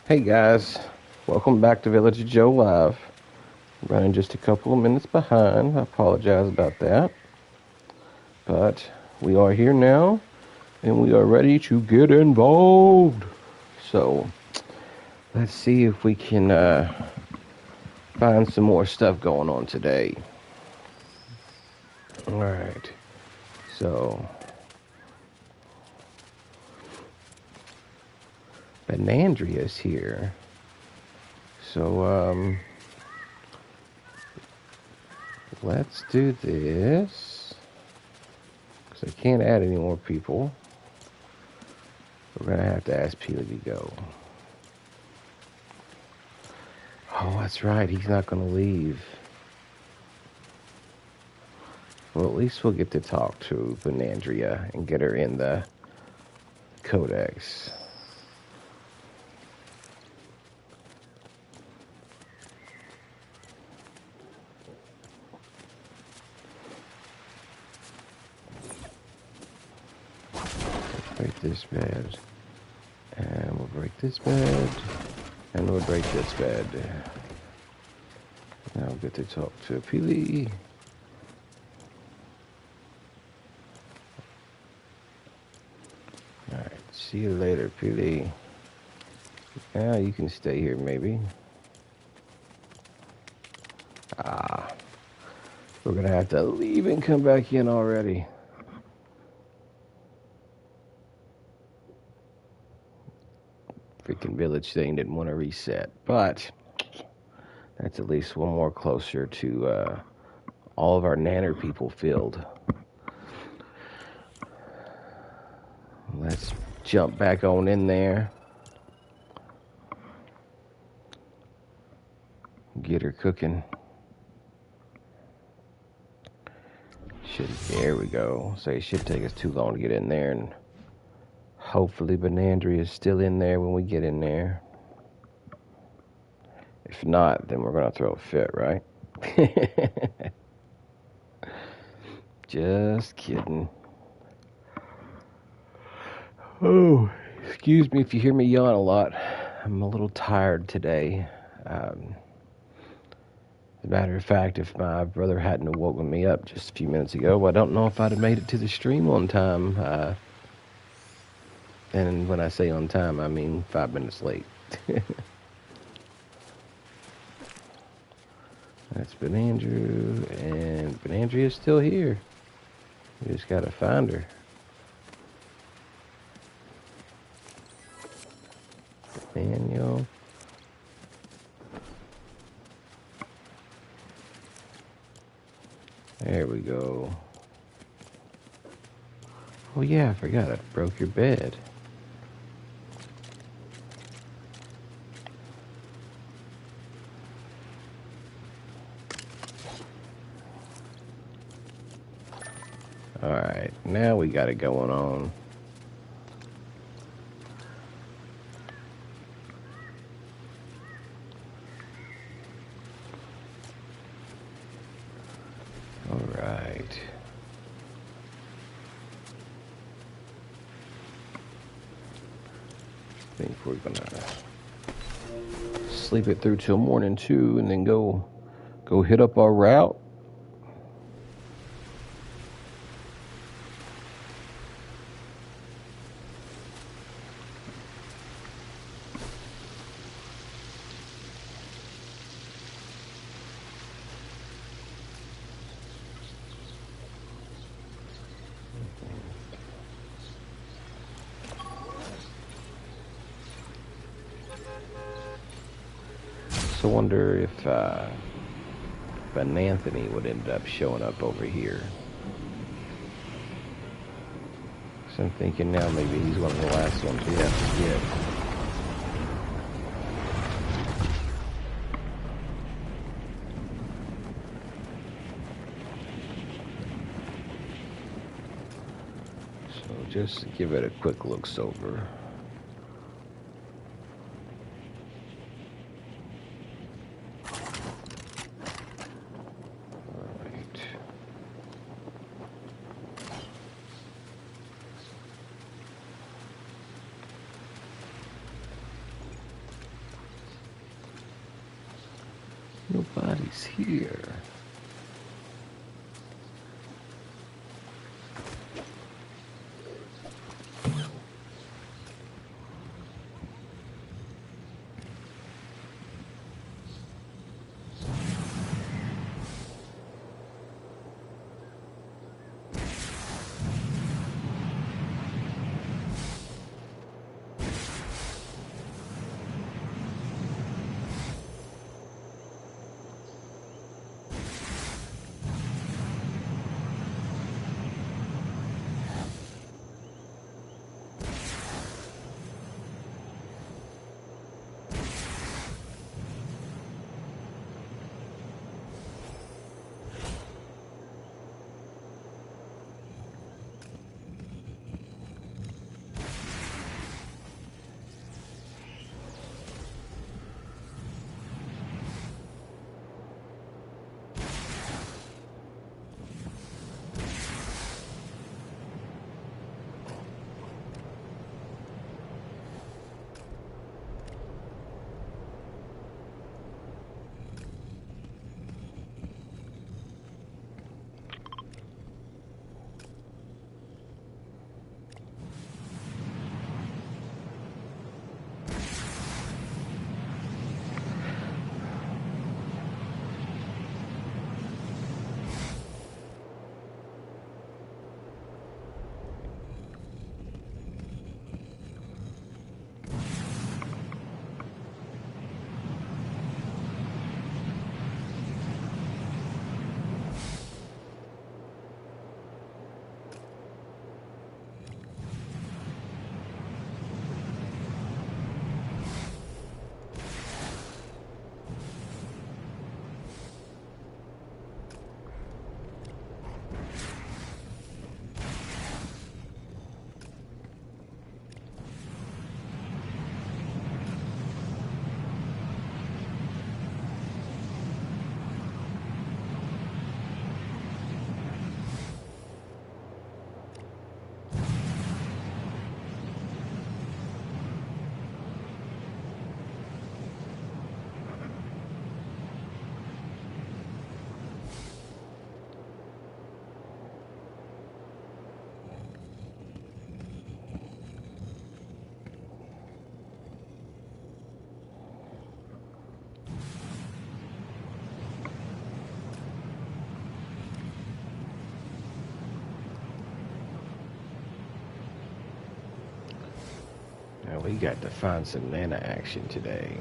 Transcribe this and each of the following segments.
Hey guys, welcome back to Village of Joe Live. Running just a couple of minutes behind. I apologize about that. But we are here now and we are ready to get involved. So let's see if we can find some more stuff going on today. Alright, so Benandria's here. So let's do this. Because I can't add any more people. We're going to have to ask Peely to go. Oh, that's right. He's not going to leave. Well, at least we'll get to talk to Benandria and get her in the codex. Break this bed. And we'll break this bed. And we'll break this bed. Now we'll get to talk to Peely. Alright, see you later, Peely. Yeah, you can stay here, maybe. Ah. We're gonna have to leave and come back in already. Freaking village thing didn't want to reset, but that's at least one more closer to all of our nanner people filled. Let's jump back on in there. Get her cooking. There we go. So it should take us too long to get in there, and hopefully Benandria is still in there when we get in there. If not, then we're gonna throw a fit, right? Just kidding. Oh, excuse me if you hear me yawn a lot. I'm a little tired today. As a matter of fact, if my brother hadn't woken me up just a few minutes ago, I don't know if I'd have made it to the stream on time. And when I say on time, I mean 5 minutes late. That's Benandrew, and Benandria's still here. We just gotta find her. Daniel. There we go. Oh yeah, I forgot I broke your bed. Alright, now we got it going on. Alright. I think we're gonna sleep it through till morning too, and then go hit up our route. So wonder if Anthony would end up showing up over here. So I'm thinking now maybe he's one of the last ones we have to get. So just give it a quick looks over. Nobody's here. Now we got to find some mana action today.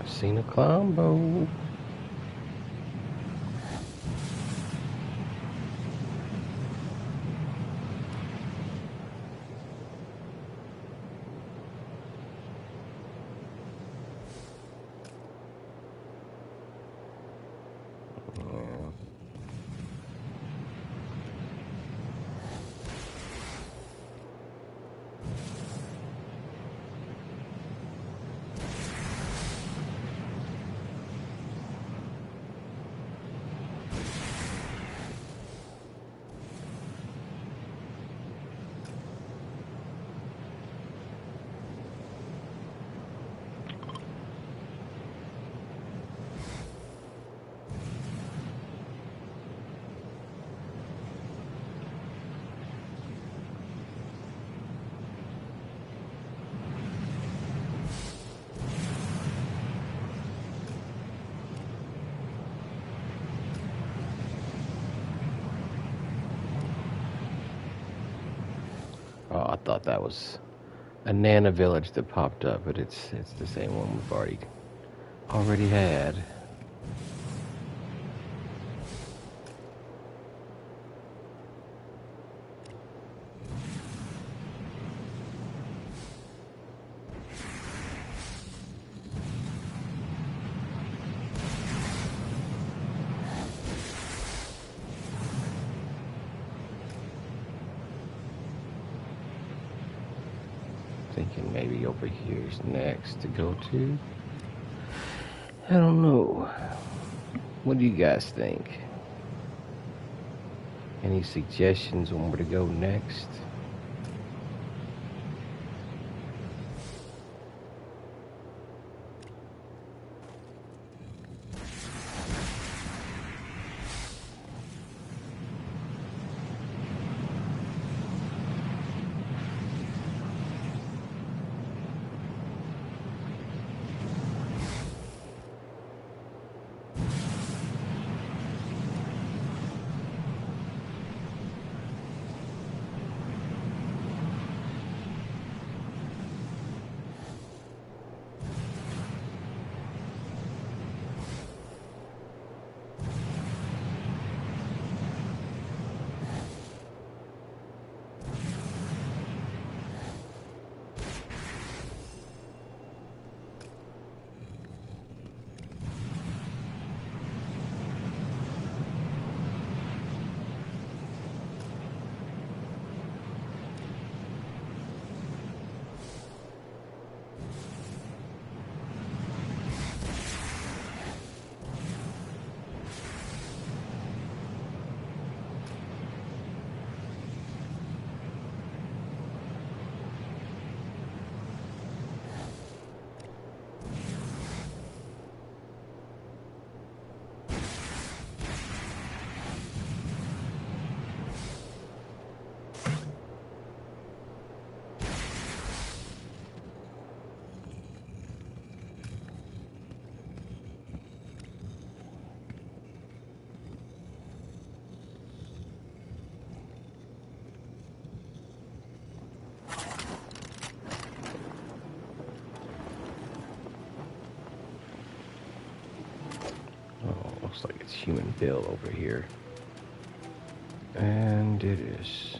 Seen a combo. thought that was a Nana village that popped up, but it's the same one we've already had. Thinking maybe over here's next to go to. I don't know. What do you guys think? Any suggestions on where to go next? Looks like it's Human Bill over here. And it is.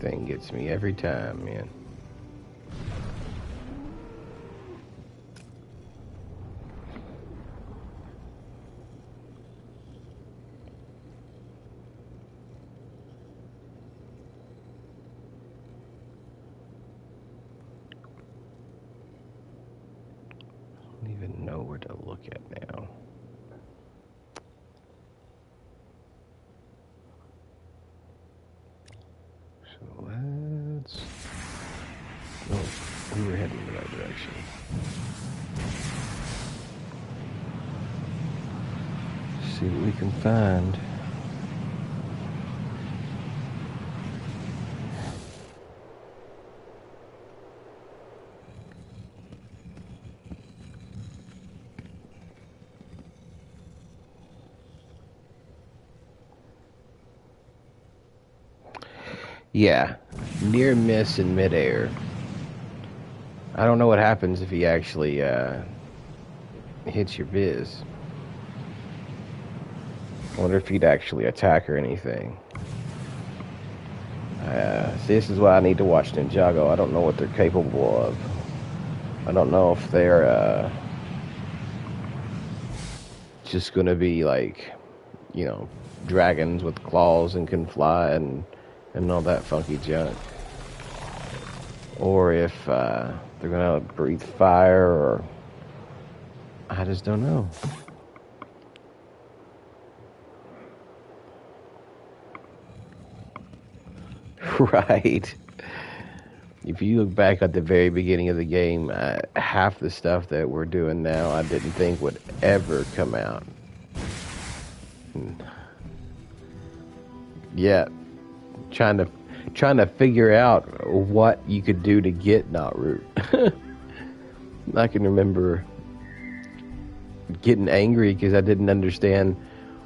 Thing gets me every time, man. I don't even know where to look at now. So let's... No, we were heading in the right direction. See what we can find. Yeah, near miss in midair. I don't know what happens if he actually hits your biz. I wonder if he'd actually attack or anything. See, this is why I need to watch Ninjago. I don't know what they're capable of. I don't know if they're just gonna be like, you know, dragons with claws and can fly and all that funky junk. Or if they're gonna breathe fire, or I just don't know. Right. If you look back at the very beginning of the game, half the stuff that we're doing now I didn't think would ever come out. Yeah, trying to trying to figure out what you could do to get Knotroot. I can remember getting angry because I didn't understand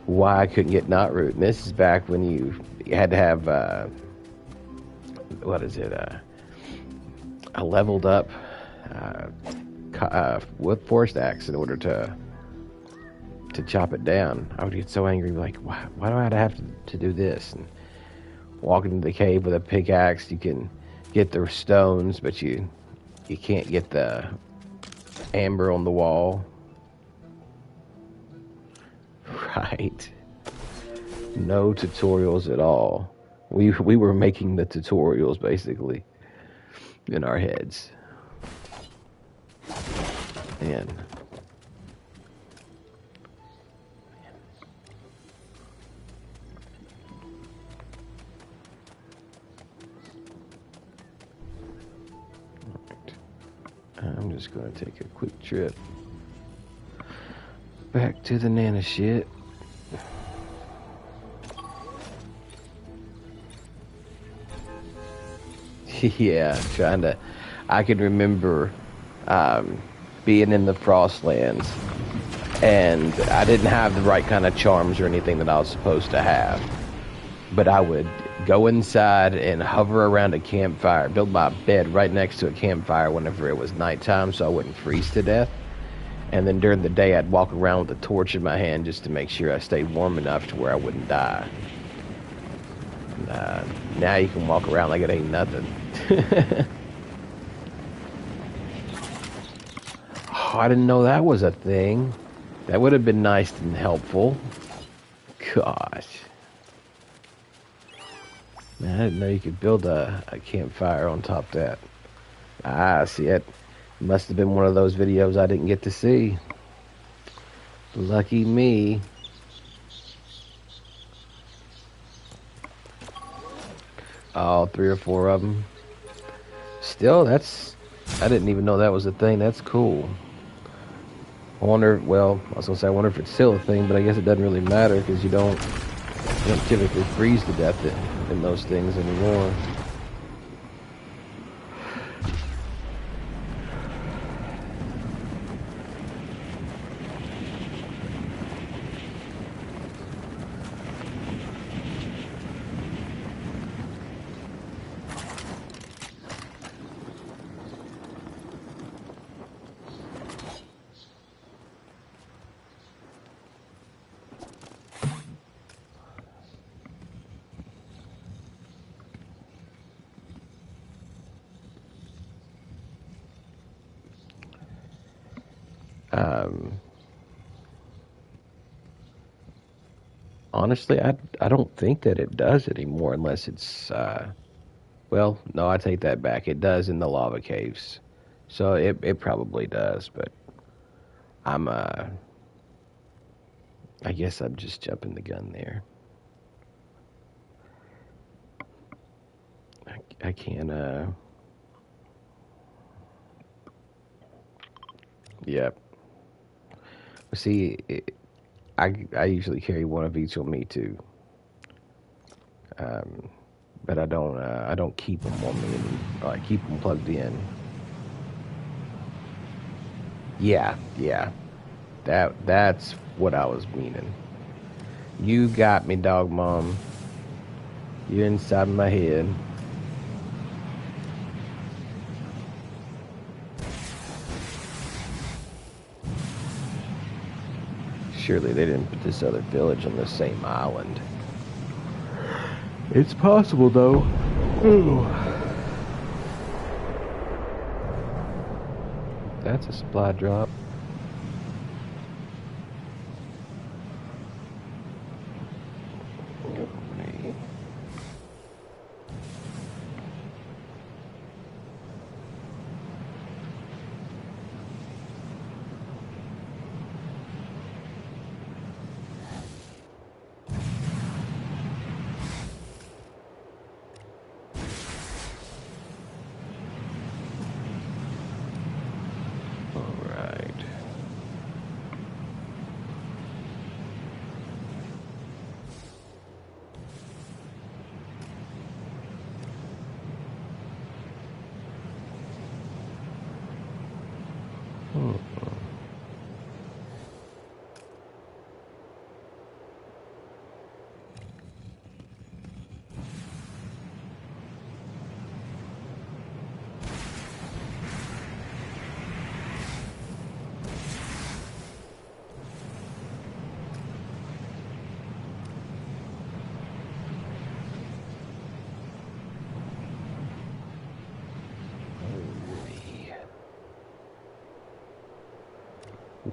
why I couldn't get Knotroot. And this is back when you had to have a leveled up with forest axe in order to chop it down. I would get so angry, like, why do I have to do this? And walking into the cave with a pickaxe, you can get the stones, but you can't get the amber on the wall. Right. No tutorials at all. We were making the tutorials basically in our heads. And I'm just going to take a quick trip back to the Nana shit. Yeah, I can remember being in the Frostlands, and I didn't have the right kind of charms or anything that I was supposed to have. But I would go inside and hover around a campfire, build my bed right next to a campfire whenever it was nighttime so I wouldn't freeze to death. And then during the day, I'd walk around with a torch in my hand just to make sure I stayed warm enough to where I wouldn't die. Now you can walk around like it ain't nothing. Oh, I didn't know that was a thing. That would have been nice and helpful. Gosh. Man, I didn't know you could build a campfire on top of that. Ah, see, it must have been one of those videos I didn't get to see. Lucky me. Oh, 3 or 4 of them. Still, I didn't even know that was a thing. That's cool. I wonder, well, I was going to say, I wonder if it's still a thing, but I guess it doesn't really matter because you don't typically freeze to death in those things anymore. Honestly, I don't think that it does anymore unless it's, well, no, I take that back. It does in the lava caves. So it probably does, but I guess I'm just jumping the gun there. I can't, yep. See, I usually carry one of each on me too. But I don't keep them on me. I keep them plugged in. Yeah. That's what I was meaning. You got me, dog mom. You're inside my head. Surely they didn't put this other village on the same island. It's possible, though. Ooh. That's a supply drop. Alright.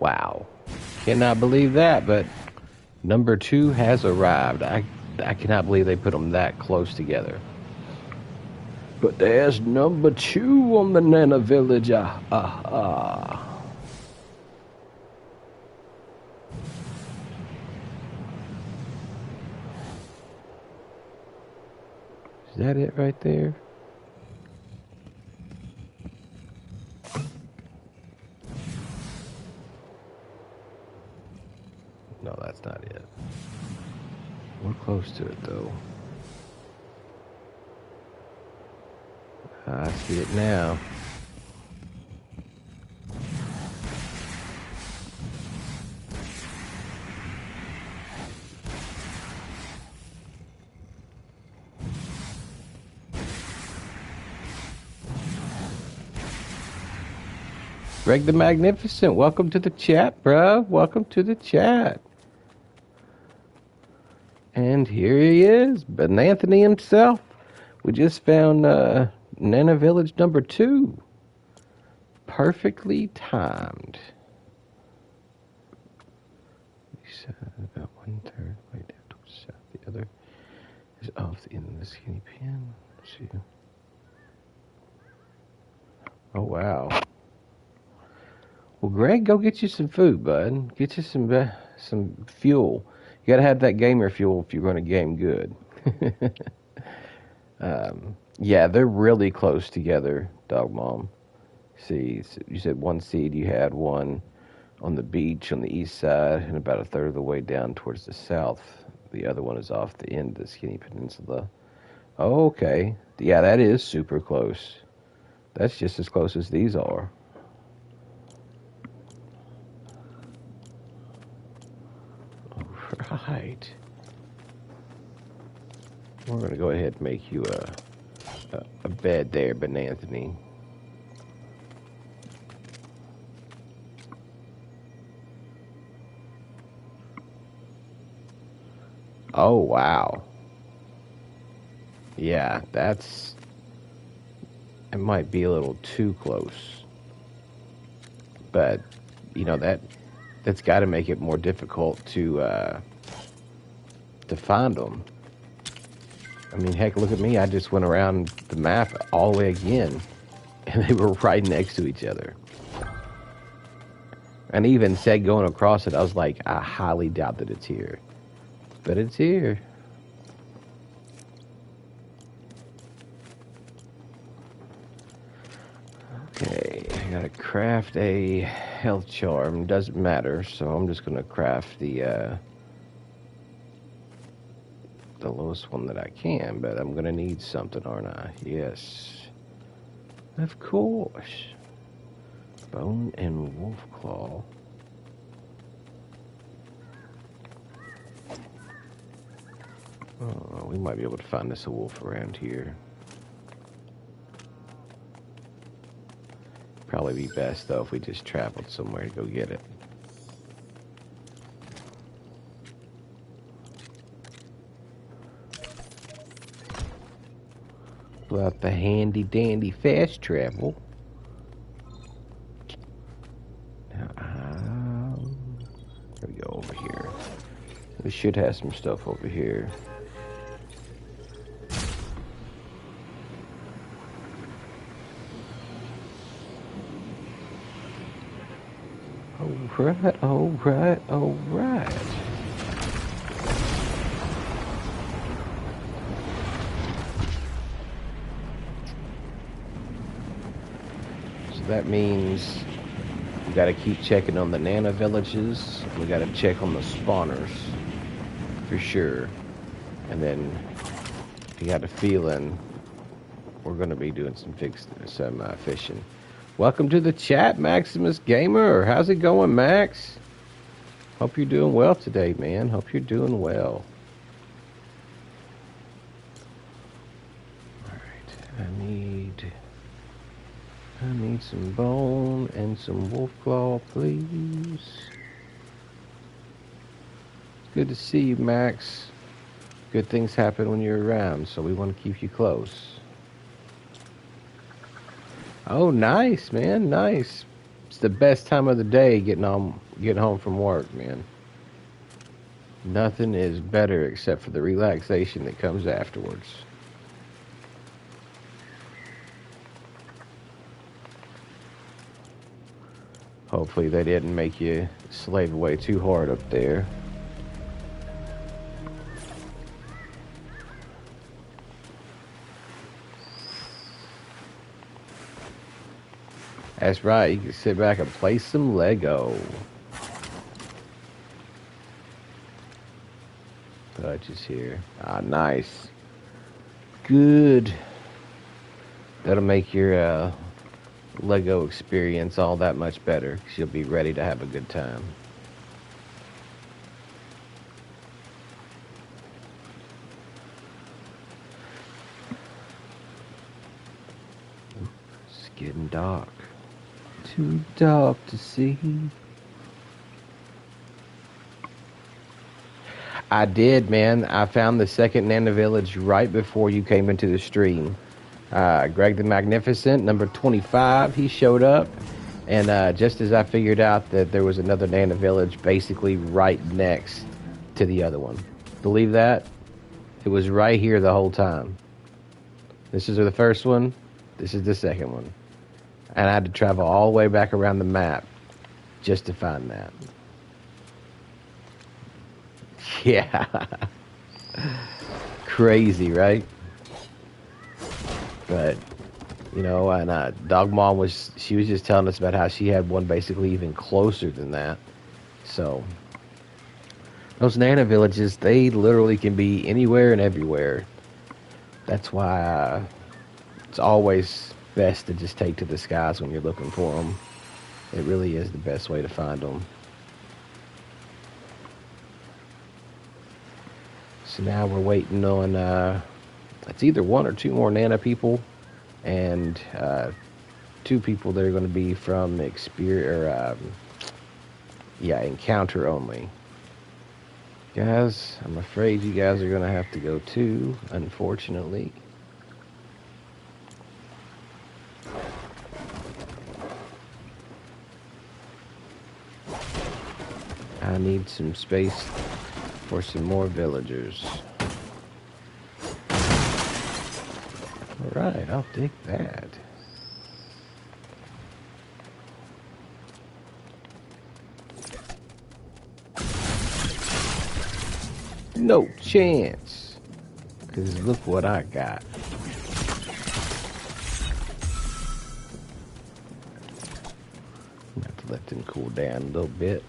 Wow. Cannot believe that, but number 2 has arrived. I cannot believe they put them that close together. But there's number 2 on the Nana Village. Is that it right there? No, that's not it. We're close to it, though. I see it now. Greg the Magnificent, welcome to the chat, bruh. Welcome to the chat. And here he is, Benanthony himself. We just found Nana Village number 2. Perfectly timed. About 1/3 way down towards the south. The other is off the end of the skinny pin. Let's see. Oh, wow. Well, Greg, go get you some food, bud. Get you some fuel. You gotta have that gamer fuel if you're going to game good. Yeah, they're really close together, Dog Mom. See, you said one seed, you had one on the beach on the east side and about 1/3 of the way down towards the south. The other one is off the end of the Skinny Peninsula. Oh, okay. Yeah, that is super close. That's just as close as these are. All right. We're going to go ahead and make you a bed there, Benanthony. Oh, wow. Yeah, it might be a little too close. But, you know, that's got to make it more difficult to find them. I mean, heck, look at me. I just went around the map all the way again, and they were right next to each other. And even said going across it, I was like, I highly doubt that it's here. But it's here. Okay, I gotta craft a health charm. Doesn't matter, so I'm just gonna craft the lowest one that I can, but I'm gonna need something, aren't I? Yes. Of course. Bone and wolf claw. Oh, we might be able to find us a wolf around here. Probably be best, though, if we just traveled somewhere to go get it. Pull out the handy-dandy fast travel. Now, there we go, over here. We should have some stuff over here. Alright, alright, alright. So that means we gotta keep checking on the Nana villages. We gotta check on the spawners for sure. And then if you got a feeling, we're gonna be doing some fishing. Welcome to the chat, Maximus Gamer. How's it going, Max? Hope you're doing well today, man. Hope you're doing well. Alright, I need some bone and some wolf claw, please. Good to see you, Max. Good things happen when you're around, so we want to keep you close. Oh, nice, man, nice. It's the best time of the day getting on getting home from work, man. Nothing is better except for the relaxation that comes afterwards. Hopefully they didn't make you slave away too hard up there. That's right, you can sit back and play some Lego. Touch is here. Ah, nice. Good. That'll make your Lego experience all that much better, 'cause you'll be ready to have a good time. It's getting dark. Too dark to see. I did, man. I found the second Nana Village right before you came into the stream. Greg the Magnificent, number 25, he showed up. And just as I figured out that there was another Nana Village basically right next to the other one. Believe that? It was right here the whole time. This is the first one. This is the second one. And I had to travel all the way back around the map just to find that. Yeah. Crazy, right? But, you know, and Dog Mom she was just telling us about how she had one basically even closer than that. So, those Nana villages, they literally can be anywhere and everywhere. That's why it's always best to just take to the skies when you're looking for them. It really is the best way to find them. So now we're waiting on, it's either one or two more Nana people, and two people that are going to be from encounter only. Guys, I'm afraid you guys are going to have to go too, unfortunately. I need some space for some more villagers. Alright, I'll take that. No chance. Because look what I got. I'm going to have to let them cool down a little bit.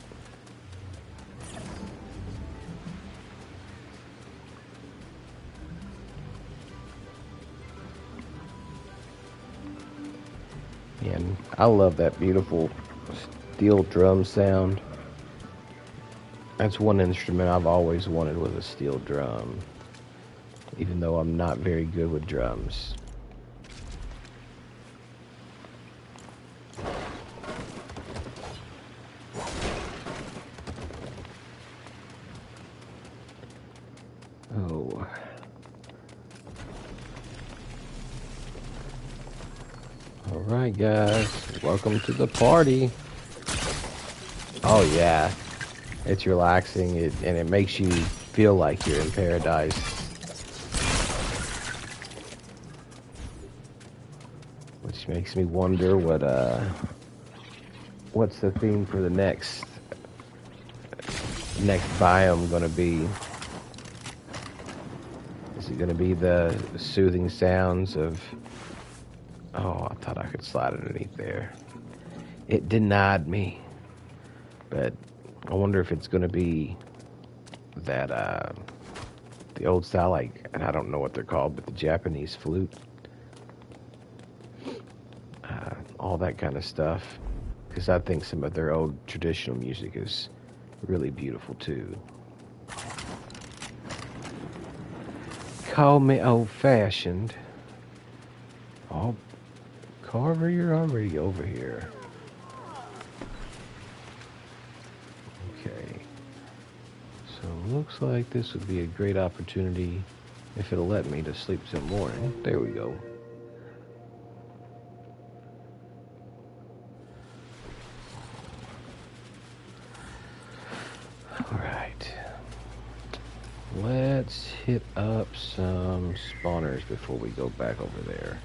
And I love that beautiful steel drum sound. That's one instrument I've always wanted, was a steel drum. Even though I'm not very good with drums. Oh. Alright guys, welcome to the party. Oh yeah. It's relaxing, and it makes you feel like you're in paradise. Which makes me wonder what's the theme for the next biome gonna be? Is it gonna be the soothing sounds of... Oh, I thought I could slide underneath there. It denied me. But I wonder if it's going to be that, the old style, like, and I don't know what they're called, but the Japanese flute. All that kind of stuff. Because I think some of their old traditional music is really beautiful, too. Call me old-fashioned. Oh, Carver, you're already over here. Okay. So looks like this would be a great opportunity, if it'll let me, to sleep some more. There we go. let's hit up some spawners before we go back over there.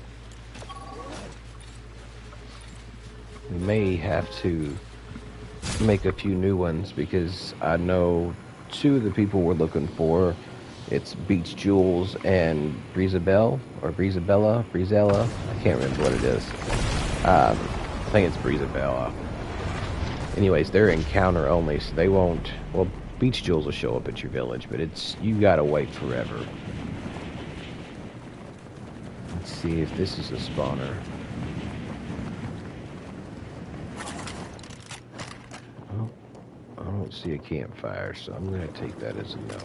We may have to make a few new ones because I know two of the people we're looking for. It's Beach Jules and Breezabelle, or Breezabella. I can't remember what it is. I think it's Breezabella. Anyways, they're encounter only, so they won't. Well, Beach Jules will show up at your village, but you gotta wait forever. Let's see if this is a spawner. Well, I don't see a campfire, so I'm gonna take that as a no.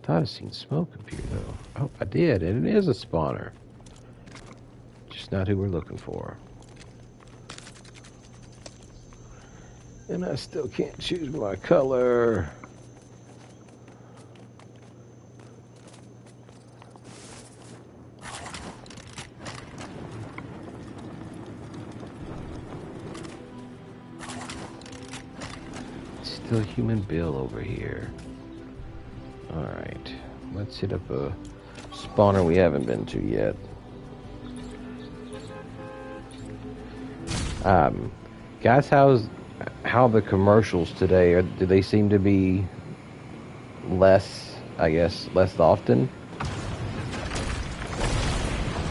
Thought I seen smoke up here though. Oh, I did, and it is a spawner. Just not who we're looking for. And I still can't choose my color. Still Human Bill over here. Alright, let's hit up a spawner we haven't been to yet. Guys, how the commercials today? Do they seem to be less, I guess, less often?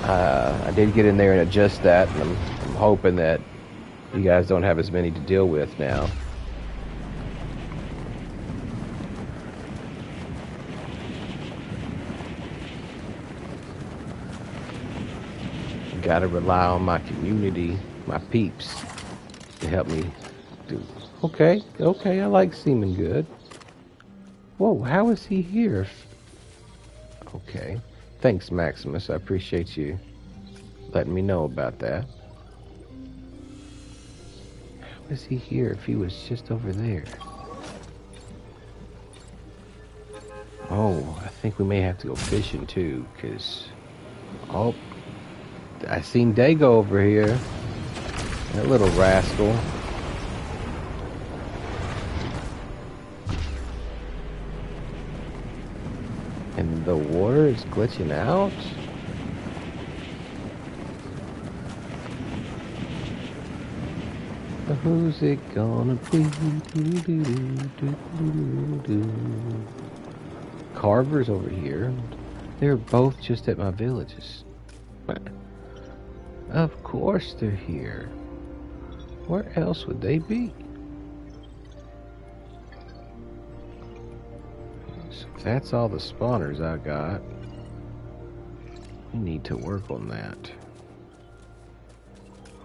I did get in there and adjust that, and I'm hoping that you guys don't have as many to deal with now. Gotta rely on my community, my peeps, to help me do. Okay, I like Seaman Good. Whoa, how is he here? Okay, thanks Maximus, I appreciate you letting me know about that. How is he here if he was just over there? Oh, I think we may have to go fishing too, because... Oh, I seen Dago over here. That little rascal. And the water is glitching out? Who's it gonna be? Carver's over here. They're both just at my villages. Of course they're here. Where else would they be? So if that's all the spawners I got, we need to work on that.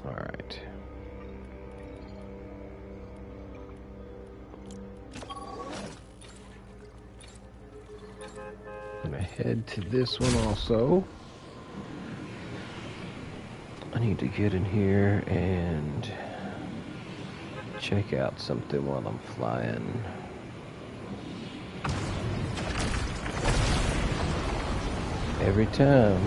Alright. I'm gonna head to this one also. I need to get in here and check out something while I'm flying. Every time.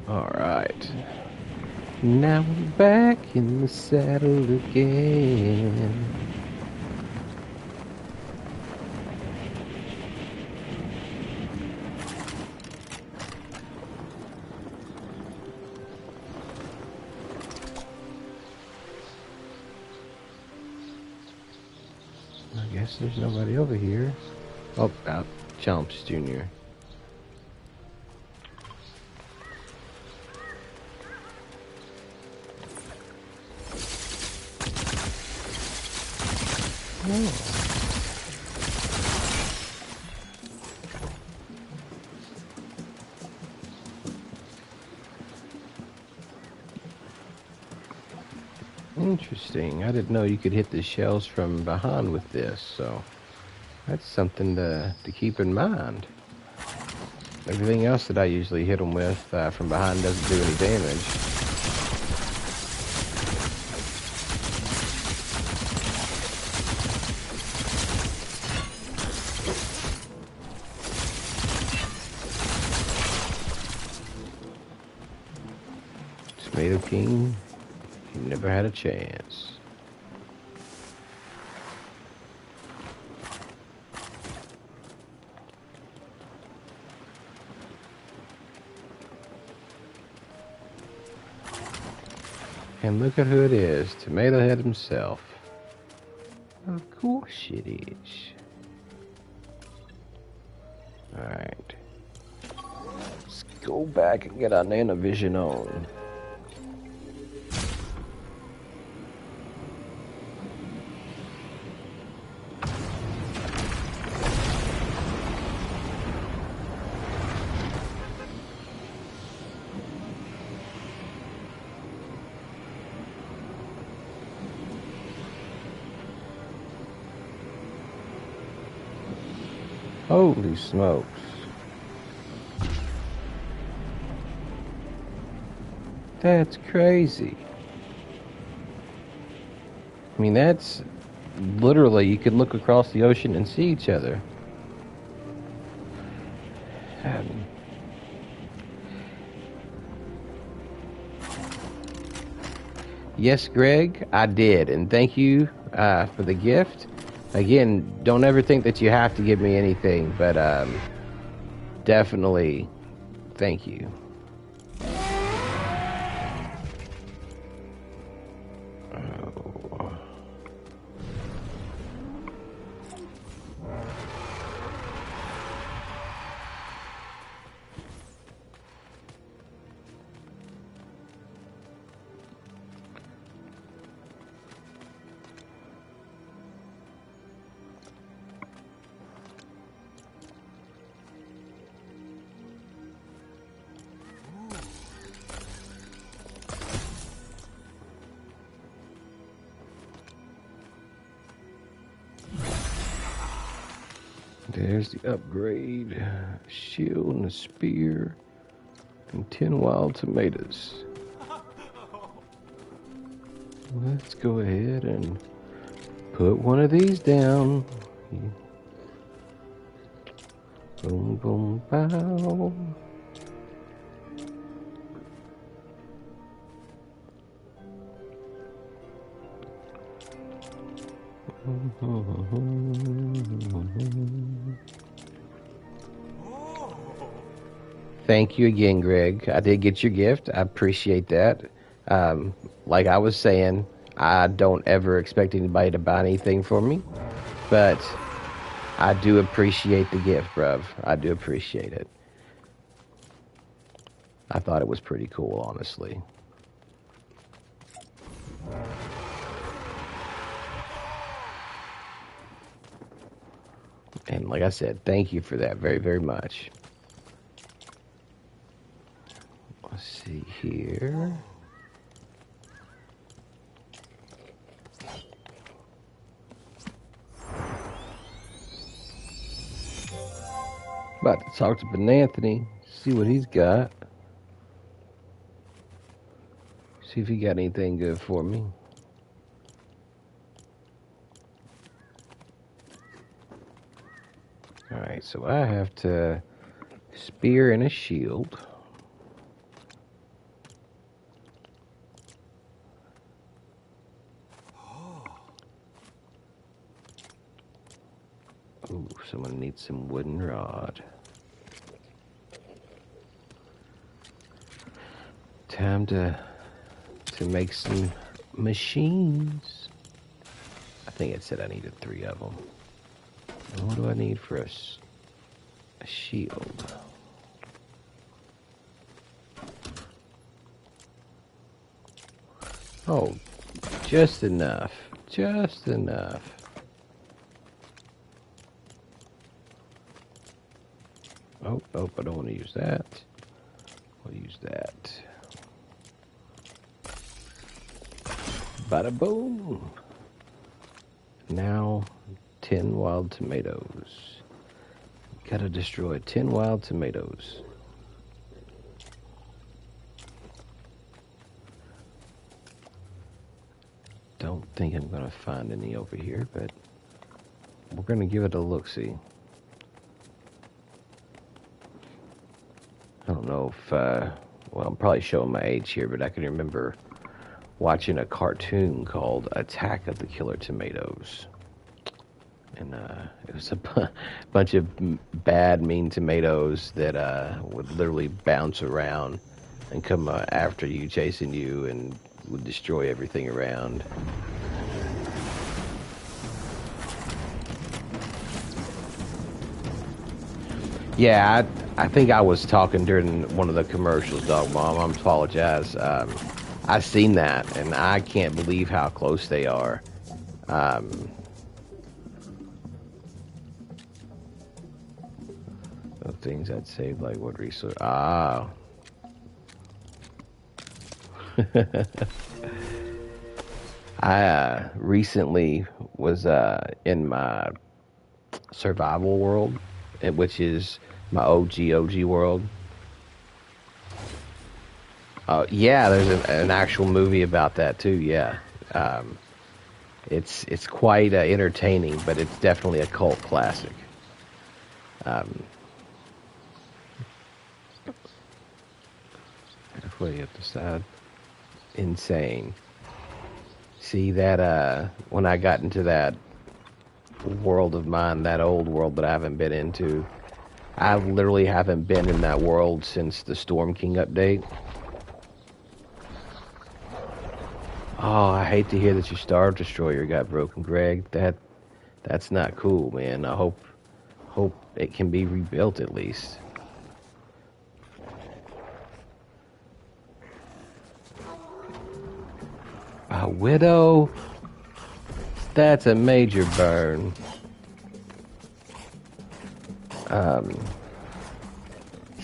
Alright. Now I'm back in the saddle again. I guess there's nobody over here. Oh, out. Chomps Jr. Oh. Interesting. I didn't know you could hit the shells from behind with this, so that's something to keep in mind. Everything else that I usually hit them with from behind doesn't do any damage. Tomato King, you never had a chance. And look at who it is, Tomato Head himself. Of course it is. Alright. Let's go back and get our Nanovision on. Holy smokes. That's crazy. I mean, that's literally, you could look across the ocean and see each other. Yes, Greg, I did. And thank you for the gift. Again, don't ever think that you have to give me anything, but definitely thank you. There's the upgrade. Shield and a spear. And 10 wild tomatoes. Let's go ahead and put one of these down. Boom, boom, bow. Thank you again, Greg. I did get your gift. I appreciate that. Like I was saying, I don't ever expect anybody to buy anything for me, but I do appreciate the gift, bruv. I do appreciate it. I thought it was pretty cool, honestly. And like I said, thank you for that very, very much. Let's see here. About to talk to Benanthony, see what he's got. See if he got anything good for me. Alright, so I have to spear and a shield. Ooh, someone needs some wooden rod. Time to make some machines. I think it said I needed 3 of them. And what do I need for a shield? Oh, just enough. Just enough. Oh, I don't want to use that. I'll use that. Bada boom. Now, 10 wild tomatoes. Gotta destroy 10 wild tomatoes. Don't think I'm gonna find any over here, but we're gonna give it a look-see. I don't know if well, I'm probably showing my age here, but I can remember watching a cartoon called Attack of the Killer Tomatoes. And it was a bunch of bad, mean tomatoes that would literally bounce around and come after you, chasing you, and would destroy everything around. Yeah, I think I was talking during one of the commercials, Dog Mom. I apologize. I seen that, and I can't believe how close they are. Um, the things I'd save, like what resource? Ah. I recently was in my survival world, which is my OG world. Yeah, there's an actual movie about that too. Yeah, um, it's quite entertaining, but it's definitely a cult classic. Um, Halfway up the side, insane. See that when I got into that world of mine, that old world that I haven't been into, I literally haven't been in that world since the Storm King update. Oh, I hate to hear that your Star Destroyer got broken, Greg. That's not cool, man. I hope it can be rebuilt at least. A widow? That's a major burn. Um,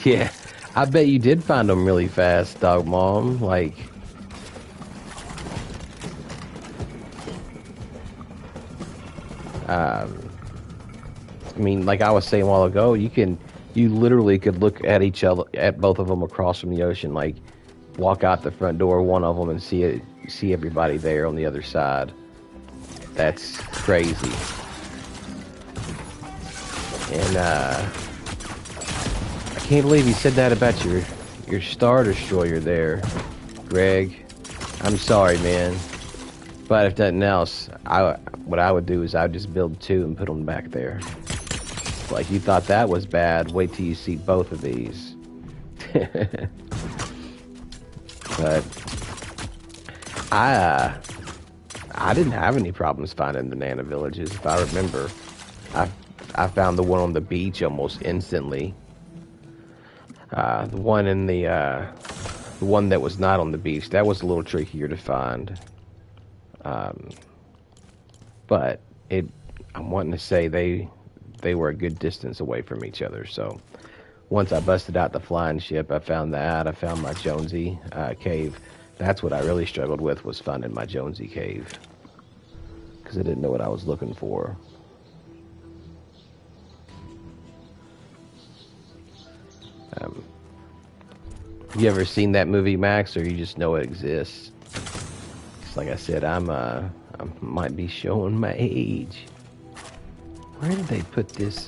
yeah, I bet you did find them really fast, Dog Mom. Like, um, I mean, like I was saying a while ago, you literally could look at each other, at both of them across from the ocean, like walk out the front door, one of them, and see everybody there on the other side. That's crazy. And I can't believe you said that about your Star Destroyer there, Greg. I'm sorry, man. But if nothing else, what I would do is I would just build two and put them back there. Like you thought that was bad. Wait till you see both of these. But I didn't have any problems finding the Nana villages. If I remember, I I found the one on the beach almost instantly. The one that was not on the beach, that was a little trickier to find. Um, but I'm wanting to say they were a good distance away from each other. So once I busted out the flying ship, I found that. I found my Jonesy cave. That's what I really struggled with, was finding my Jonesy cave, because I didn't know what I was looking for. Um, you ever seen that movie, Max, or you just know it exists? Like I said, I might be showing my age. Where did they put this?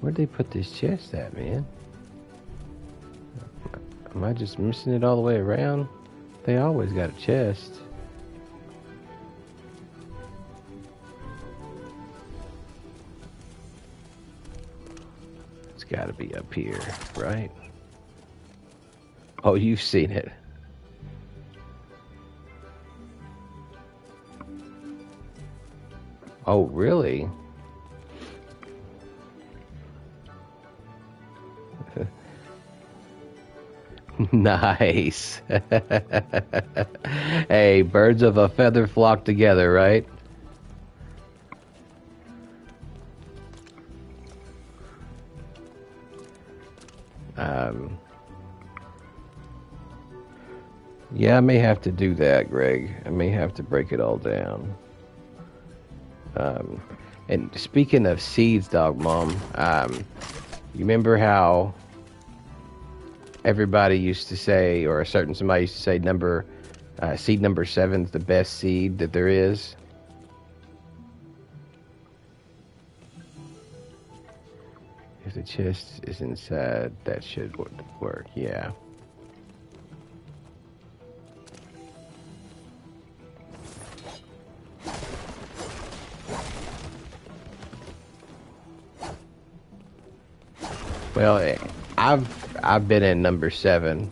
Where'd they put this chest at, man? Am I just missing it all the way around? They always got a chest. It's got to be up here, right? Oh, you've seen it. Oh, really? Nice. Hey, birds of a feather flock together, right? Um, yeah, I may have to do that, Greg. I may have to break it all down. Um, and speaking of seeds, Dog Mom, you remember how everybody used to say, or a certain somebody used to say, seed number 7's the best seed that there is? the chest is inside, that should work, yeah. Well, I've been in number 7,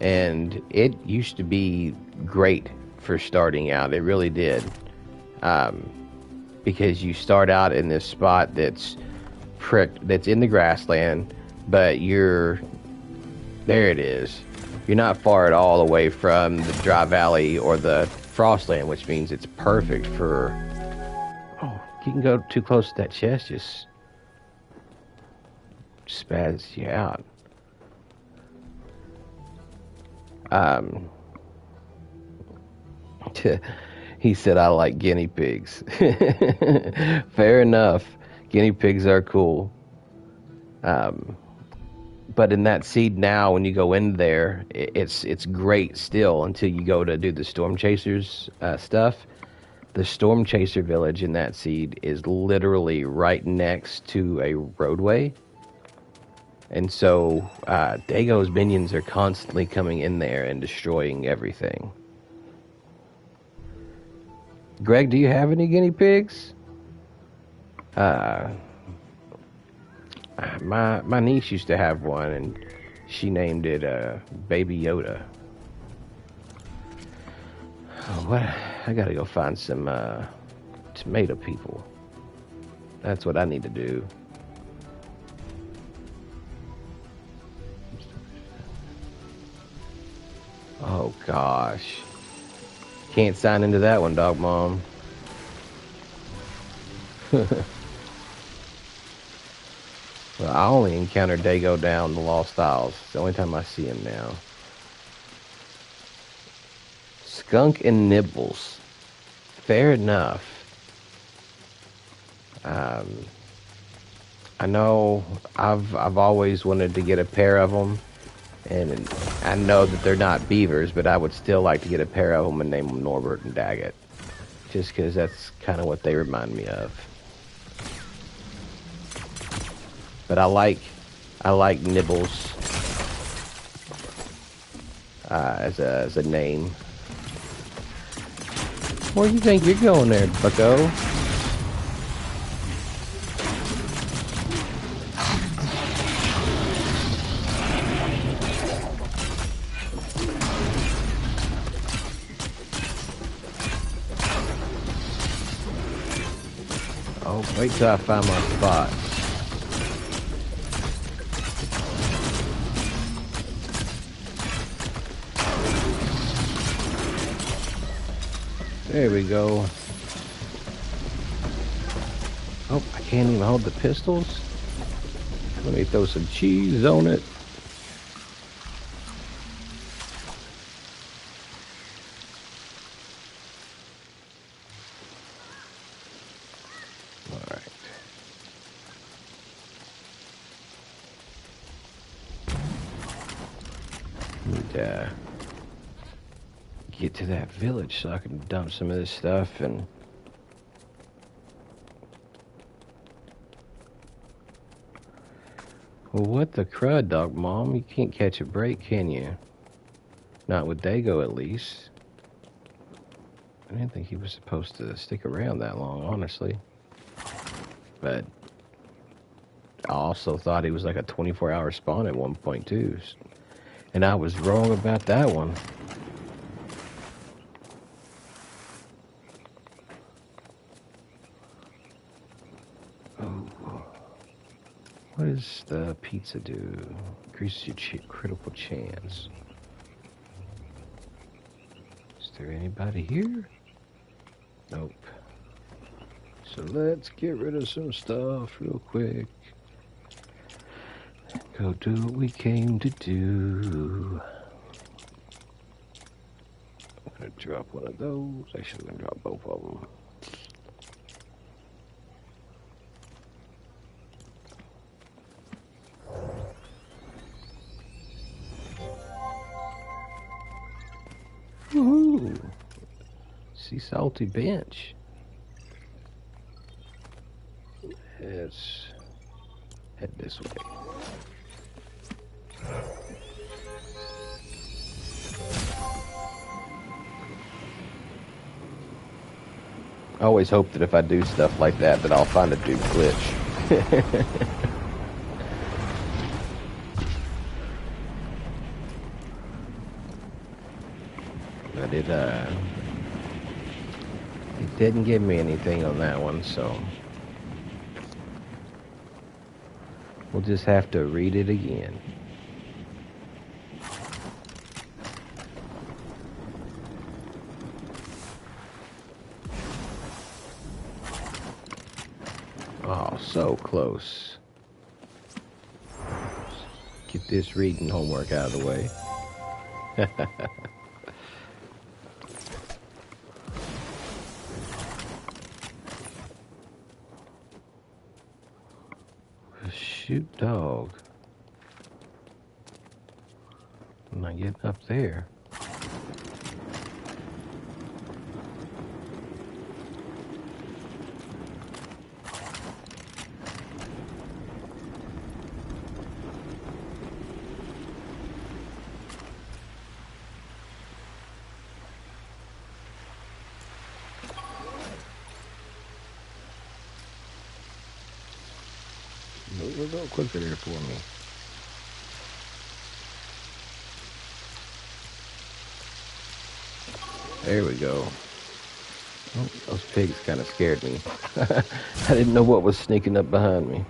and it used to be great for starting out. It really did, because you start out in this spot that's in the grassland, but there it is. You're not far at all away from the Dry Valley or the Frostland, which means it's perfect for. Oh, you can go too close to that chest, just spaz you out. He said, I like guinea pigs. Fair enough. Guinea pigs are cool. But in that seed now, when you go in there, it's great still until you go to do the Storm Chasers stuff. The Storm Chaser village in that seed is literally right next to a roadway. And so Dago's minions are constantly coming in there and destroying everything. Greg, do you have any guinea pigs? My niece used to have one, and she named it Baby Yoda. Oh, what? I gotta go find some tomato people. That's what I need to do. Oh gosh. Can't sign into that one, Dog Mom. Well, I only encountered Dago down the Lost Isles. It's the only time I see him now. Skunk and Nibbles. Fair enough. I know I've always wanted to get a pair of them, and I know that they're not beavers, but I would still like to get a pair of them and name them Norbert and Daggett, just because that's kind of what they remind me of. But I like Nibbles as a name. Where do you think you're going there, bucko? Oh, wait till I find my spot. There we go. Oh, I can't even hold the pistols. Let me throw some cheese on it. All right. And get to that village so I can dump some of this stuff and well, what the crud, Dog Mom? You can't catch a break, can you? Not with Dago, at least. I didn't think he was supposed to stick around that long, honestly. But I also thought he was like a 24-hour spawn at one point, too. And I was wrong about that one. What does the pizza do? Increases your critical chance. Is there anybody here? Nope. So let's get rid of some stuff real quick. Go do what we came to do. I'm gonna drop one of those. Actually, I'm gonna drop both of them. Woohoo! Sea salty bench. Let's Head this way. I always hope that if I do stuff like that, that I'll find a dupe glitch. But it didn't give me anything on that one, so we'll just have to read it again. Oh, so close. Get this reading homework out of the way. Shoot dog. I'm not getting up there. Move a little quicker there for me. There we go. Oh, those pigs kind of scared me. I didn't know what was sneaking up behind me.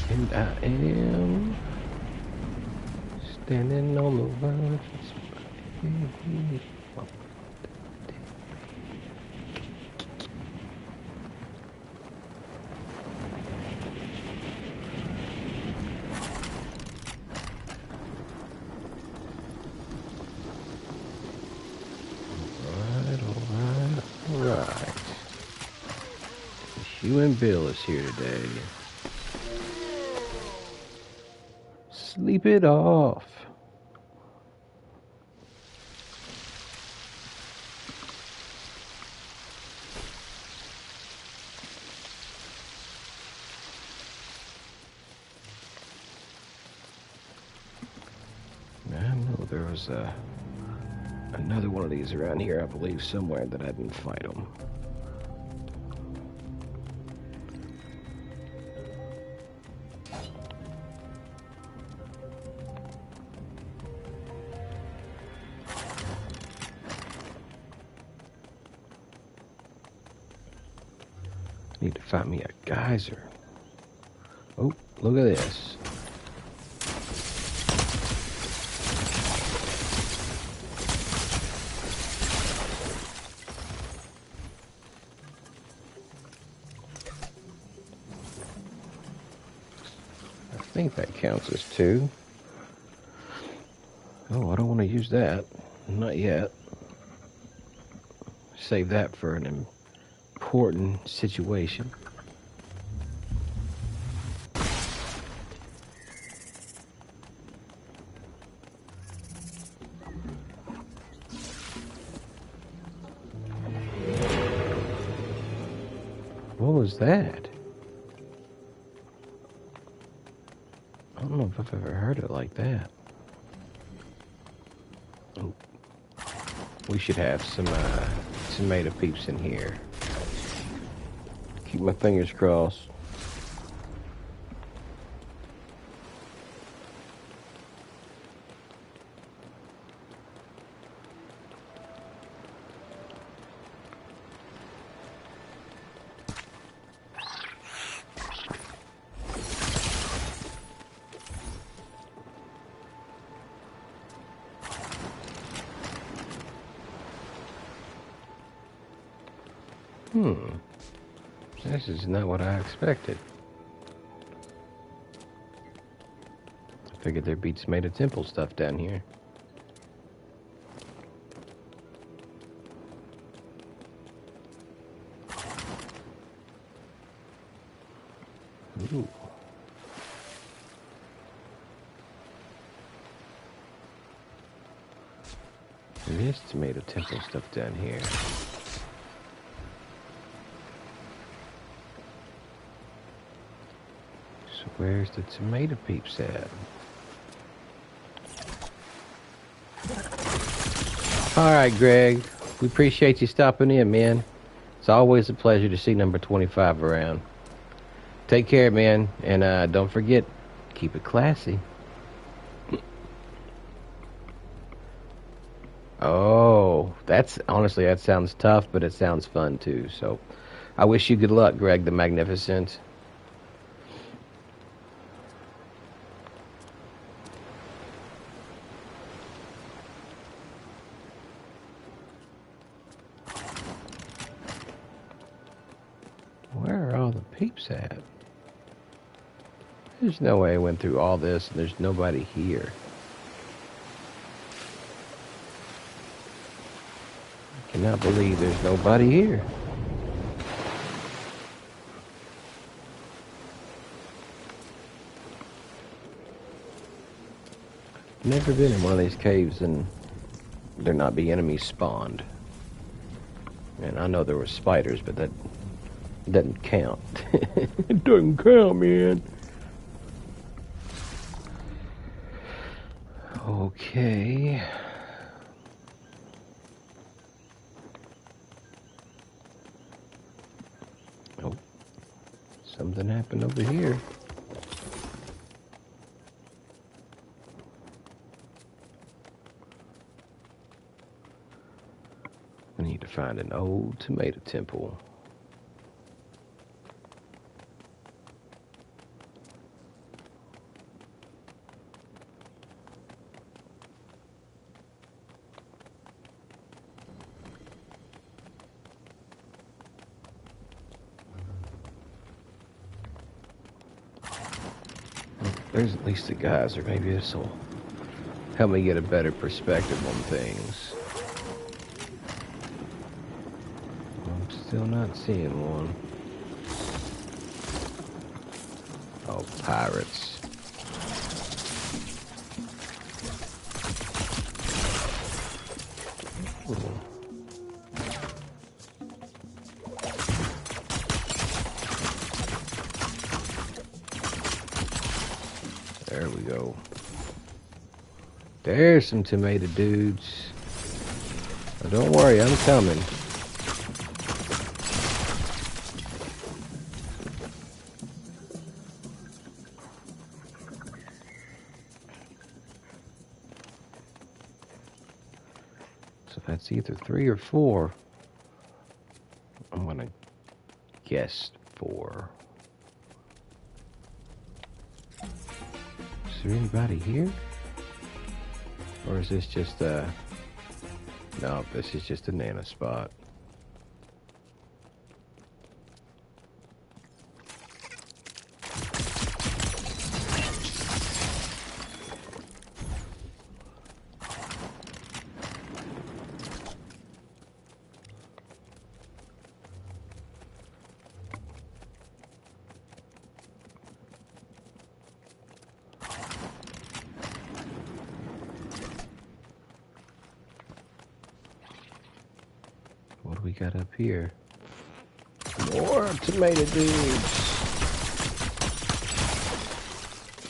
And I am standing on the verge of somebody. Alright. You and Bill is here today. Sleep it off. I know there was another one of these around here, I believe, somewhere that I didn't fight them. Need to find me a geyser. Oh, look at this. I think that counts as 2. Oh, I don't want to use that. Not yet. Save that for an important situation. What was that? I don't know if I've ever heard it like that. Oh. We should have some tomato peeps in here. Keep my fingers crossed. This is not what I expected. I figured there'd be tomato temple stuff down here. Ooh. And there's tomato temple stuff down here. So where's the tomato peeps at? Alright, Greg. We appreciate you stopping in, man. It's always a pleasure to see number 25 around. Take care, man. And don't forget, keep it classy. Oh, honestly, that sounds tough, but it sounds fun too. So I wish you good luck, Greg the Magnificent. Where are all the peeps at? There's no way I went through all this and there's nobody here. I cannot believe there's nobody here. Never been in one of these caves and there not be enemies spawned. And I know there were spiders, but that doesn't count. It doesn't count, man. Okay. Oh, something happened over here. I need to find an old tomato temple. There's at least a geyser. Maybe this will help me get a better perspective on things. I'm still not seeing one. Oh, pirates. Ooh. There we go. There's some tomato dudes. Oh, don't worry, I'm coming. So that's either 3 or 4. I'm gonna guess 4. Is there anybody here? Or is this just a... No, this is just a nana spot. What do we got up here? More tomato dudes.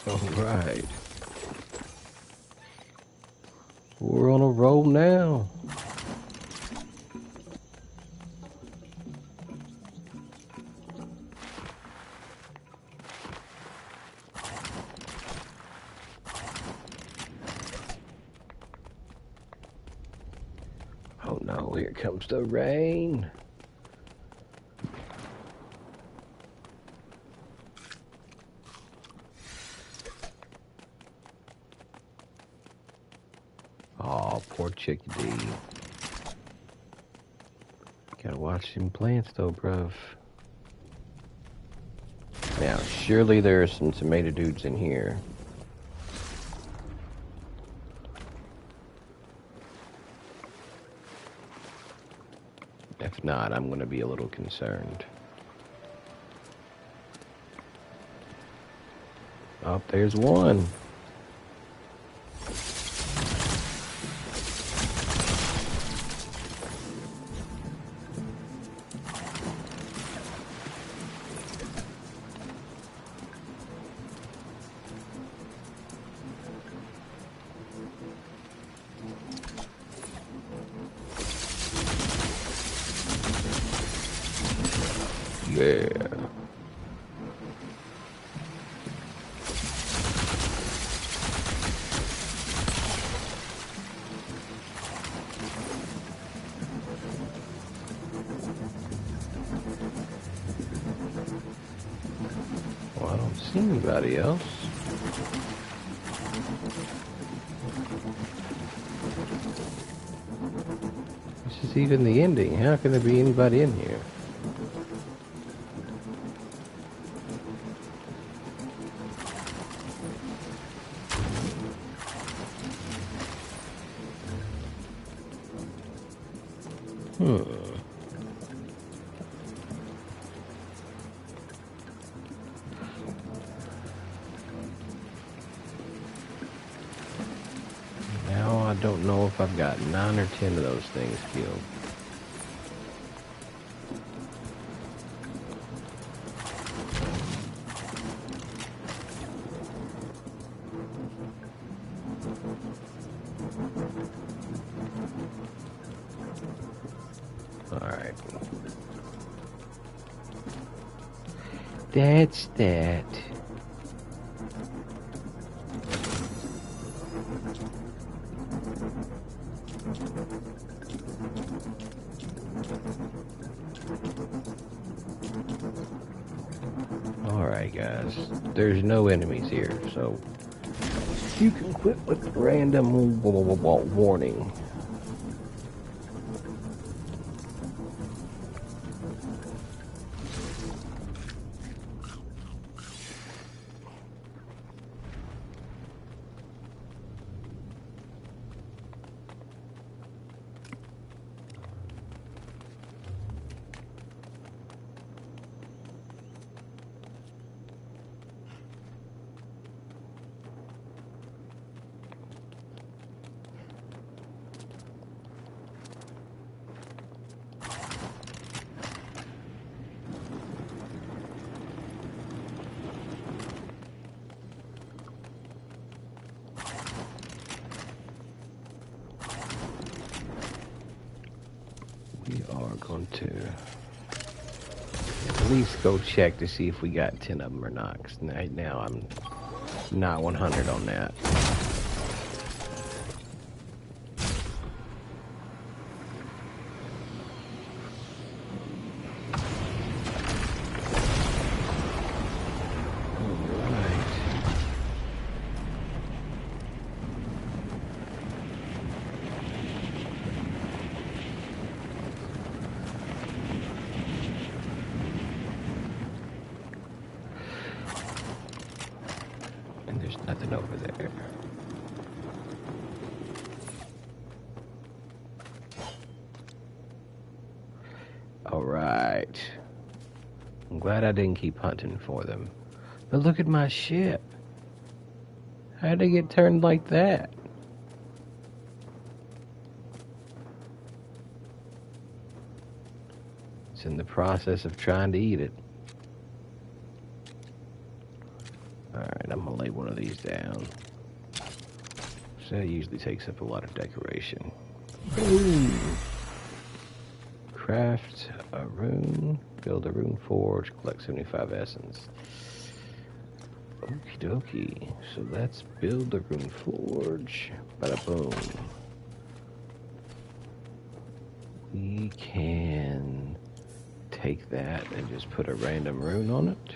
All right. We're on a roll now. Oh no, here comes the rain. Oh, poor chickadee. Gotta watch him plants though, bruv. Now, surely there are some tomato dudes in here. If not, I'm gonna be a little concerned. Oh, there's one. Yeah. Well, I don't see anybody else. This is even the ending. How can there be anybody in here? Now I don't know if I've got 9 or 10 of those things killed. Alright. That's that. Alright guys, there's no enemies here, so you can quit with random warning. We are going to at least go check to see if we got 10 of them or not. 'Cause right now I'm not 100 on that. There's nothing over there. Alright. I'm glad I didn't keep hunting for them. But look at my ship. How'd they get turned like that? It's in the process of trying to eat it. Alright, I'm gonna lay one of these down. So that usually takes up a lot of decoration. Ooh. Craft a rune, build a rune forge, collect 75 essence. Okie dokie. So let's build the rune forge. Bada boom. We can take that and just put a random rune on it.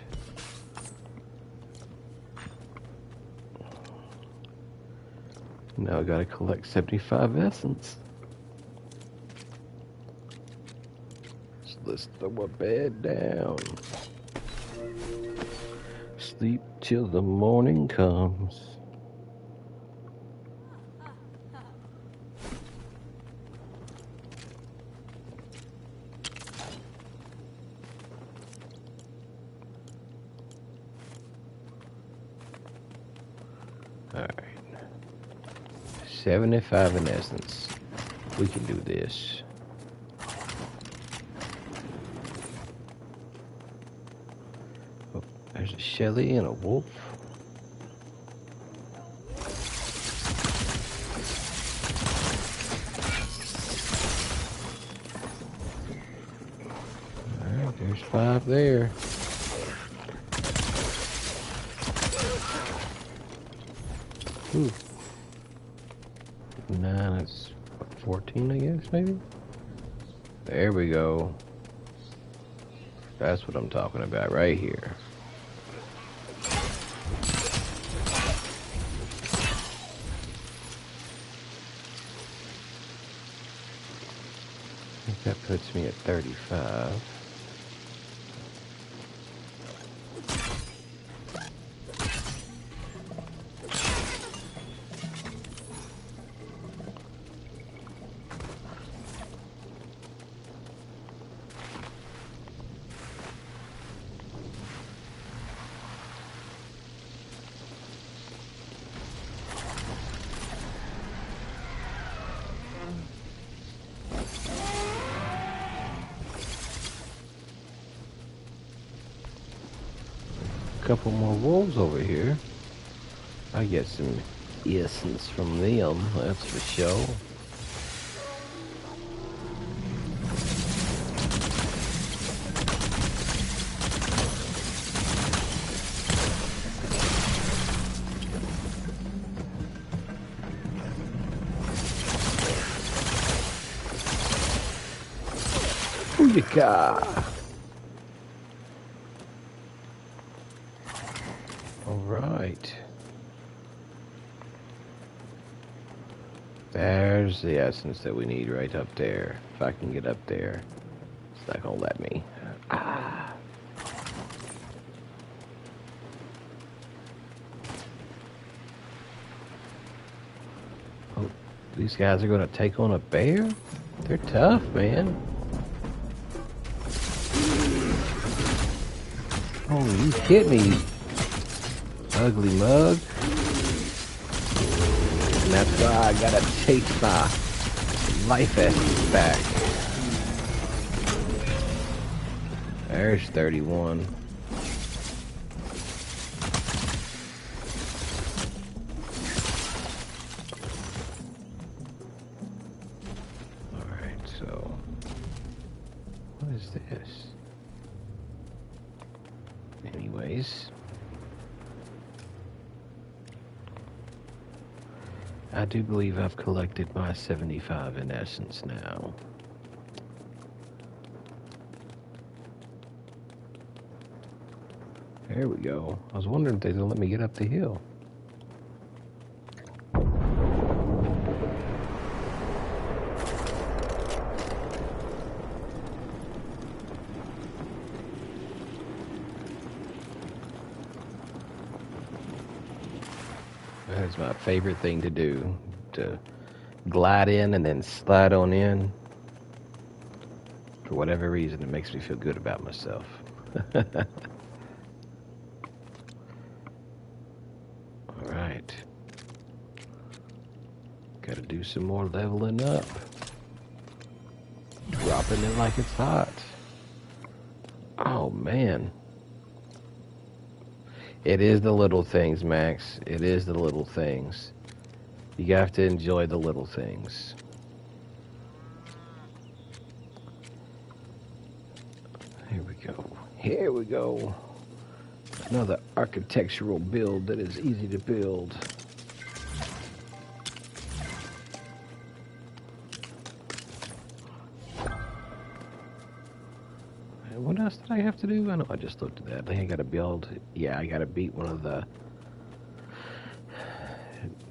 Now I gotta collect 75 essence. So let's throw our bed down. Sleep till the morning comes. Alright. 75 in essence. We can do this. Oh, there's a Shelly and a wolf. Alright, there's 35 there. Ooh. 9, it's what, 14, I guess, maybe? There we go. That's what I'm talking about right here. I think that puts me at 35. Couple more wolves over here. I get some essence from them, that's for sure. Booyaka! Alright. There's the essence that we need right up there. If I can get up there, it's not gonna let me. Ah. Oh, these guys are gonna take on a bear? They're tough, man. Oh, you hit me, ugly mug. And that's why I gotta chase my life essence back. There's 31. Alright, so what is this? Anyways, I do believe I've collected my 75 in essence now. There we go. I was wondering if they'd let me get up the hill. That's my favorite thing to do, to glide in and then slide on in. For whatever reason, it makes me feel good about myself. Alright. Gotta do some more leveling up. Dropping it like it's hot. Oh, man. It is the little things, Max. It is the little things. You have to enjoy the little things. Here we go. Here we go. Another architectural build that is easy to build. What else did I have to do? I know I just looked at that. I think I gotta build. Yeah, I gotta beat one of the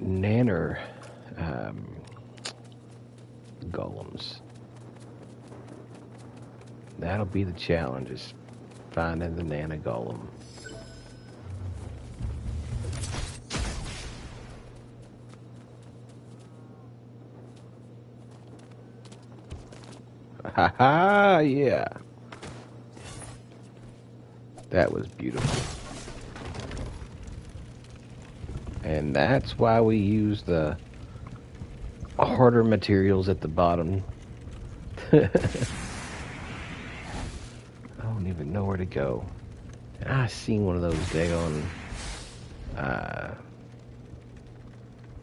nanner golems. That'll be the challenge, is finding the nana golem. Ha ha, yeah. That was beautiful. And that's why we use the harder materials at the bottom. I don't even know where to go. And I seen one of those daggone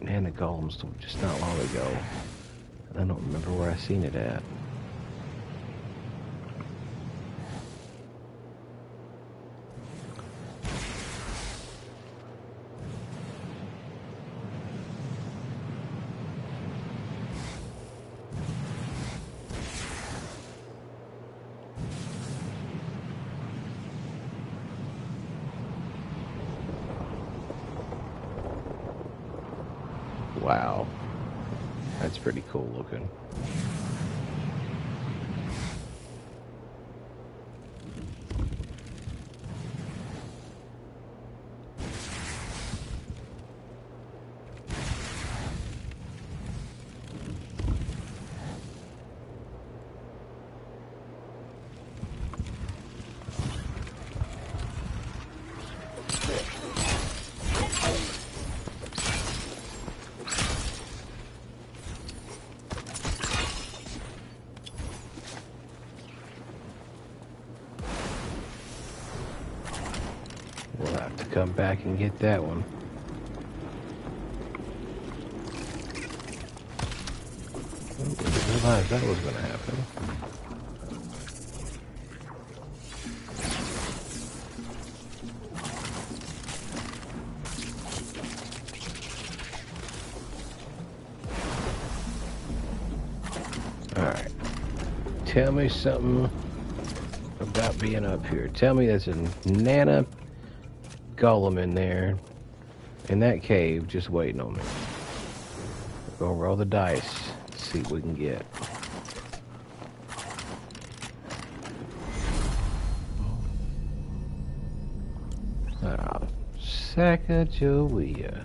nana golems just not long ago. I don't remember where I seen it at. Wow. That's pretty cool looking. We'll have to come back and get that one. I didn't realize that was going to happen. Alright. Tell me something about being up here. Tell me there's a Nana Golem in there, in that cave, just waiting on me. We're gonna roll the dice, see what we can get. Oh, Sacagawea.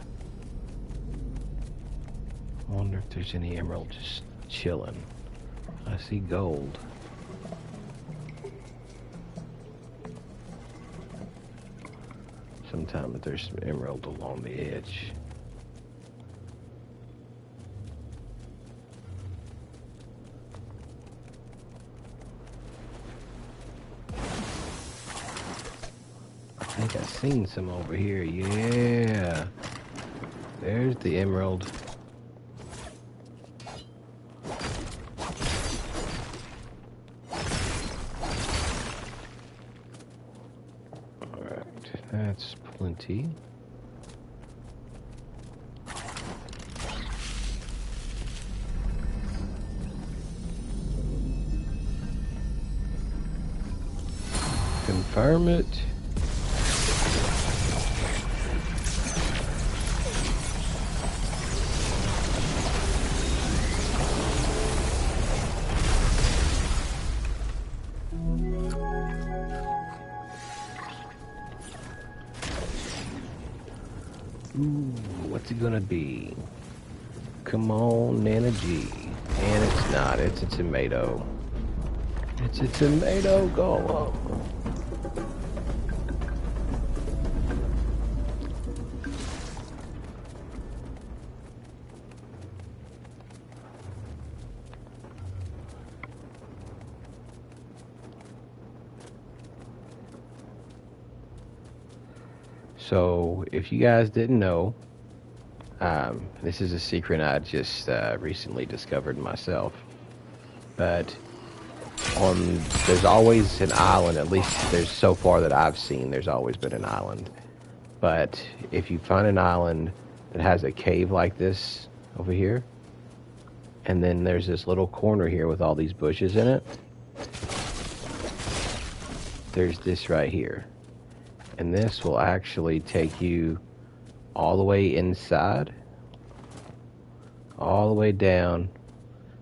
I wonder if there's any emerald just chilling. I see gold. Sometimes there's some emerald along the edge. I think I've seen some over here. Yeah. There's the emerald. Alright, that's plenty. Confirm it. Ooh, what's it gonna be? Come on, Nana G. And it's not, it's a tomato. It's a tomato golem. So, if you guys didn't know, this is a secret I just recently discovered myself. But there's always an island, at least there's so far that I've seen, there's always been an island. But if you find an island that has a cave like this over here, and then there's this little corner here with all these bushes in it, there's this right here. And this will actually take you all the way inside, all the way down.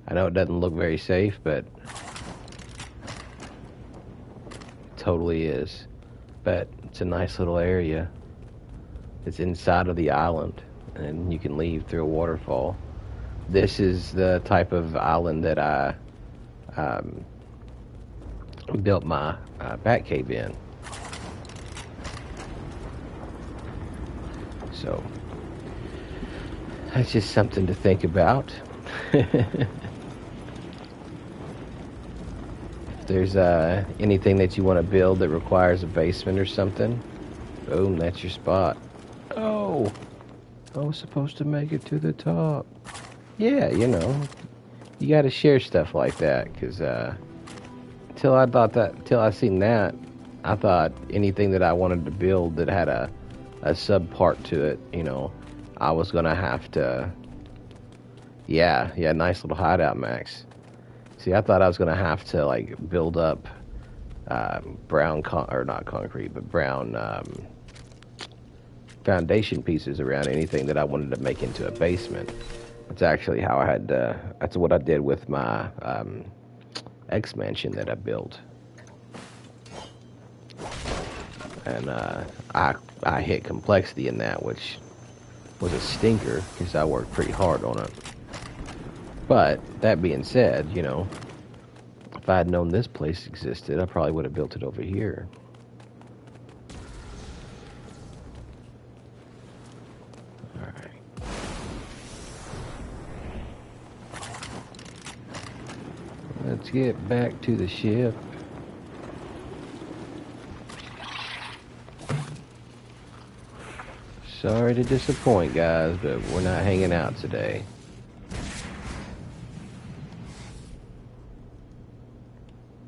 I know it doesn't look very safe, but it totally is. But it's a nice little area. It's inside of the island, and you can leave through a waterfall. This is the type of island that I built my bat cave in. So that's just something to think about. If there's anything that you want to build that requires a basement or something, boom, that's your spot. Oh, I was supposed to make it to the top. Yeah, you know, you got to share stuff like that, because till I seen that, I thought anything that I wanted to build that had a sub part to it, you know, I was gonna have to, yeah, nice little hideout, Max. See, I thought I was gonna have to like build up brown or not concrete, but brown foundation pieces around anything that I wanted to make into a basement. That's actually how I had. That's what I did with my X mansion that I built, and I hit complexity in that, which was a stinker because I worked pretty hard on it. But that being said, you know, if I had known this place existed, I probably would have built it over here. Let's get back to the ship. Sorry to disappoint, guys, but we're not hanging out today.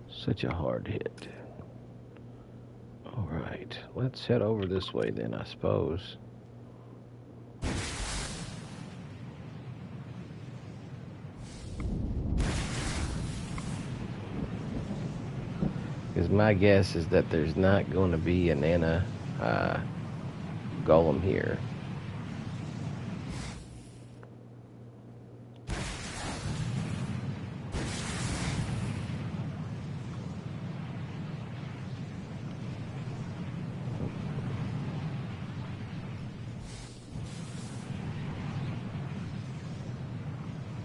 Such a hard hit. Alright, let's head over this way then, I suppose. Because my guess is that there's not going to be a Nana golem here.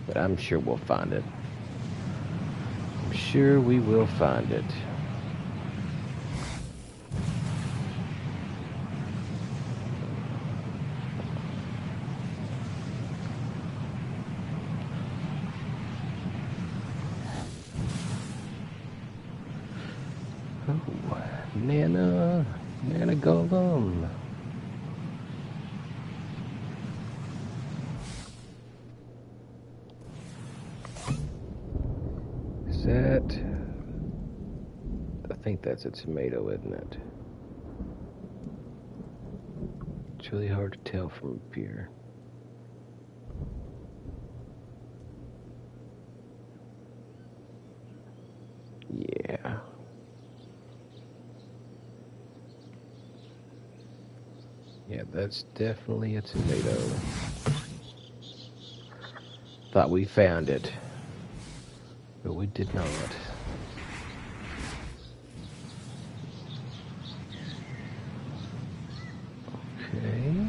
But I'm sure we'll find it. I'm sure we will find it. Oh, Nana golem. That, I think that's a tomato, isn't it? It's really hard to tell from up here. Yeah. Yeah, that's definitely a tomato. Thought we found it, but we did not. Okay.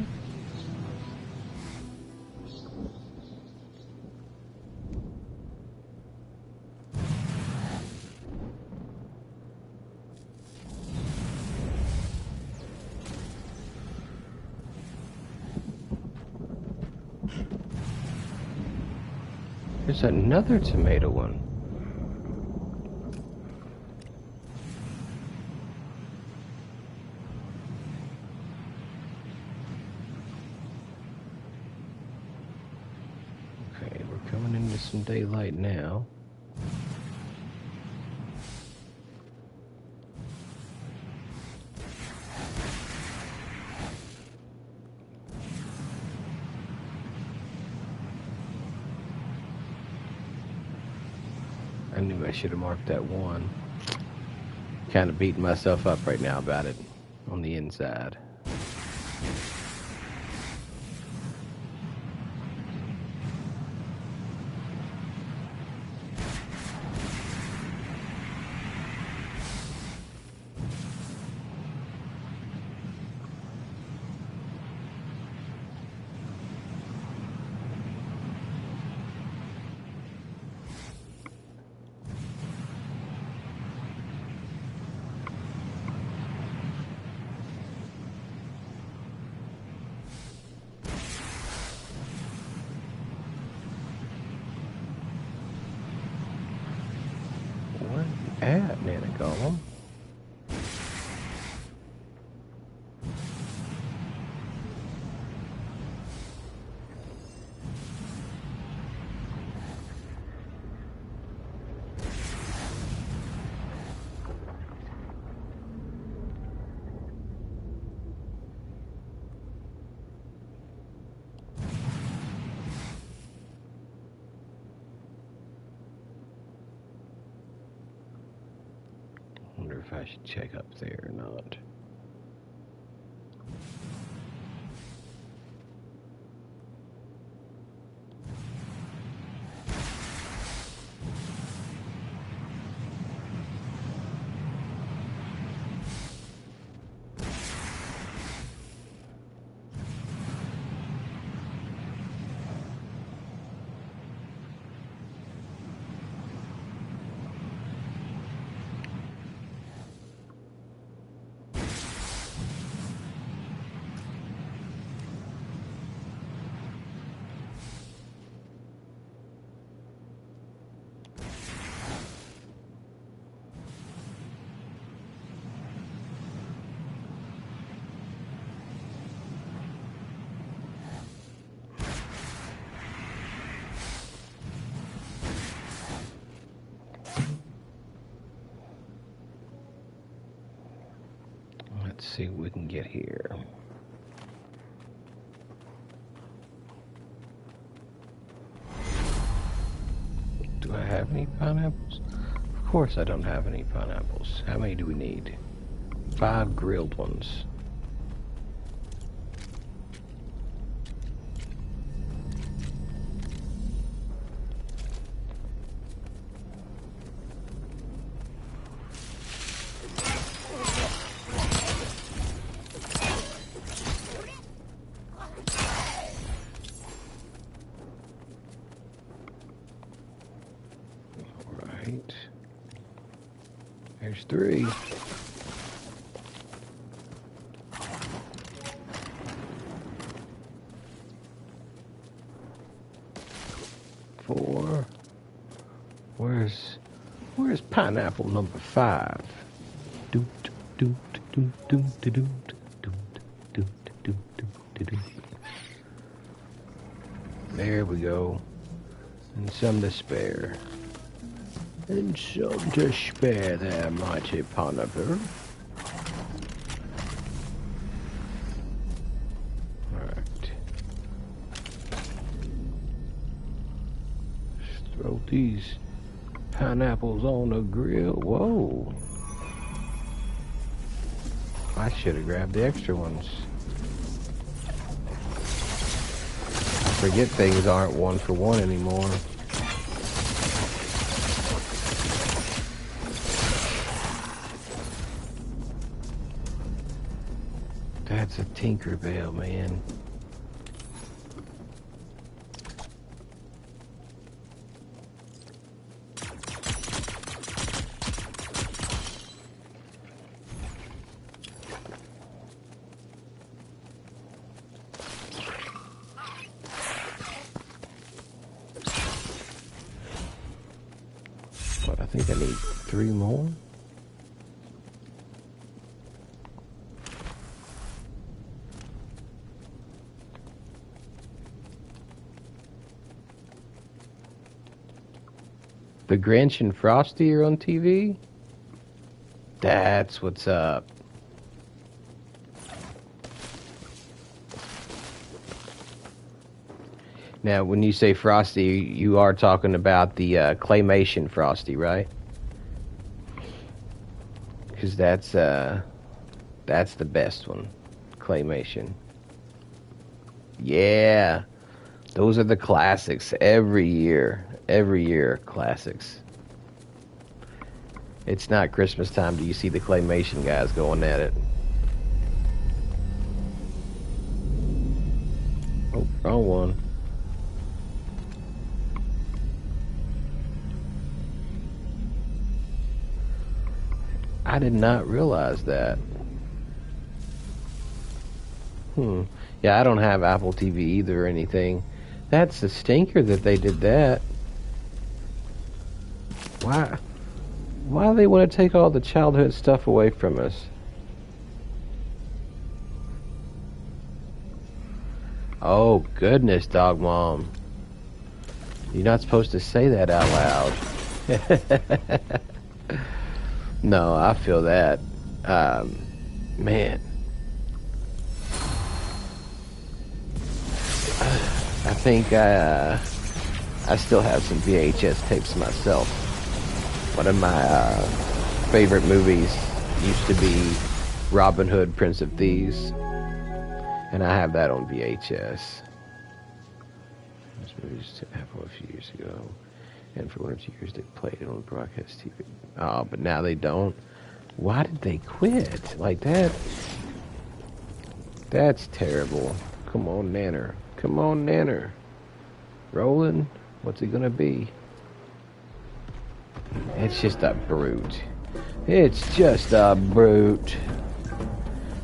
There's another tomato one. Okay, we're coming into some daylight now. I knew I should have marked that one. Kind of beating myself up right now about it on the inside. At Nana golem. Wonder if I should check up there or not. Let's see what we can get here. Do I have any pineapples? Of course I don't have any pineapples. How many do we need? 5 grilled ones. There's 3. 4. Where's pineapple number 5? There we go. And some to spare. And some to spare there, mighty pineapple. Alright. Throw these pineapples on the grill. Whoa. I should have grabbed the extra ones. I forget things aren't 1 for 1 anymore. That's a Tinkerbell, man. But I think I need 3 more. The Grinch and Frosty are on TV? That's what's up. Now, when you say Frosty, you are talking about the claymation Frosty, right? Because that's the best one. Claymation. Yeah. Those are the classics every year. Every year, classics. It's not Christmas time. Do you see the claymation guys going at it? Oh, wrong one. I did not realize that. Yeah, I don't have Apple TV either or anything. That's a stinker that they did that. Why do they want to take all the childhood stuff away from us? Oh, goodness, Dog Mom. You're not supposed to say that out loud. No, I feel that. Man. I think I still have some VHS tapes myself. One of my favorite movies used to be Robin Hood, Prince of Thieves. And I have that on VHS. This movie used to happen a few years ago. And for 1 or 2 years they played it on broadcast TV. Oh, but now they don't. Why did they quit like that? That's terrible. Come on, Nanner. Come on, Nanner. Rolling? What's it gonna be? It's just a brute. It's just a brute.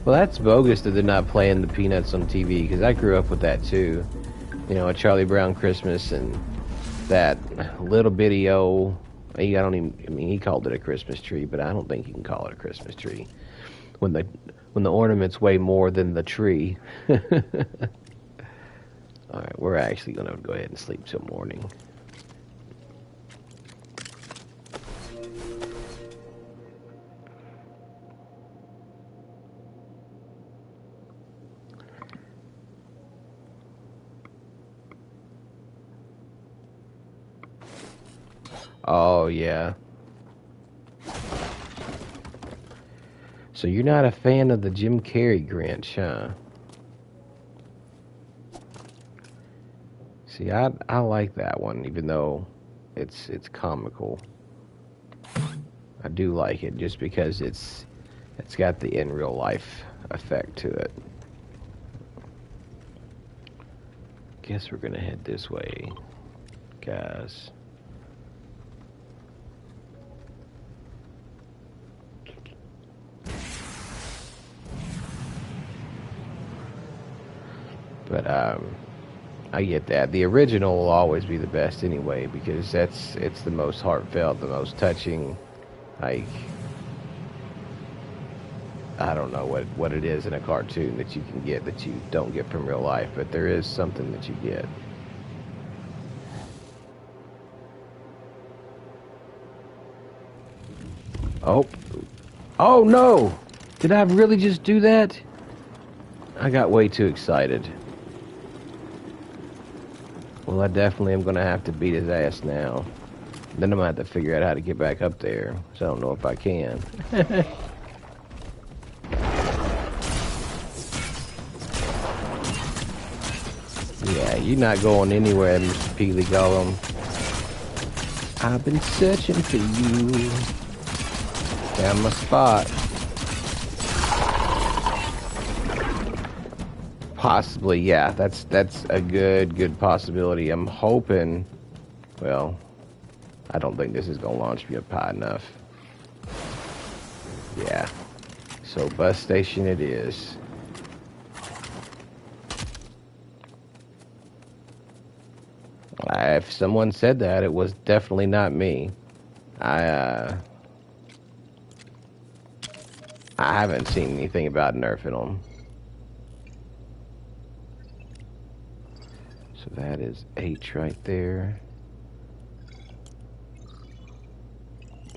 Well, that's bogus that they're not playing the Peanuts on TV, because I grew up with that too. You know, a Charlie Brown Christmas and that little bitty old... I don't even... I mean, he called it a Christmas tree, but I don't think you can call it a Christmas tree. When the ornaments weigh more than the tree. Alright, we're actually going to go ahead and sleep till morning. Oh, yeah. So you're not a fan of the Jim Carrey Grinch, huh? See, I like that one, even though it's comical. I do like it just because it's got the in real life effect to it. Guess we're gonna head this way, guys. But I get that. The original will always be the best anyway because it's the most heartfelt, the most touching. Like, I don't know what it is in a cartoon that you can get that you don't get from real life, but there is something that you get. Oh, oh no! Did I really just do that? I got way too excited. Well, I definitely am gonna have to beat his ass now. Then I'm gonna have to figure out how to get back up there. So I don't know if I can. Yeah, you're not going anywhere, Mr. Peely Gollum. I've been searching for you. Found my spot. Possibly, yeah. That's a good possibility. I'm hoping. Well, I don't think this is gonna launch me up high enough. Yeah. So bus station it is. If someone said that, it was definitely not me. I haven't seen anything about nerfing them. So that is H right there.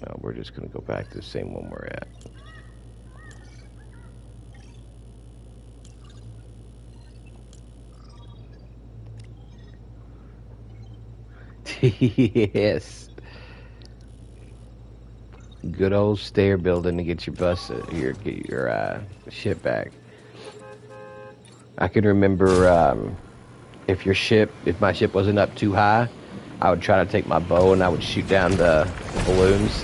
No, we're just gonna go back to the same one we're at. Yes. Good old stair building to get your ship back. I can remember if my ship wasn't up too high, I would try to take my bow and I would shoot down the balloons.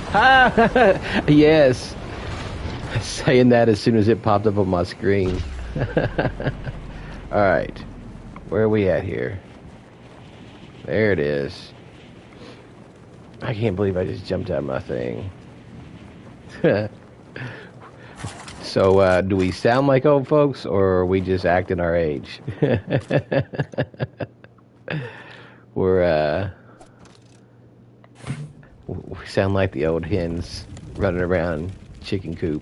Yes. Saying that as soon as it popped up on my screen. Alright. Where are we at here? There it is. I can't believe I just jumped out of my thing. So, do we sound like old folks, or are we just acting our age? We sound like the old hens running around chicken coop.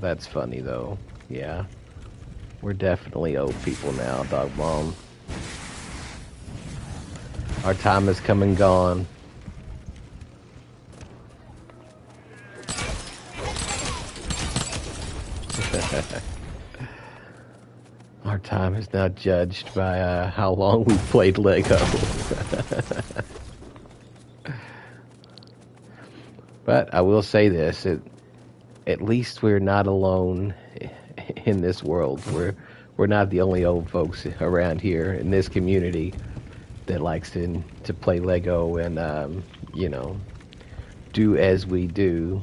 That's funny though. Yeah. We're definitely old people now, Dog Mom. Our time has come and gone. Our time is now judged by how long we've played Lego. But I will say this, at least we're not alone in this world. We're not the only old folks around here in this community that likes to play Lego and do as we do.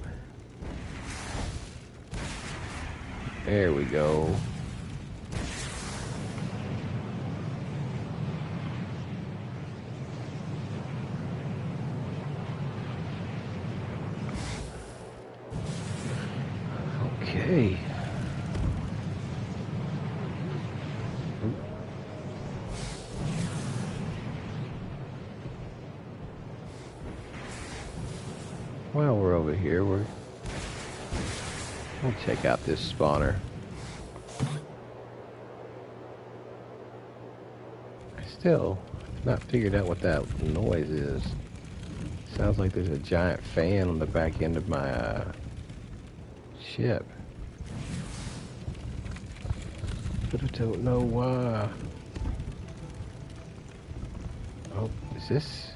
There we go. Okay. While we're over here, we'll check out this spawner. I still not figured out what that noise is. Sounds like there's a giant fan on the back end of my ship. don't know why. Oh, is this?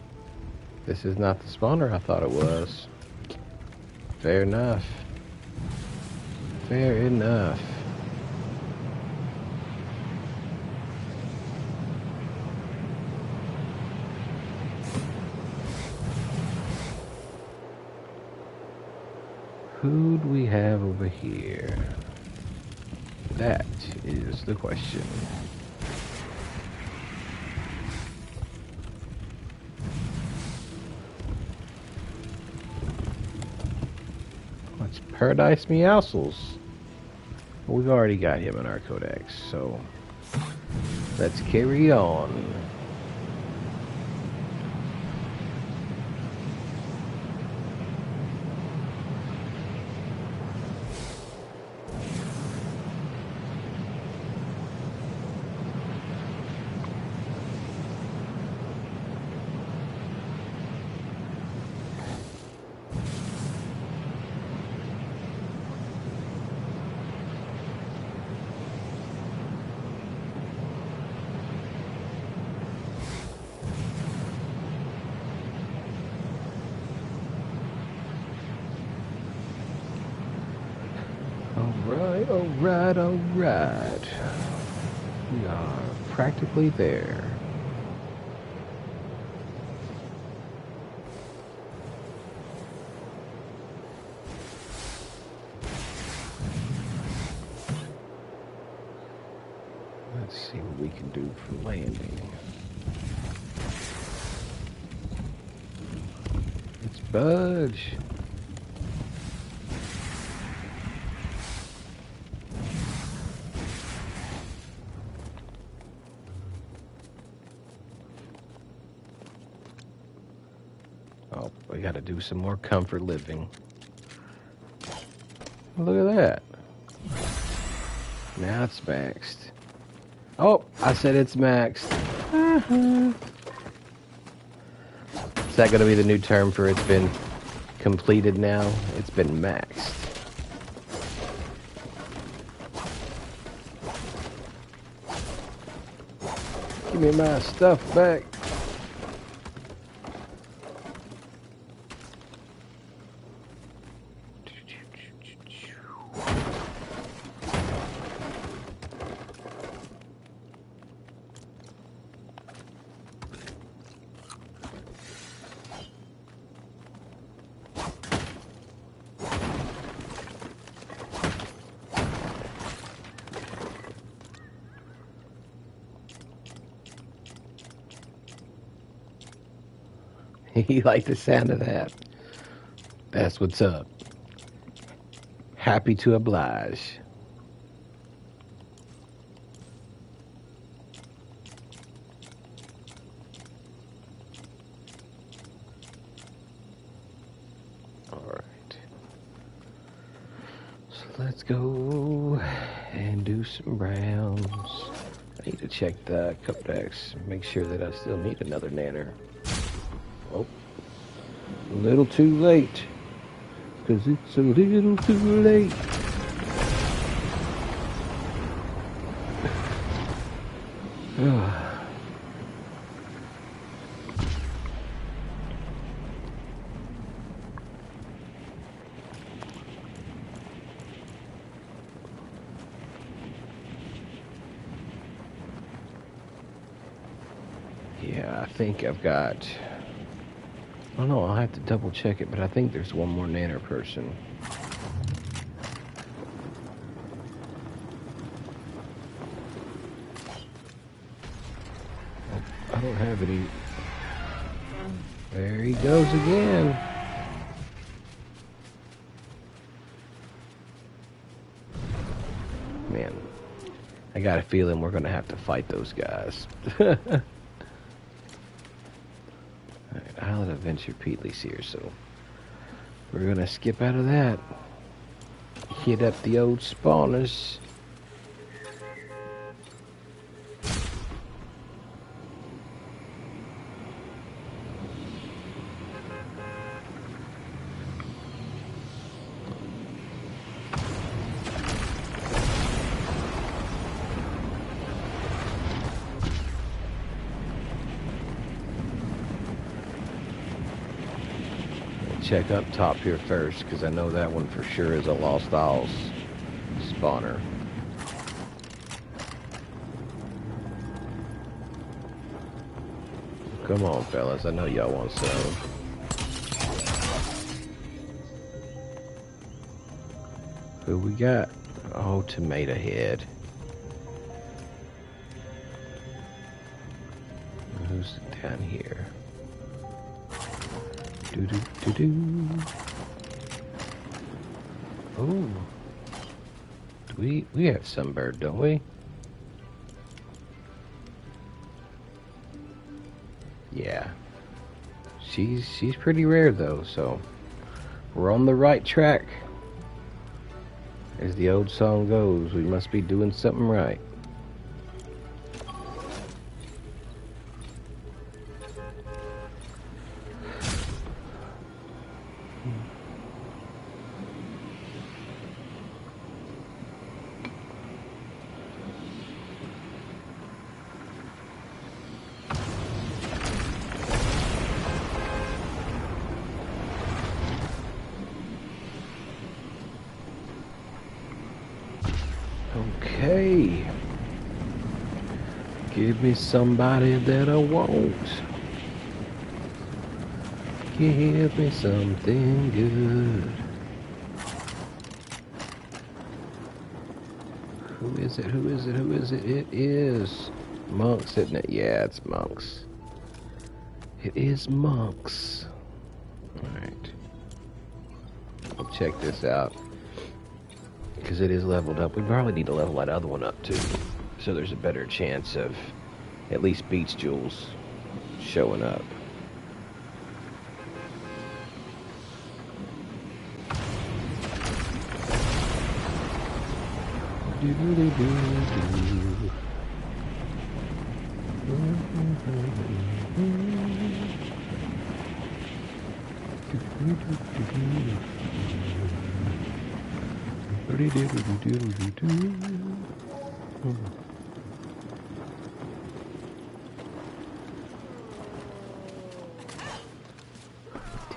This is not the spawner I thought it was. Fair enough. Fair enough. Who do we have over here? That is the question. It's Paradise Meowscles. We've already got him in our codex, so let's carry on. Alright. We are practically there. Let's see what we can do for landing. Let's budge. Oh, we gotta do some more comfort living. Look at that. Now it's maxed. Oh, I said it's maxed. Is that gonna be the new term for it's been completed now? It's been maxed. Give me my stuff back. You like the sound of that? That's what's up. Happy to oblige. Alright. So let's go and do some rounds. I need to check the codex, make sure that I still need another nanner. Oh, a little too late, because it's a little too late. Yeah, I think I've got... I don't know, I'll have to double check it, but I think there's one more nanner person. Oh, I don't have any. There he goes again. Man, I got a feeling we're gonna have to fight those guys. Island Adventure Peatleys here, so we're gonna skip out of that. Hit up the old spawners. check up top here first, because I know that one for sure is a Lost Isles spawner. Come on, fellas. I know y'all want some. Who we got? Oh, Tomato Head. Who's down here? Do. Oh. We have Sunbird, don't we? Yeah. She's pretty rare though, so we're on the right track. As the old song goes, we must be doing something right. Okay. Give me somebody that I want. Give me something good. Who is it? Who is it? Who is it? It is Monks, isn't it? Yeah, it's Monks. It is Monks. Alright. We'll check this out. Because it is leveled up. We probably need to level that other one up too, so there's a better chance of at least Beach Jewels showing up.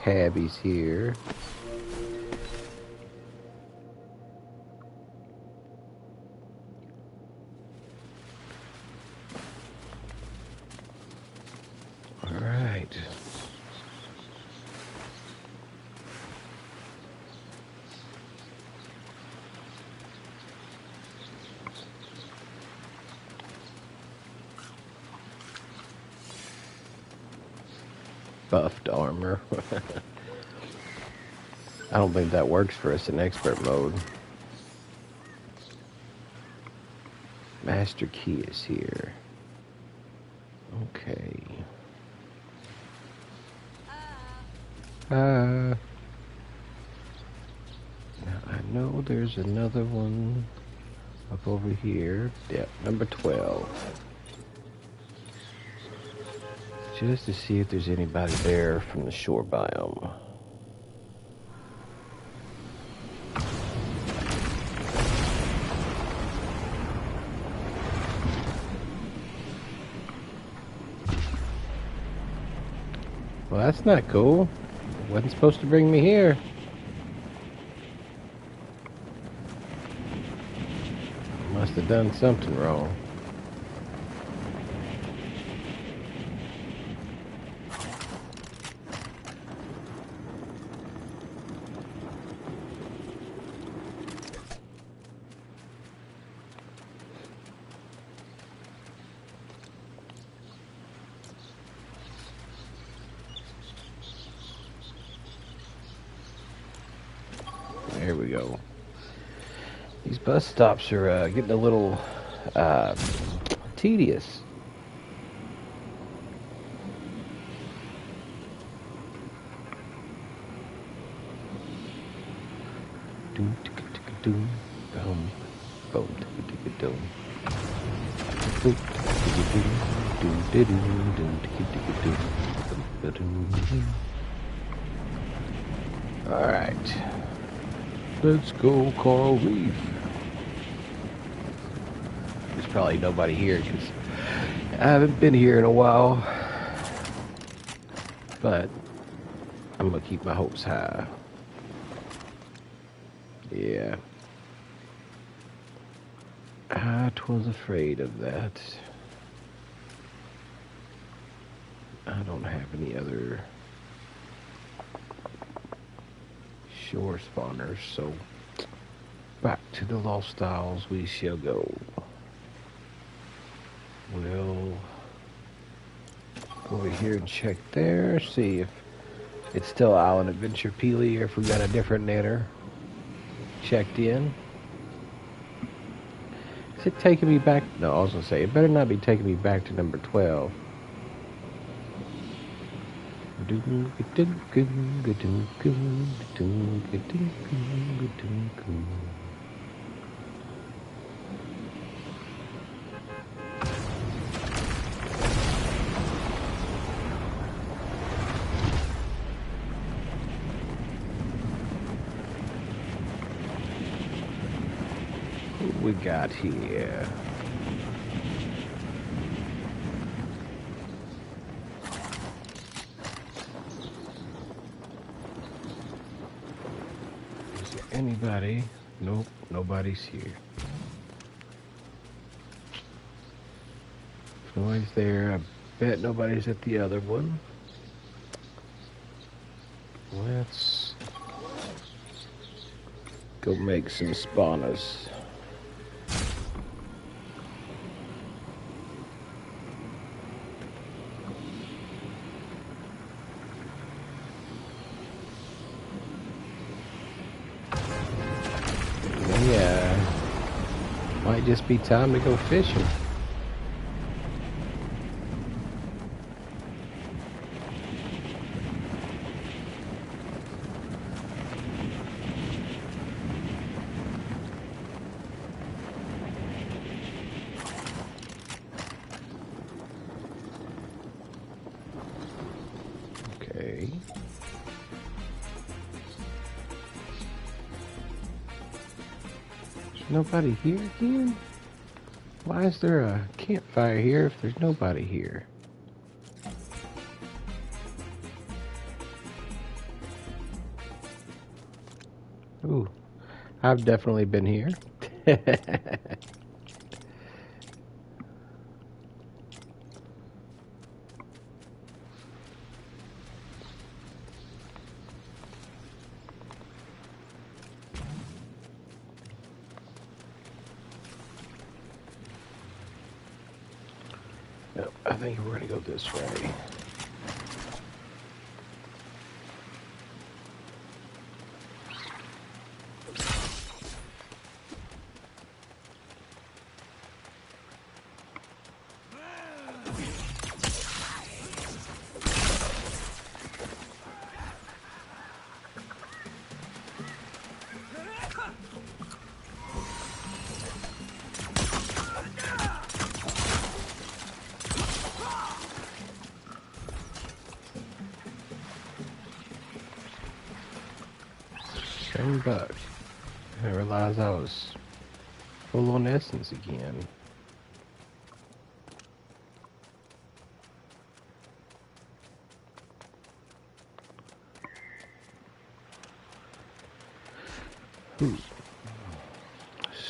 Tabby's here. All right. Buffed armor. I don't think that works for us in expert mode. Master Key is here. Okay. Now I know there's another one up over here. Yep, number 12. Just to see if there's anybody there from the shore biome. Well, that's not cool. Wasn't supposed to bring me here. Must have done something wrong. There we go. These bus stops are getting a little tedious. All right. Let's go, Coral Reef. There's probably nobody here because I haven't been here in a while. But I'm gonna keep my hopes high. Yeah. I was afraid of that. I don't have any other shore spawners, so back to the Lost Isles we shall go. We'll go over here and check there, see if it's still Island Adventure Peely or if we got a different netter checked in. Is it taking me back? No, I was gonna say, it better not be taking me back to number 12. What we got here? Anybody? Nope, nobody's here. If nobody's there, I bet nobody's at the other one. Let's go make some spawners. Yeah, might just be time to go fishing. Okay. Nobody here again? Why is there a campfire here if there's nobody here? Ooh, I've definitely been here. Yep, I think we're gonna go this way. Shiny bug. I realized I was full on essence again.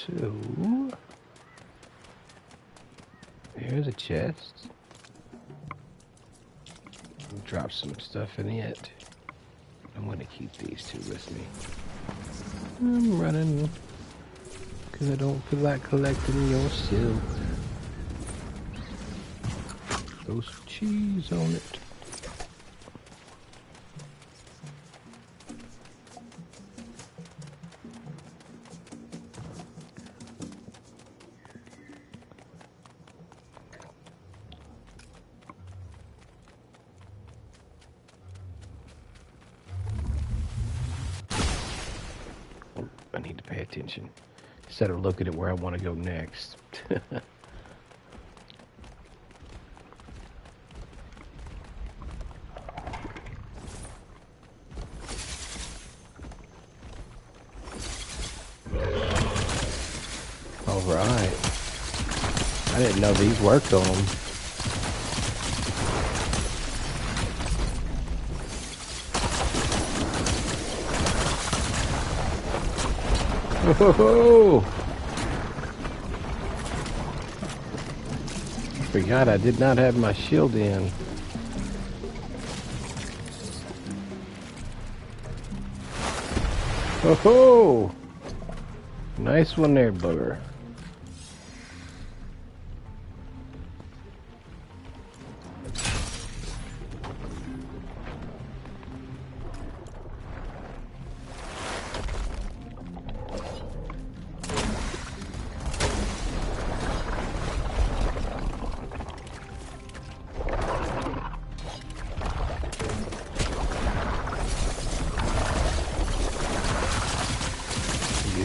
So, here's a chest. Drop some stuff in it. I'm gonna keep these two with me. I'm running because I don't feel like collecting your silk. Throw some cheese on it. I need to pay attention instead of looking at where I want to go next. All right. I didn't know these worked on them. Whoa! Forgot I did not have my shield in. Oh, nice one there, bugger.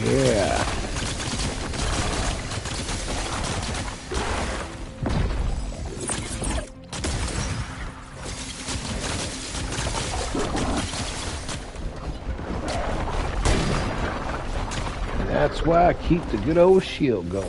Yeah. That's why I keep the good old shield going.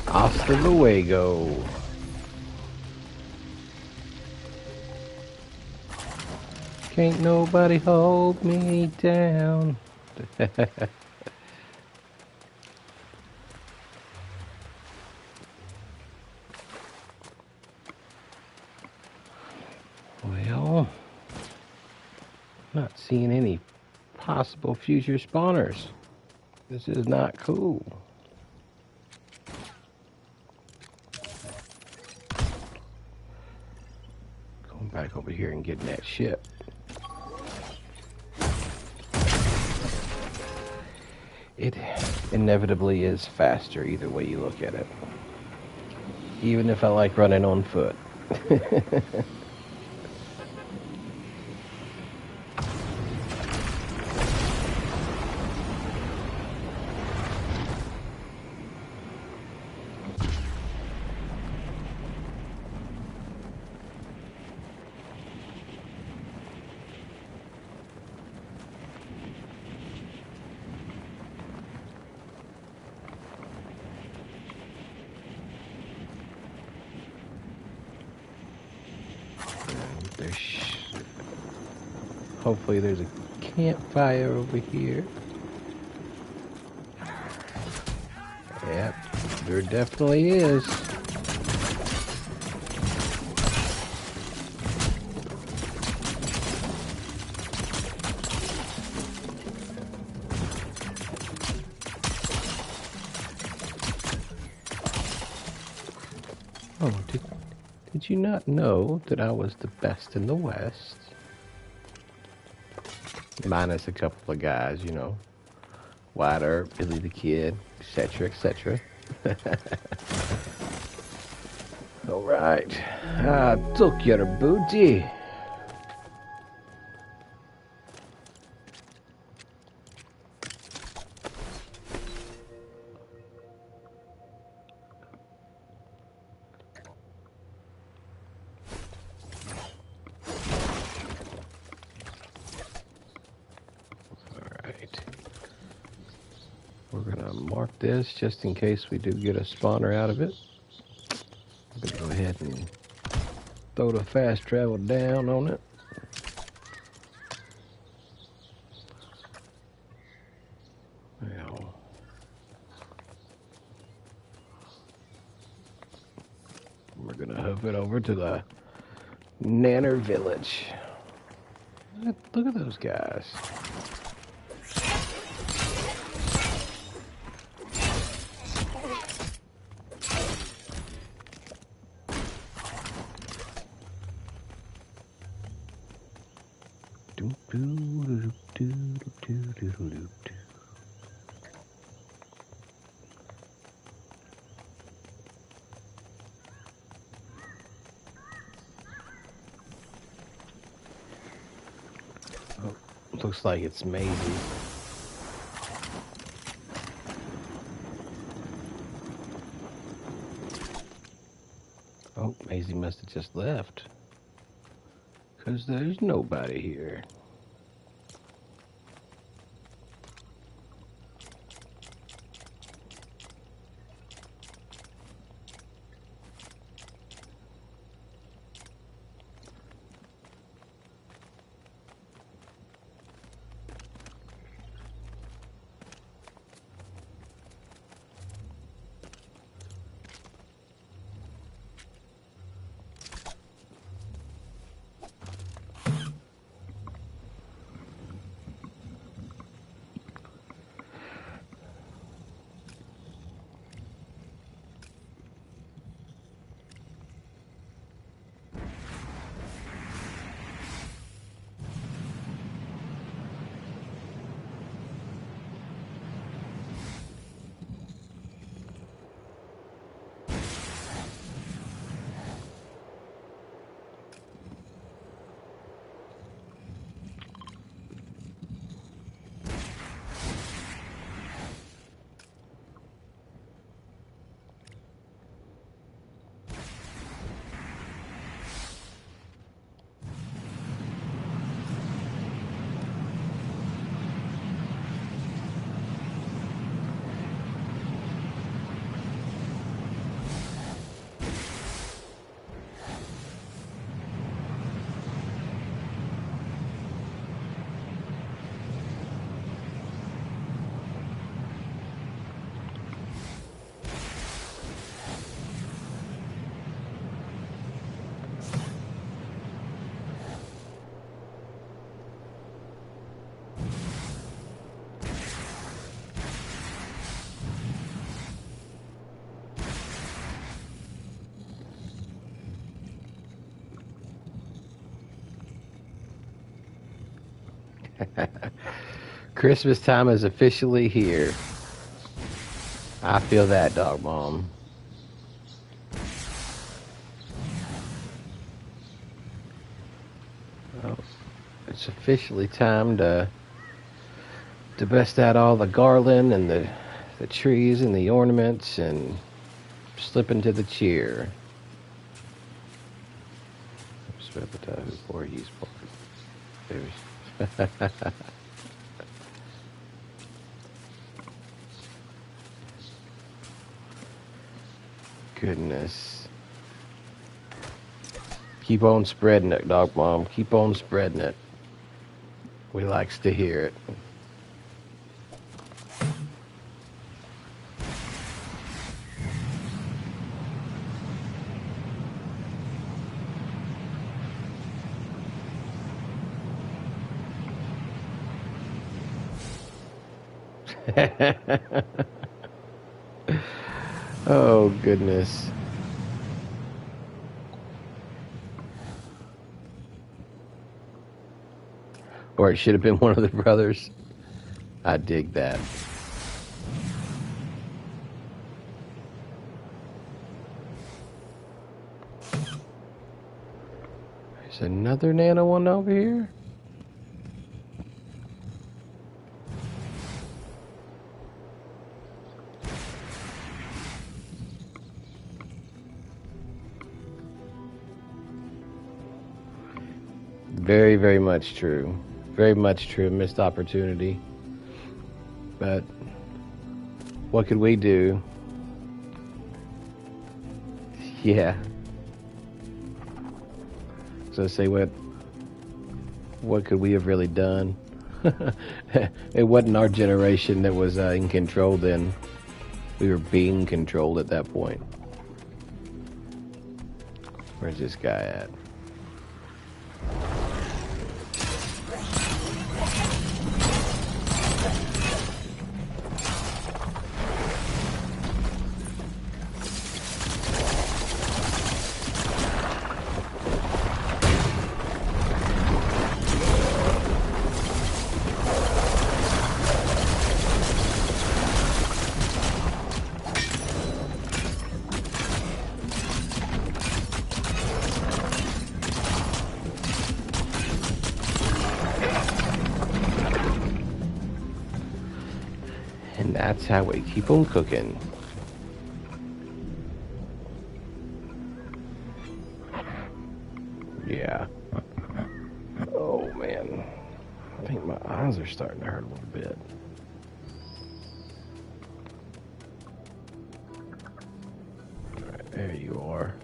Hasta luego. Can't nobody hold me down. Well, not seeing any possible future spawners. This is not cool. Going back over here and getting that ship. It inevitably is faster either way you look at it. Even if I like running on foot. Hopefully there's a campfire over here. Yep, there definitely is. Oh, did you not know that I was the best in the West? Minus a couple of guys, you know. Wyatt Earp, Billy the Kid, etc., etc. All right. I took your booty. We're gonna mark this just in case we do get a spawner out of it. I'm gonna go ahead and throw the fast travel down on it. Now, we're gonna hoof it over to the Nanner Village. Look at those guys. Oh, looks like it's Maisie. Oh, Maisie must have just left. 'Cause there's nobody here. Christmas time is officially here. I feel that, Dog Mom. Oh, it's officially time to bust out all the garland and the trees and the ornaments and slip into the cheer. Before he's Goodness. Keep on spreading it, Dog Mom. Keep on spreading it. We likes to hear it. Oh, goodness. Or it should have been one of the brothers. I dig that. There's another nano one over here. Very, very much true. Very much true. Missed opportunity. But what could we do? Yeah. So say what could we have really done? It wasn't our generation that was in control then. We were being controlled at that point. Where's this guy at? And that's how we keep on cooking. Yeah. Oh, man. I think my eyes are starting to hurt a little bit. All right, there you are.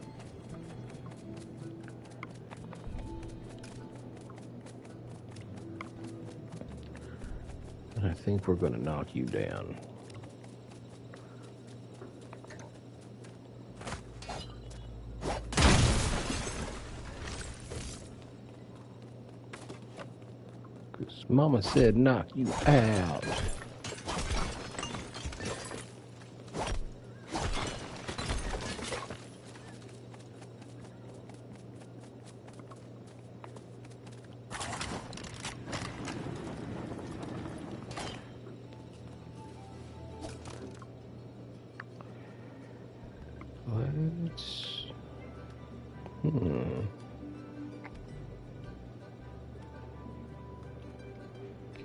I think we're going to knock you down. Because Mama said knock you out.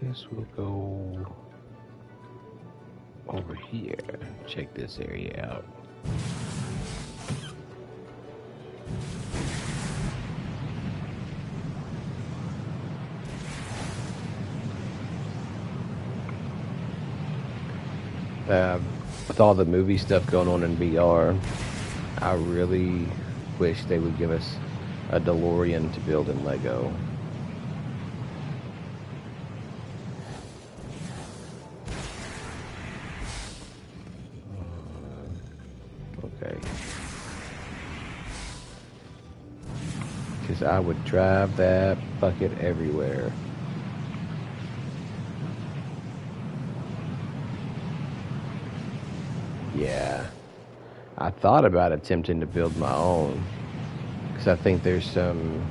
Guess we'll go over here. Check this area out. With all the movie stuff going on in VR, I really wish they would give us a DeLorean to build in Lego. Okay. Because I would drive that bucket everywhere. Yeah. I thought about attempting to build my own. Because I think there's some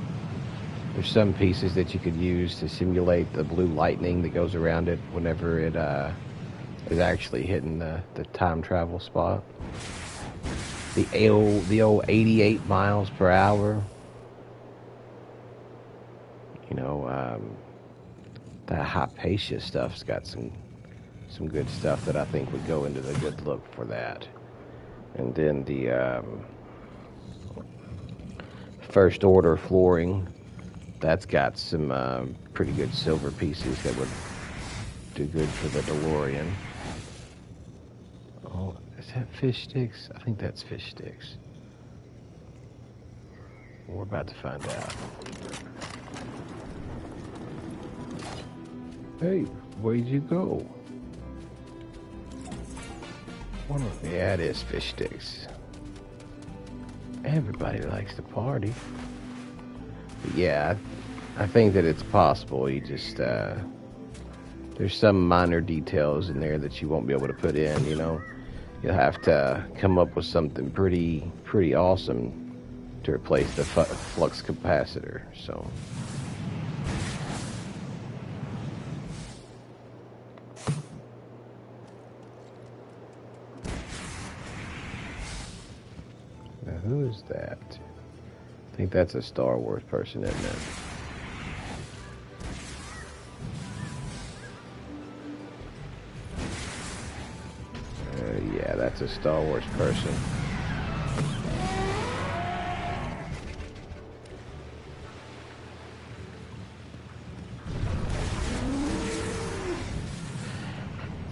There's some pieces that you could use to simulate the blue lightning that goes around it whenever it is actually hitting the time travel spot. The old 88 miles per hour. You know, that Hypatia stuff's got some good stuff that I think would go into the good look for that. And then the first order flooring, that's got some pretty good silver pieces that would do good for the DeLorean. Oh, is that fish sticks? I think that's fish sticks. We're about to find out. Hey, where'd you go? Yeah, it is fish sticks. Everybody likes to party. But yeah, I think that it's possible. You just there's some minor details in there that you won't be able to put in. You know, you'll have to come up with something pretty awesome to replace the flux capacitor. So. Now, who is that? I think that's a Star Wars person, isn't it? Yeah, that's a Star Wars person.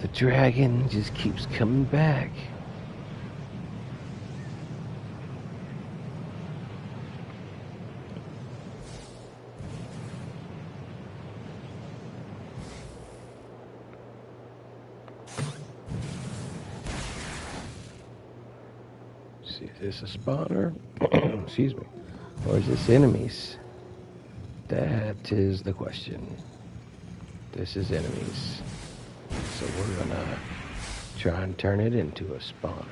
The dragon just keeps coming back. See, is this a spawner? Excuse me. Or is this enemies? That is the question. This is enemies. So we're gonna try and turn it into a spawner.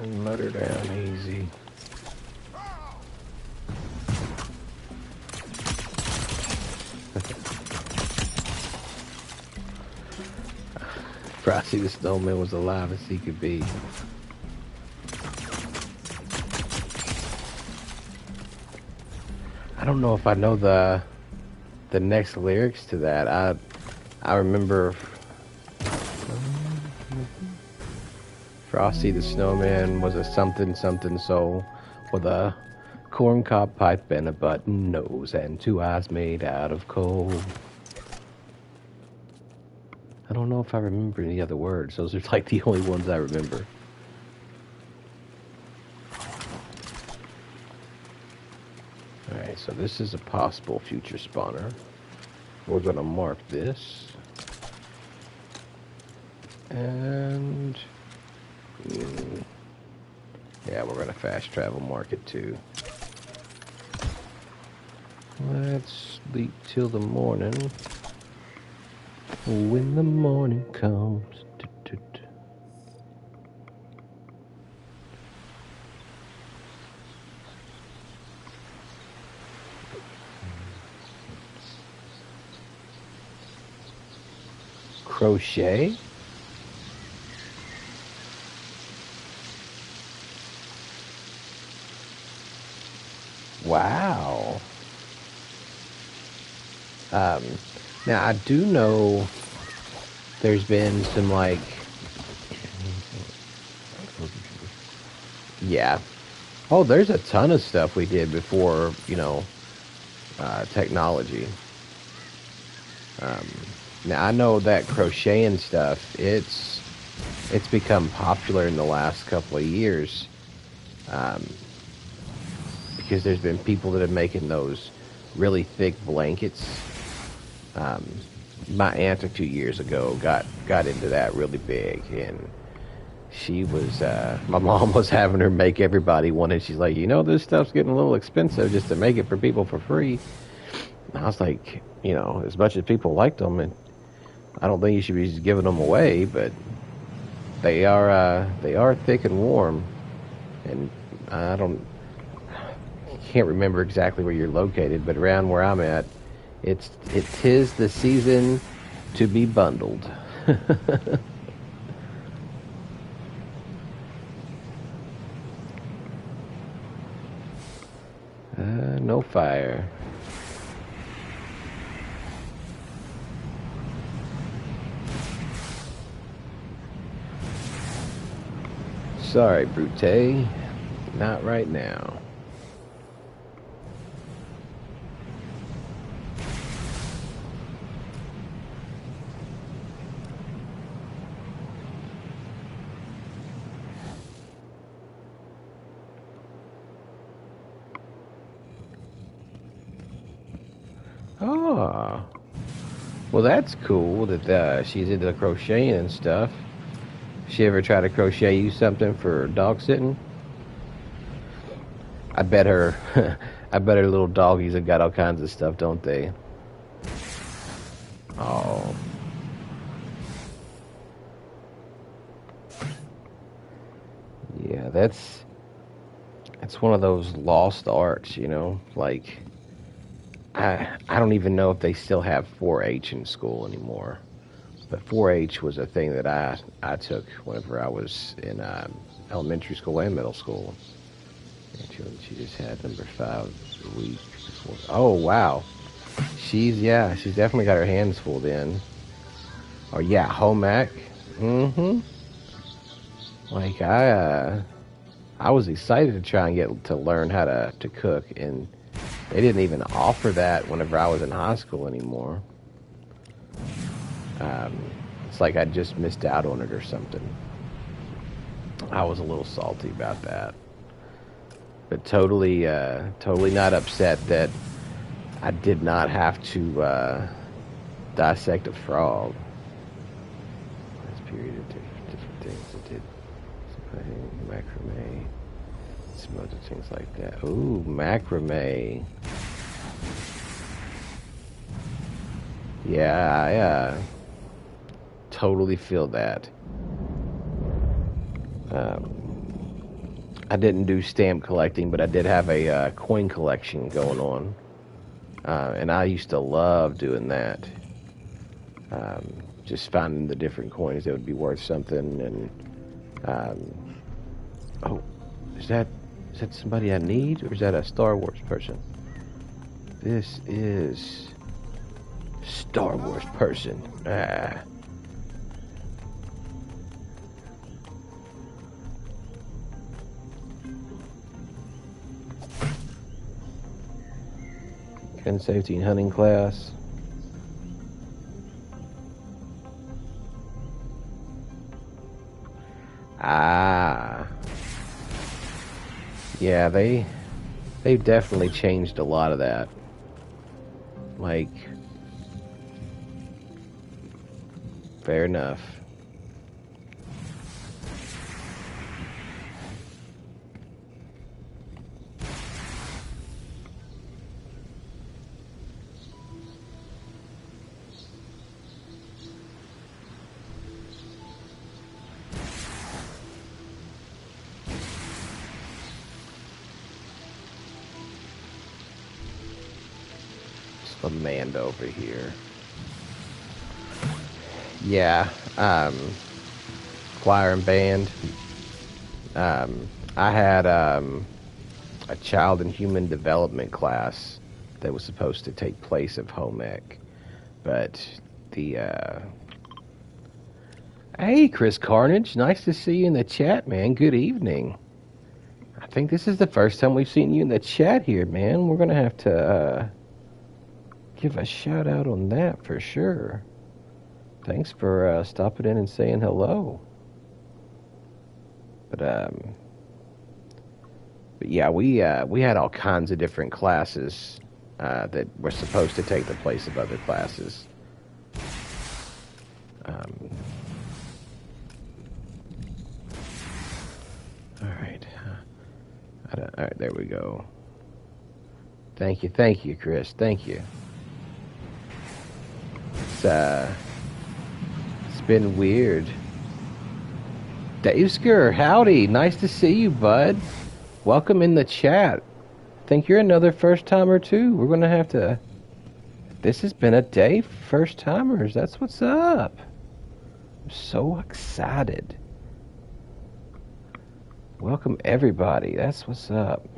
And let her down easy. Frosty the Snowman was alive as he could be. I don't know if I know the next lyrics to that. I remember Frosty the Snowman was a something something soul with a corncob pipe and a button nose and 2 eyes made out of coal. I don't know if I remember any other words. Those are like the only ones I remember. Alright, so this is a possible future spawner. We're going to mark this. And... yeah, we're going to fast travel mark it too. Let's sleep till the morning. When the morning comes. Crochet? Wow. Now I do know there's been some like, yeah. Oh, there's a ton of stuff we did before, you know, technology. Now I know that crocheting stuff, it's become popular in the last couple of years, because there's been people that are making those really thick blankets. My aunt a few years ago got into that really big, and she was my mom was having her make everybody one, and she's like, you know, this stuff's getting a little expensive just to make it for people for free. And I was like, you know, as much as people liked them, and I don't think you should be just giving them away, but they are thick and warm, and I don't can't remember exactly where you're located, but around where I'm at, it is the season to be bundled. No fire. Sorry, Brute. Not right now. Oh, well, that's cool that she's into crocheting and stuff. She ever try to crochet you something for dog sitting? I bet her, I bet her little doggies have got all kinds of stuff, don't they? Oh, yeah, that's one of those lost arts, you know. Like I don't even know if they still have 4-H in school anymore. But 4-H was a thing that I took whenever I was in elementary school and middle school. And she just had number 5 a week before. Oh wow, she's definitely got her hands full then. Oh yeah, home ec. Mm-hmm. Like I was excited to try and get to learn how to cook, and they didn't even offer that whenever I was in high school anymore. Um, it's like I just missed out on it or something. I was a little salty about that, but totally not upset that I did not have to dissect a frog. This period of different things. I did some macrame, some other things like that. Ooh, macrame. Yeah, I totally feel that. I didn't do stamp collecting, but I did have a coin collection going on, and I used to love doing that. Just finding the different coins that would be worth something, and oh, is that somebody I need, or is that a Star Wars person? This is Star Wars person. Ah. Gun safety and hunting class. Ah. Yeah, they've definitely changed a lot of that. Like, fair enough. Amanda over here. Yeah, choir and band. I had a child and human development class that was supposed to take place of home ec, but the hey, Chris Carnage, nice to see you in the chat, man. Good evening. I think this is the first time we've seen you in the chat here, man. We're gonna have to give a shout out on that for sure. Thanks for stopping in and saying hello. But yeah, we had all kinds of different classes that were supposed to take the place of other classes. All right, all right, there we go. Thank you, Chris. Thank you. It's been weird. Davesker, howdy. Nice to see you, bud. Welcome in the chat. Think you're another first timer too. We're gonna have to. This has been a day for first timers. That's what's up. I'm so excited. Welcome everybody. That's what's up.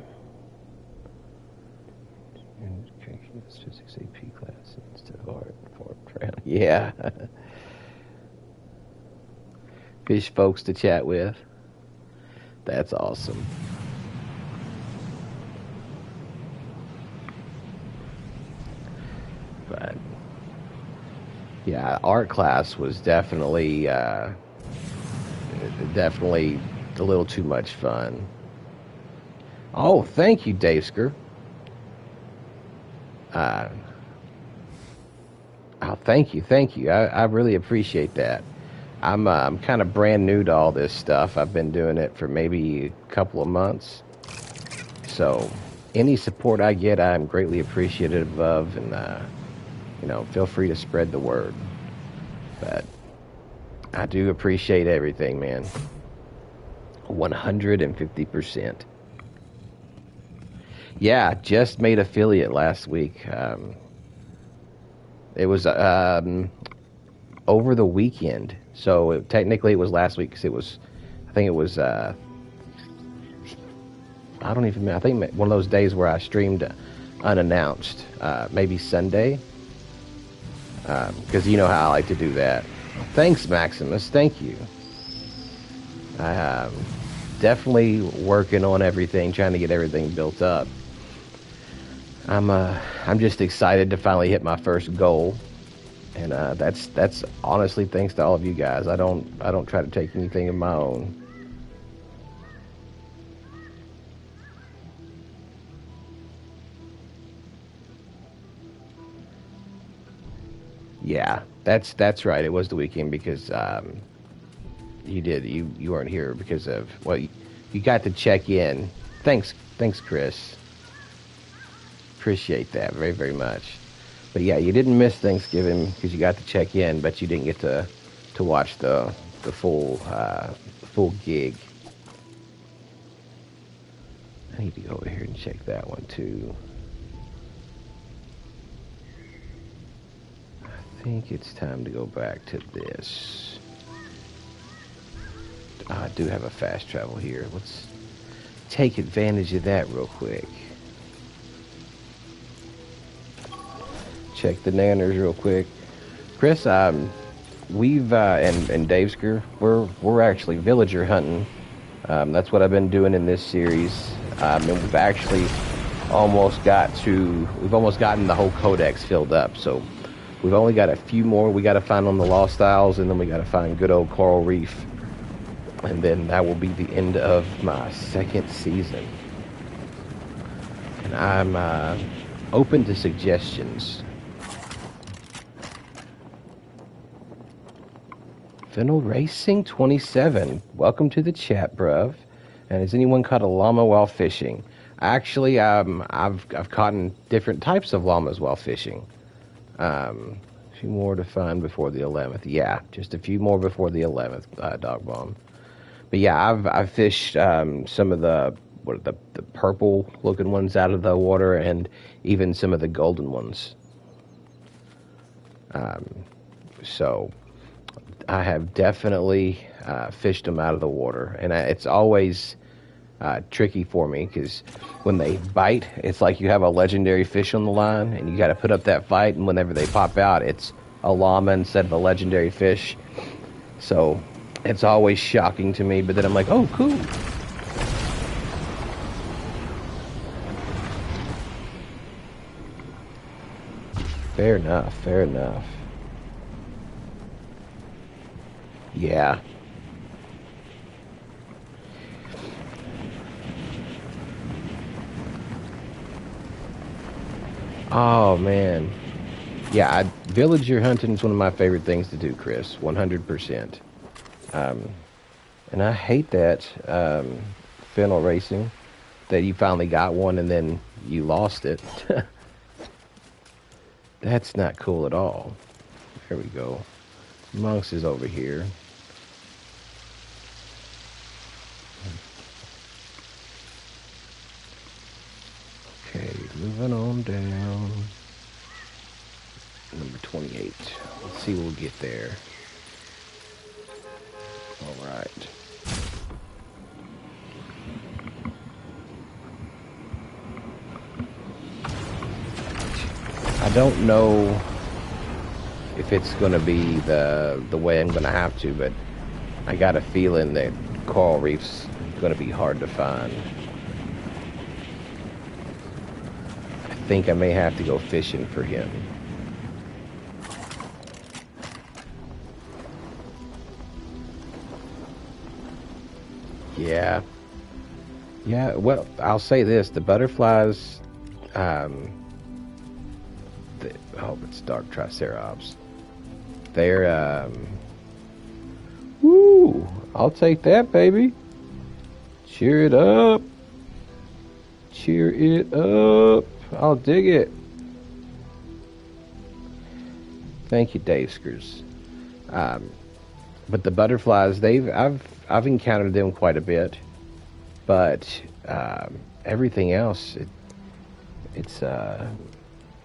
Physics AP class instead of art. Yeah. Fish folks to chat with. That's awesome. But yeah, art class was definitely definitely a little too much fun. Oh, thank you, Davesker. Oh, thank you. I really appreciate that. I'm kind of brand new to all this stuff. I've been doing it for maybe a couple of months. So any support I get, I'm greatly appreciative of, and feel free to spread the word. But I do appreciate everything, man. 150%. Yeah, just made affiliate last week. It was over the weekend. So technically it was last week because I think it was, I don't even know, I think one of those days where I streamed unannounced, maybe Sunday, because you know how I like to do that. Thanks, Maximus. Thank you. I definitely working on everything, trying to get everything built up. I'm just excited to finally hit my first goal. And that's honestly thanks to all of you guys. I don't try to take anything of my own. Yeah, that's right. It was the weekend because you weren't here because of you got to check in. Thanks, Chris. Appreciate that very, very much. But yeah, you didn't miss Thanksgiving because you got to check in, but you didn't get to watch the full gig. I need to go over here and check that one too. I think it's time to go back to this. I do have a fast travel here. Let's take advantage of that real quick. Check the nanners real quick. Chris, we've and Davesker, we're actually villager hunting. That's what I've been doing in this series, and we've actually almost gotten the whole codex filled up. So we've only got a few more we got to find on the Lost Isles, and then we got to find good old Coral Reef, and then that will be the end of my second season. And I'm open to suggestions. Fennel Racing 27. Welcome to the chat, bruv. And has anyone caught a llama while fishing? Actually, I've caught different types of llamas while fishing. A few more to find before the 11th. Yeah, just a few more before the 11th, Dog Bomb. But yeah, I've fished some of the purple looking ones out of the water, and even some of the golden ones. So I have definitely fished them out of the water, and it's always tricky for me because when they bite, it's like you have a legendary fish on the line, and you got to put up that fight, and whenever they pop out, it's a llama instead of a legendary fish. So it's always shocking to me, but then I'm like, oh, cool. Fair enough. Yeah. Oh, man. Yeah, villager hunting is one of my favorite things to do, Chris. 100%. And I hate that Fennel Racing, that you finally got one and then you lost it. That's not cool at all. There we go. Monks is over here. Okay, moving on down. Number 28. Let's see what we'll get there. All right. I don't know if it's going to be the way I'm going to have to, but I got a feeling that coral reef's going to be hard to find. I think I may have to go fishing for him. Yeah. Yeah, well, I'll say this. The butterflies, I hope it's dark triceratops. They're, woo, I'll take that, baby. Cheer it up. Cheer it up. I'll dig it. Thank you, Daveskers. But the butterflies, I've encountered them quite a bit, but everything else, it's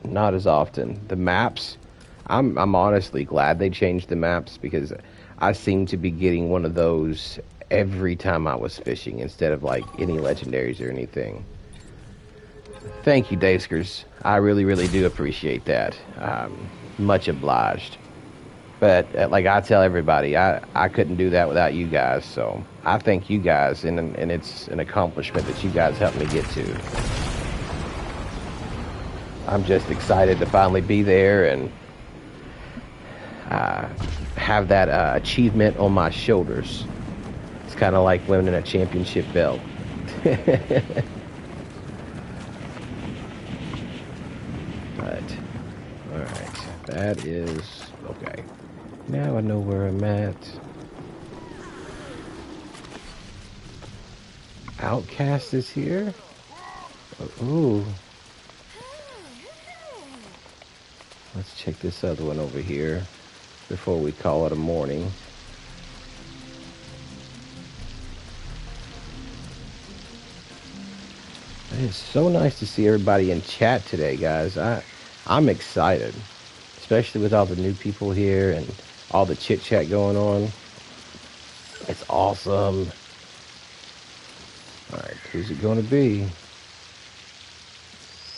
not as often. The maps, I'm honestly glad they changed the maps, because I seem to be getting one of those every time I was fishing instead of like any legendaries or anything. Thank you, Daveskers. I really, really do appreciate that. Much obliged. But like I tell everybody, I couldn't do that without you guys. So I thank you guys, and it's an accomplishment that you guys helped me get to. I'm just excited to finally be there and have that achievement on my shoulders. It's kind of like winning a championship belt. But, alright, that is, okay. Now I know where I'm at. Outcast is here? Ooh. Let's check this other one over here before we call it a morning. It's so nice to see everybody in chat today, guys. I'm excited, especially with all the new people here and all the chit chat going on. It's awesome. All right, who's it going to be?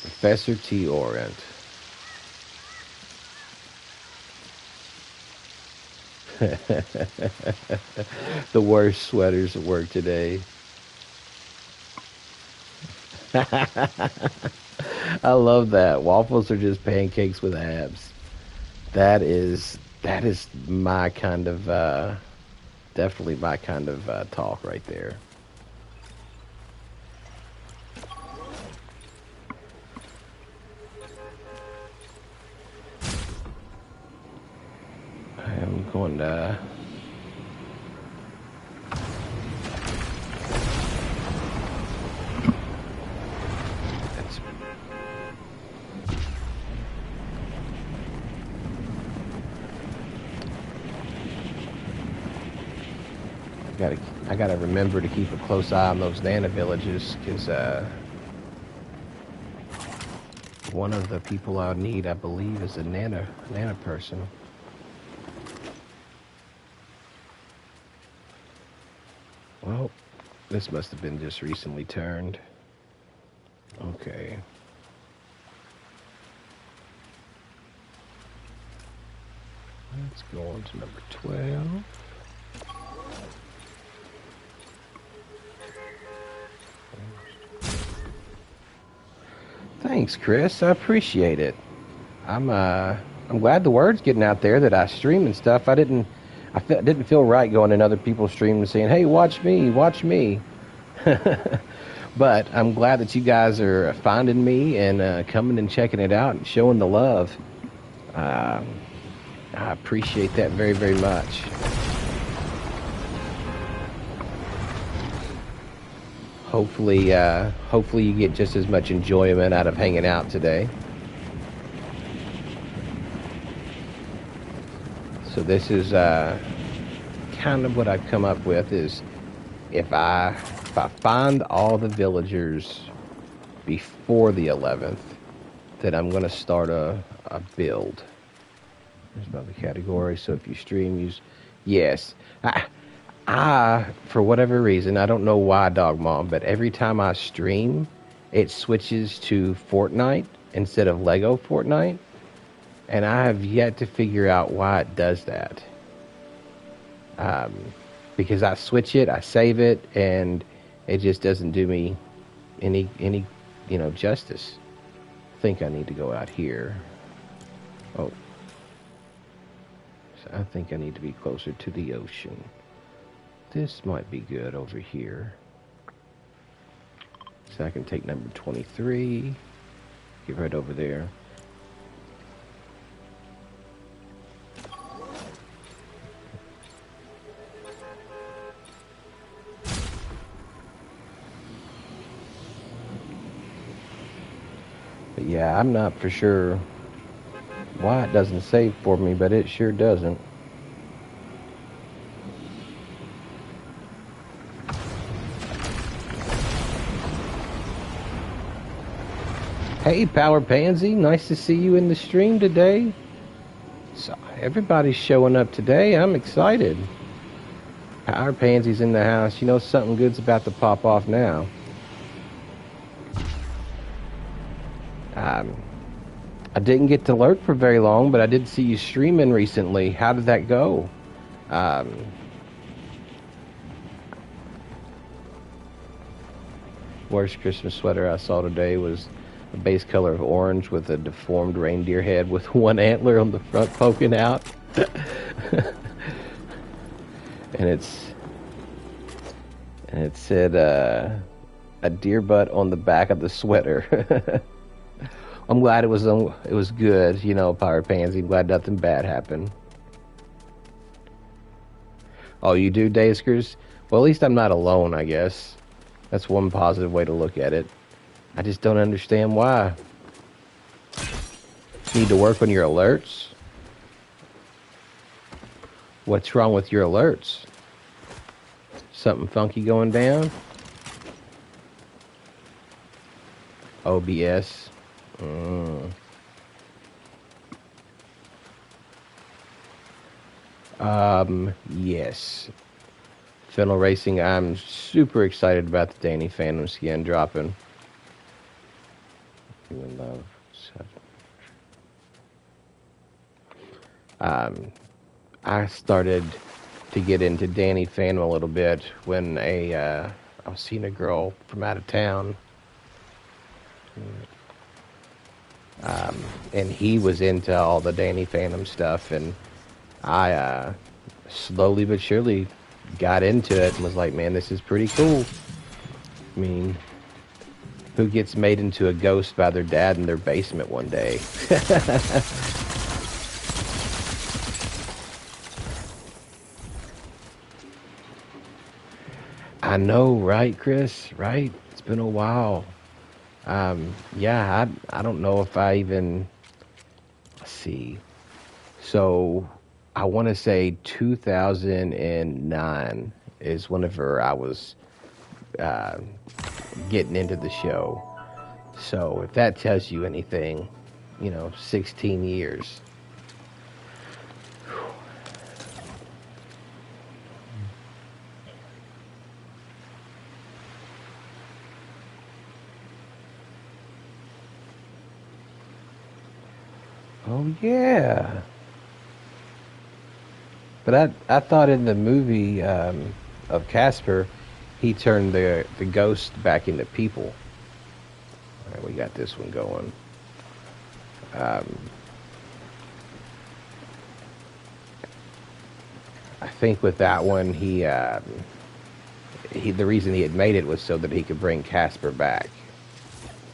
Professor T. Orient. The worst sweaters at work today. I love that. Waffles are just pancakes with abs. That is my kind of definitely my kind of talk right there. I am going to I gotta remember to keep a close eye on those Nana villages, because one of the people I need, I believe, is a Nana person. Well, this must have been just recently turned. Okay. Let's go on to number 12. Thanks, Chris. I appreciate it. I'm glad the word's getting out there that I stream and stuff. I didn't feel right going in other people's streams and saying, "Hey, watch me, watch me." But I'm glad that you guys are finding me and coming and checking it out and showing the love. I appreciate that very, very much. Hopefully you get just as much enjoyment out of hanging out today. So this is kind of what I've come up with is if I find all the villagers before the 11th, then I'm going to start a build. There's another category. So if you stream, use yes. For whatever reason, I don't know why, Dog Mom, but every time I stream, it switches to Fortnite instead of Lego Fortnite, and I have yet to figure out why it does that. Because I switch it, I save it, and it just doesn't do me any justice. I think I need to go out here. Oh, so I think I need to be closer to the ocean. This might be good over here. So I can take number 23, get right over there. But yeah, I'm not for sure why it doesn't save for me, but it sure doesn't. Hey, Power Pansy, nice to see you in the stream today. So everybody's showing up today. I'm excited. Power Pansy's in the house. You know something good's about to pop off now. I didn't get to lurk for very long, but I did see you streaming recently. How did that go? Worst Christmas sweater I saw today was a base color of orange with a deformed reindeer head with one antler on the front poking out. and it said a deer butt on the back of the sweater. I'm glad it was good, Power Pansy. I'm glad nothing bad happened. Oh, you do, Daiskers? Well, at least I'm not alone, I guess. That's one positive way to look at it. I just don't understand why. Need to work on your alerts? What's wrong with your alerts? Something funky going down? OBS. Yes. Fennel Racing, I'm super excited about the Danny Phantom skin dropping. Human love. I started to get into Danny Phantom a little bit when I was seeing a girl from out of town. And he was into all the Danny Phantom stuff, and I slowly but surely got into it and was like, man, this is pretty cool. I mean, who gets made into a ghost by their dad in their basement one day? I know, right, Chris? Right? It's been a while. Yeah, I don't know if I even... Let's see. So, I want to say 2009 is whenever I was getting into the show. So, if that tells you anything, 16 years. Oh, yeah. But I thought in the movie of Casper, he turned the ghost back into people. All right, we got this one going. I think with that one, the reason he had made it was so that he could bring Casper back.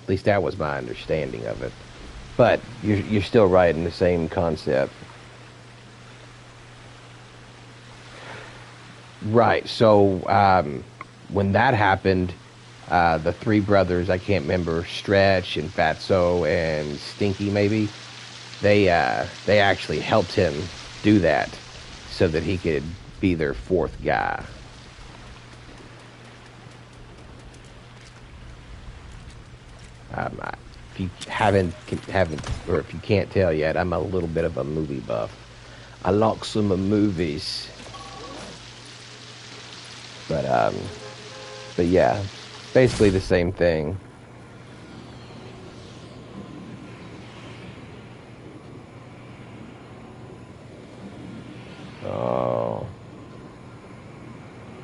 At least that was my understanding of it. But you're still right in the same concept. Right. So when that happened, the three brothers, I can't remember, Stretch and Fatso and Stinky maybe, they actually helped him do that. so that he could be their fourth guy. If you haven't, or if you can't tell yet, I'm a little bit of a movie buff. I like some movies, but but yeah, basically the same thing. Oh,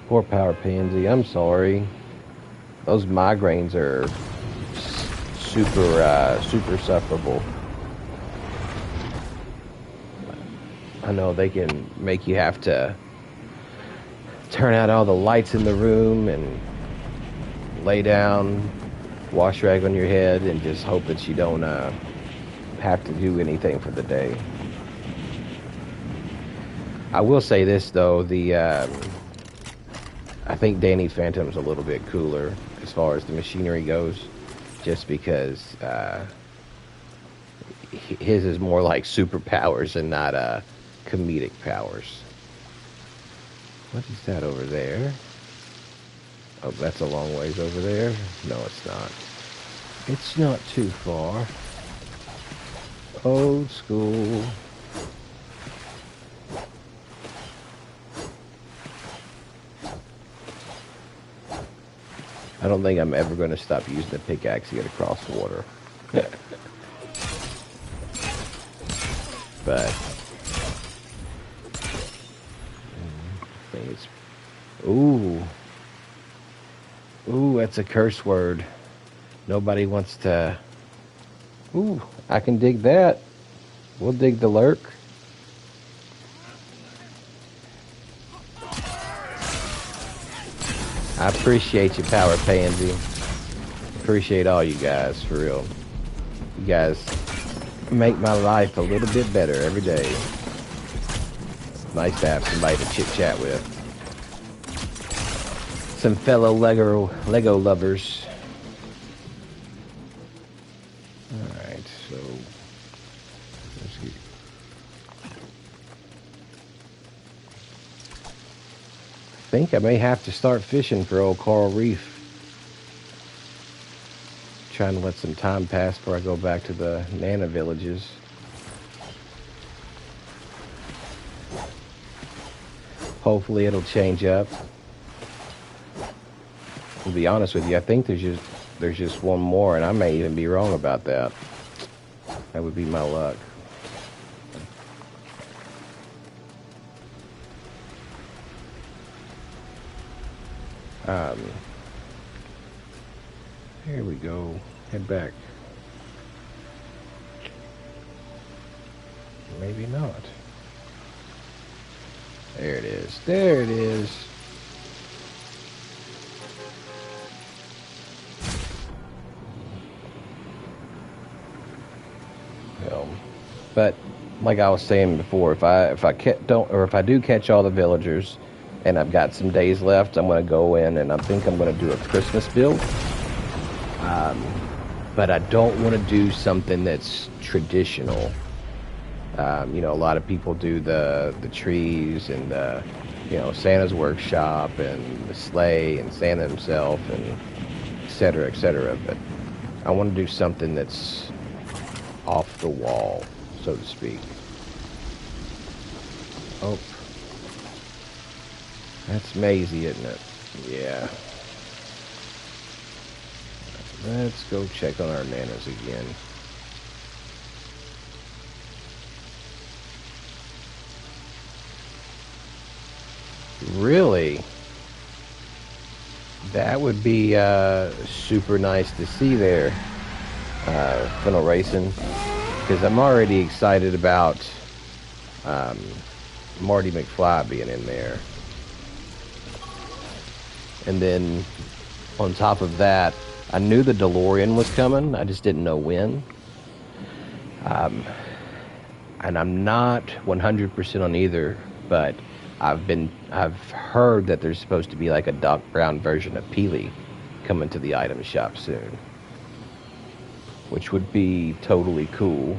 poor Power Pansy. I'm sorry. Those migraines are super sufferable. I know they can make you have to turn out all the lights in the room and lay down, wash rag on your head, and just hope that you don't have to do anything for the day. I will say this though, I think Danny Phantom's a little bit cooler as far as the machinery goes, just because his is more like superpowers and not comedic powers. What is that over there? Oh, that's a long ways over there. No, it's not. It's not too far. Old school. I don't think I'm ever going to stop using the pickaxe to get across the water. But I think it's... Ooh. Ooh, that's a curse word. Nobody wants to... Ooh, I can dig that. We'll dig the lurk. I appreciate you, Power Pansy. Appreciate all you guys, for real. You guys make my life a little bit better every day. It's nice to have somebody to chit-chat with. Some fellow Lego lovers. Alright, so... let's see. I think I may have to start fishing for old Coral Reef. Trying to let some time pass before I go back to the Nana villages. Hopefully it'll change up. To be honest with you, I think there's just one more, and I may even be wrong about that. That would be my luck. Here we go. Head back. Maybe not. There it is. There it is. But like I was saying before, if I do catch all the villagers, and I've got some days left, I'm going to go in and I think I'm going to do a Christmas build. But I don't want to do something that's traditional. You know, a lot of people do the trees and the, you know, Santa's workshop and the sleigh and Santa himself and et cetera, et cetera. But I want to do something that's off the wall, so to speak. Oh, that's Maisie, isn't it? Yeah. Let's go check on our nanas again. Really? That would be super nice to see there, Funnel Racing, because I'm already excited about Marty McFly being in there. And then on top of that, I knew the DeLorean was coming. I just didn't know when. And I'm not 100% on either, but I've heard that there's supposed to be like a Doc Brown version of Peely coming to the item shop soon, which would be totally cool.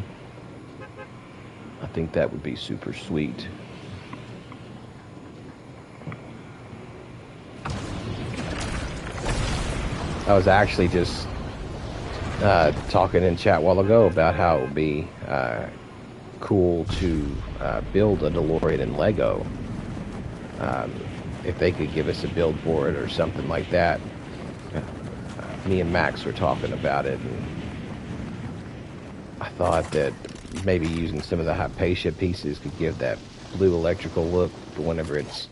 I think that would be super sweet. I was actually just talking in chat a while ago about how it would be cool to build a DeLorean in Lego. If they could give us a build for it or something like that. Me and Max were talking about it, and I thought that maybe using some of the Hypatia pieces could give that blue electrical look for whenever it's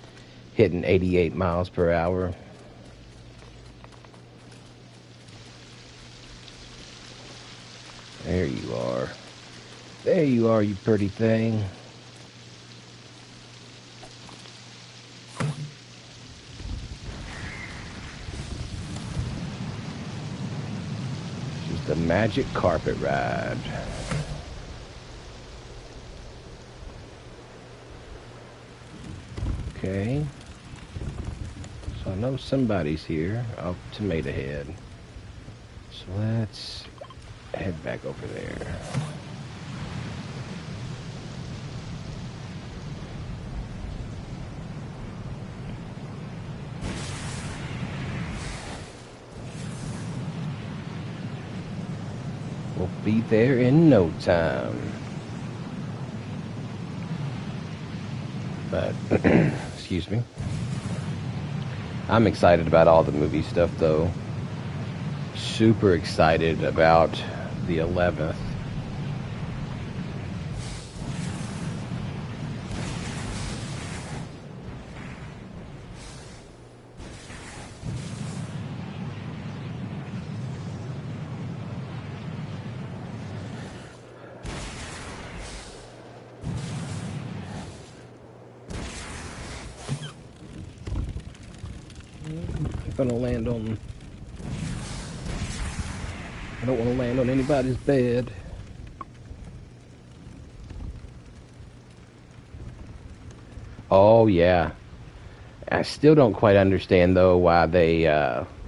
hitting 88 miles per hour. There you are. There you are, you pretty thing. Just a magic carpet ride. Okay. So I know somebody's here. Oh, Tomato Head. So let's head back over there. We'll be there in no time. But, excuse me. I'm excited about all the movie stuff, though. Super excited about the 11th. I'm gonna land on... I don't want to land on anybody's bed. Oh, yeah. I still don't quite understand, though, why they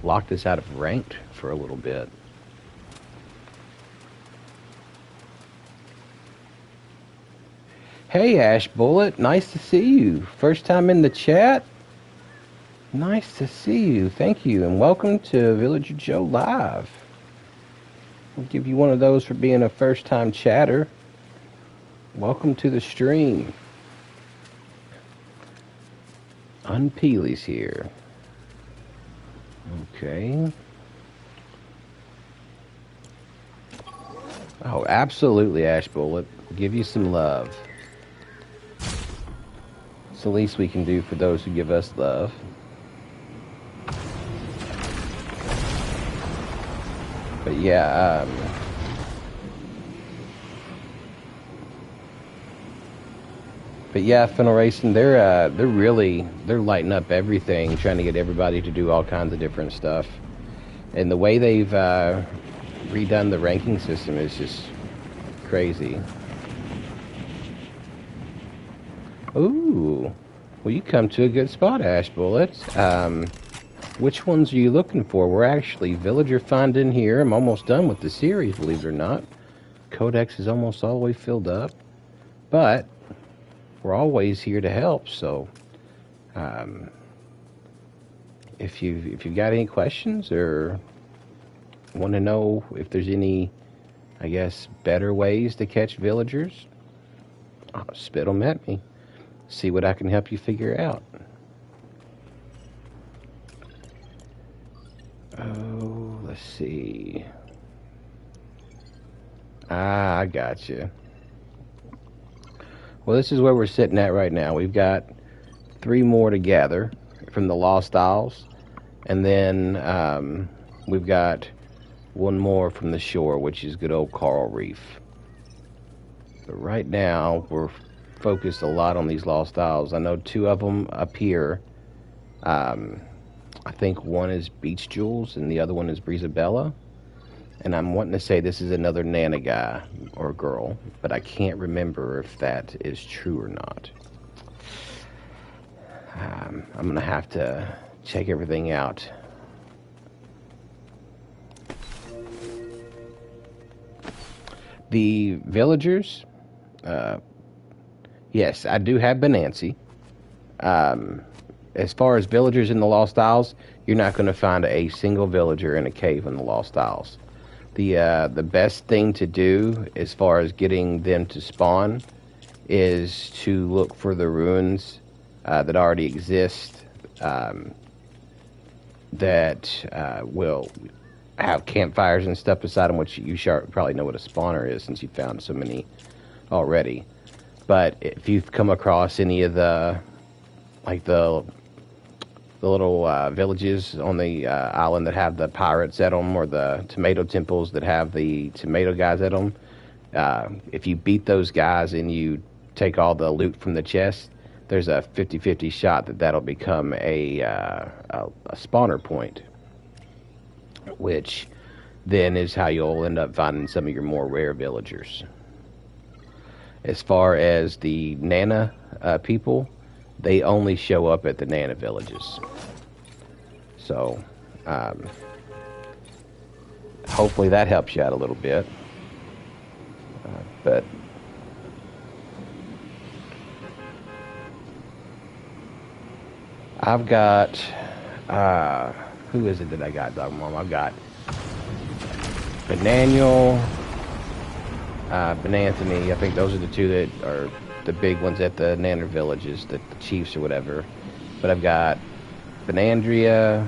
locked us out of ranked for a little bit. Hey, Ash Bullet. Nice to see you. First time in the chat? Nice to see you. Thank you. And welcome to Villager Joe Live. I'll give you one of those for being a first-time chatter. Welcome to the stream. Unpeely's here. Okay. Oh, absolutely, Ash Bullet. Give you some love. It's the least we can do for those who give us love. But yeah, Fennel Racing, they're lighting up everything, trying to get everybody to do all kinds of different stuff. And the way they've redone the ranking system is just crazy. Ooh, well, you come to a good spot, Ash Bullet. Which ones are you looking for? We're actually villager finding here. I'm almost done with the series, believe it or not. Codex is almost all the way filled up. But we're always here to help, so if you've got any questions or want to know if there's any, I guess, better ways to catch villagers, spit them at me. See what I can help you figure out. Oh, let's see. I got you. Well, this is where we're sitting at right now. We've got 3 more to gather from the Lost Isles, and then we've got 1 more from the shore, which is good old Coral Reef. But right now, we're focused a lot on these Lost Isles. I know 2 of them up here. I think one is Beach Jules and the other one is Brisabella. And I'm wanting to say this is another Nana guy or girl, but I can't remember if that is true or not. I'm going to have to check everything out. The villagers, yes, I do have Benancy. as far as villagers in the Lost Isles, you're not going to find a single villager in a cave in the Lost Isles. The best thing to do as far as getting them to spawn is to look for the ruins that already exist, that will have campfires and stuff beside them, which you probably know what a spawner is since you found so many already. But if you've come across any of the little villages on the island that have the pirates at them, or the tomato temples that have the tomato guys at them, if you beat those guys and you take all the loot from the chest, there's a 50-50 shot that that'll become a spawner point, which then is how you'll end up finding some of your more rare villagers. As far as the Nana people, they only show up at the Nana villages. So, hopefully that helps you out a little bit. But I've got, who is it that I got, Dog Mom? I've got Benaniel, Benanthony. I think those are the two that are the big ones at the Nana villages, the chiefs or whatever. But I've got Benandria,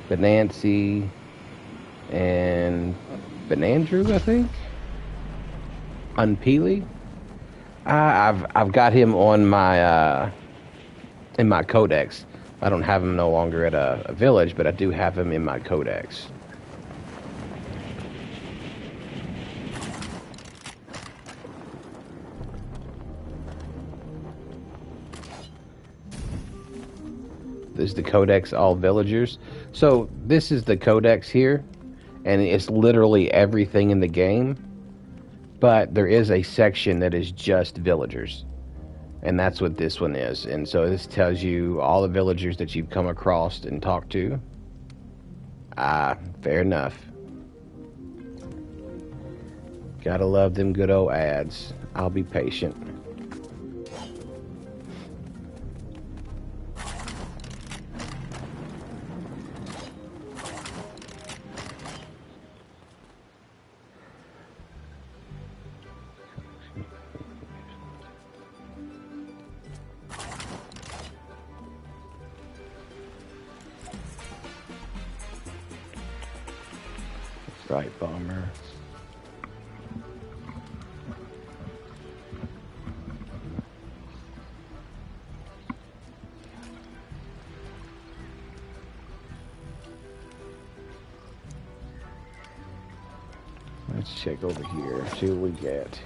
Benancy, and Benandrew, I think. Unpeely. I've got him on my in my codex. I don't have him no longer at a village, but I do have him in my codex. This is the codex, all villagers. So this is the codex here, and it's literally everything in the game. But there is a section that is just villagers, and that's what this one is. And so this tells you all the villagers that you've come across and talked to. Fair enough. Gotta love them good old ads. I'll be patient. Right, bomber. Let's check over here, see what we get.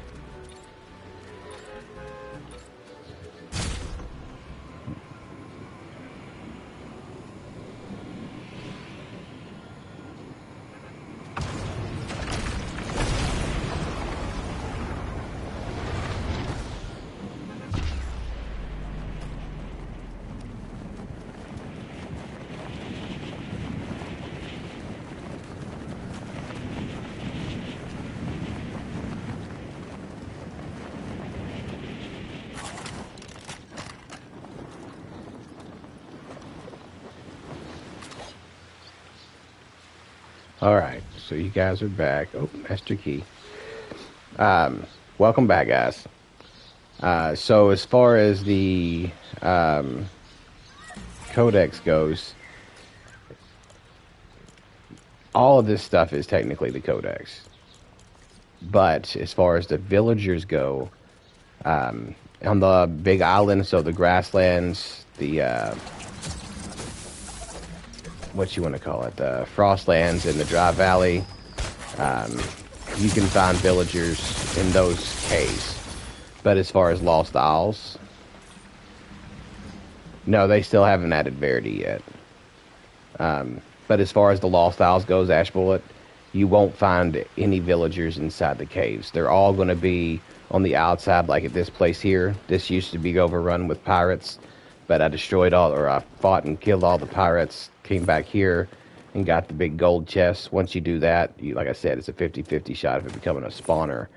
Alright, so you guys are back. Oh, Master Key. Welcome back, guys. So as far as the codex goes, all of this stuff is technically the codex. But as far as the villagers go, on the big island, so the grasslands, the what you want to call it, the Frostlands and the Dry Valley, you can find villagers in those caves. But as far as Lost Isles, no, they still haven't added Verity yet. But as far as the Lost Isles goes, Ash Bullet, you won't find any villagers inside the caves. They're all going to be on the outside, like at this place here. This used to be overrun with pirates, but I destroyed all, or I fought and killed all the pirates, came back here and got the big gold chest. Once you do that, like I said, it's a 50-50 shot of it becoming a spawner.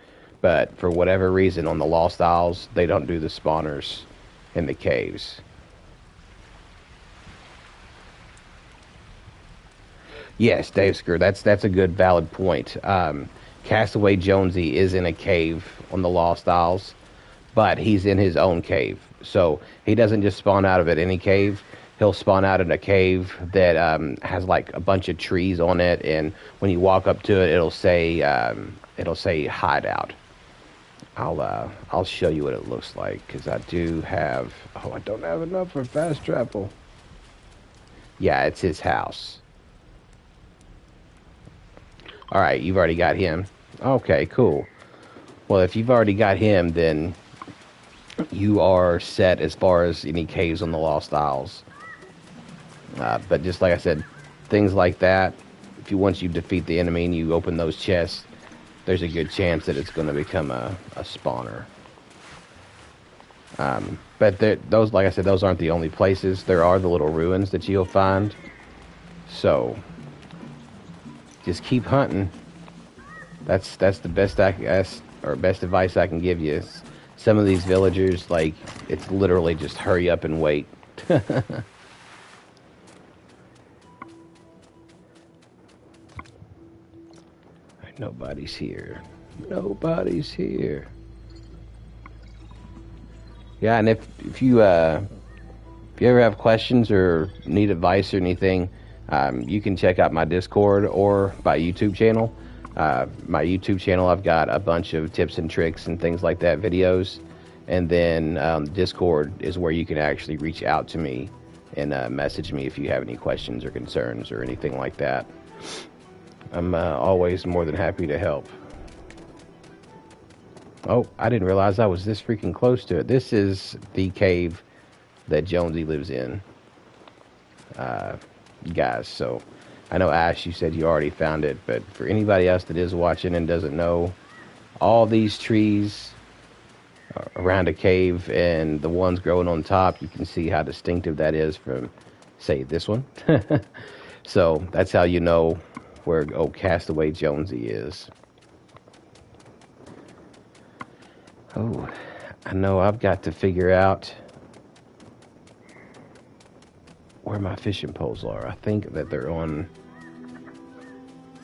But for whatever reason, on the Lost Isles, they don't do the spawners in the caves. Yes, Dave Screw, that's a good valid point. Castaway Jonesy is in a cave on the Lost Isles, but he's in his own cave. So he doesn't just spawn out of it any cave. He'll spawn out in a cave that has like a bunch of trees on it, and when you walk up to it, it'll say hideout. I'll show you what it looks like because I do have. Oh, I don't have enough for fast travel. Yeah, it's his house. All right, you've already got him. Okay, cool. Well, if you've already got him, then you are set as far as any caves on the Lost Isles. But just like I said, things like that, if you once you defeat the enemy and you open those chests, there's a good chance that it's going to become a spawner. But those, like I said, those aren't the only places. There are the little ruins that you'll find. So just keep hunting. That's the best best advice I can give you. Some of these villagers, like, it's literally just hurry up and wait. Nobody's here. Nobody's here. Yeah, and if you ever have questions or need advice or anything, you can check out my Discord or my YouTube channel. My YouTube channel, I've got a bunch of tips and tricks and things like that videos. And then Discord is where you can actually reach out to me and message me if you have any questions or concerns or anything like that. I'm always more than happy to help. Oh, I didn't realize I was this freaking close to it. This is the cave that Jonesy lives in. Guys, so I know Ash, you said you already found it, but for anybody else that is watching and doesn't know, all these trees around a cave and the ones growing on top, you can see how distinctive that is from, say, this one. So that's how you know where Castaway Jonesy is. Oh, I know I've got to figure out where my fishing poles are. I think that they're on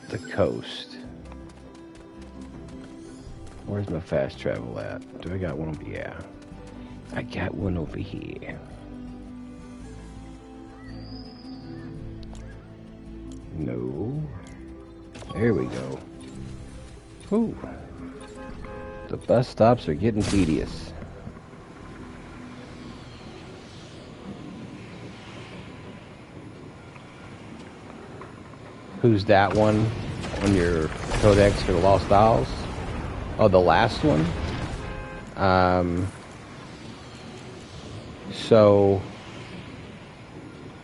the coast. Where's my fast travel at? Do I got one over here? Yeah, I got one over here. No. There we go. Ooh. The bus stops are getting tedious. Who's that one on your codex for the Lost Isles? Oh, the last one? So,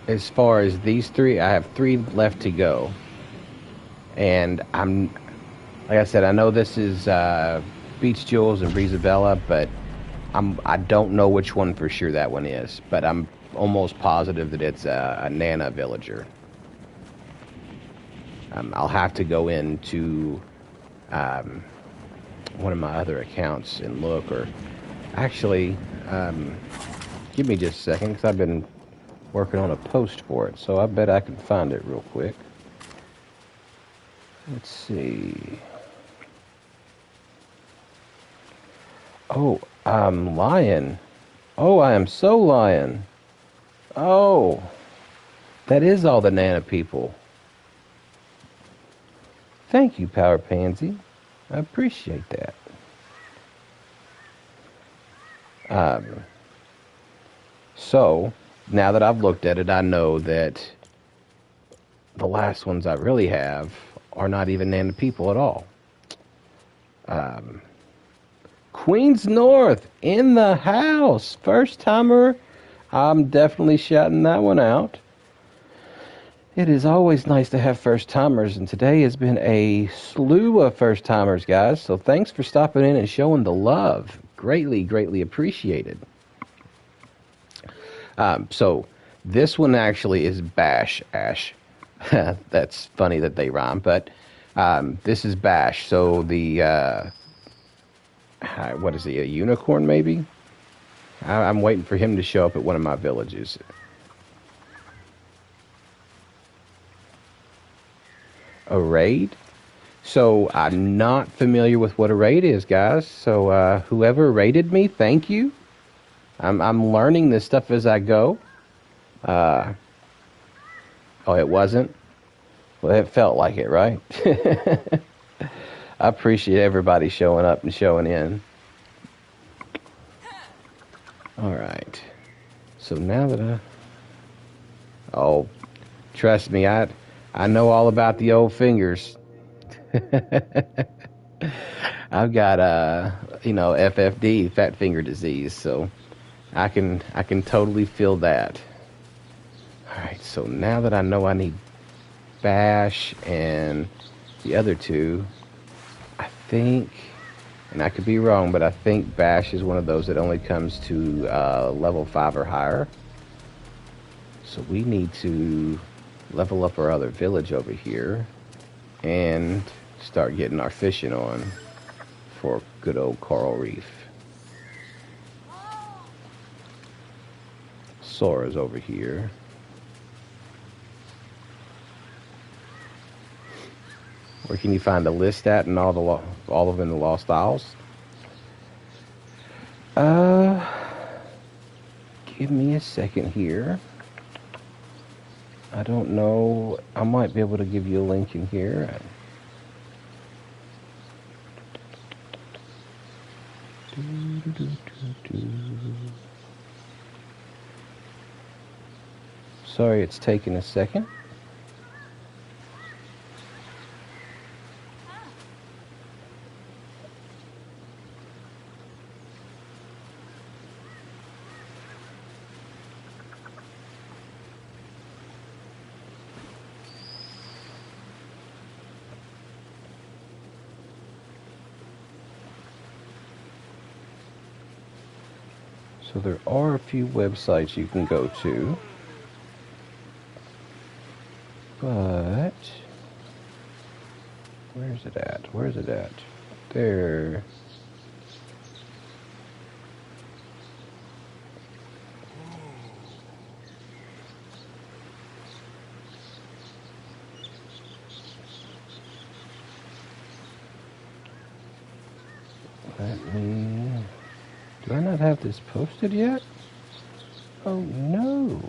as far as these three, I have 3 left to go. And like I said, I know this is Beach Jewels and Brisabella, but I don't know which one for sure that one is. But I'm almost positive that it's a Nana villager. I'll have to go into one of my other accounts and look, or actually, give me just a second, because I've been working on a post for it, so I bet I can find it real quick. Let's see. Oh, I'm lying. Oh, I am so lying. Oh, that is all the Nana people. Thank you, Power Pansy. I appreciate that. So, now that I've looked at it, I know that the last ones I really have are not even Nana people at all. Queens North in the house. First timer. I'm definitely shouting that one out. It is always nice to have first timers, and today has been a slew of first timers, guys. So thanks for stopping in and showing the love. Greatly, greatly appreciated. So this one actually is Bash Ash. That's funny that they rhyme, but this is Bash. So the what is he? A unicorn, maybe? I'm waiting for him to show up at one of my villages. A raid? So I'm not familiar with what a raid is, guys. So whoever raided me, thank you. I'm learning this stuff as I go. Oh, it wasn't? Well, it felt like it, right? I appreciate everybody showing up and showing in. All right. So now that oh, trust me, I know all about the old fingers. I've got FFD, fat finger disease, so I can totally feel that. All right, so now that I know I need Bash and the other two, I think, and I could be wrong, but I think Bash is one of those that only comes to level 5 or higher. So we need to level up our other village over here and start getting our fishing on for good old coral reef. Sora's over here. Where can you find a list at and all of them in the Lost Isles? Give me a second here. I don't know. I might be able to give you a link in here. Sorry, it's taking a second. So there are a few websites you can go to, but where's it at? Where's it at? There. Let me... Do I not have this posted yet? Oh no.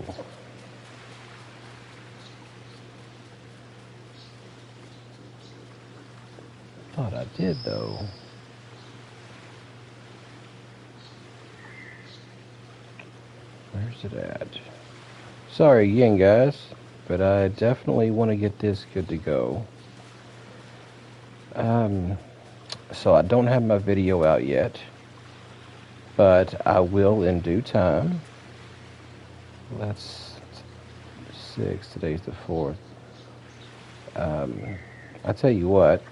Thought I did though. Where's it at? Sorry again, guys, but I definitely want to get this good to go. So I don't have my video out yet, but I will in due time. That's 6, today's the 4th. I tell you what,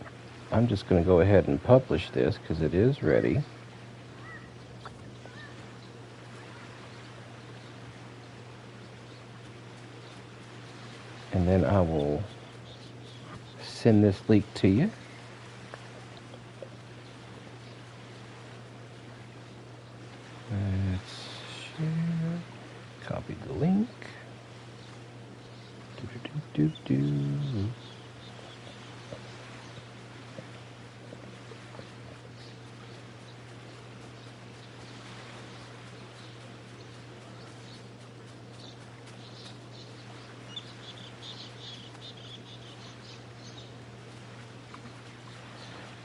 I'm just going to go ahead and publish this because it is ready. And then I will send this link to you. Let's share. Copy the link.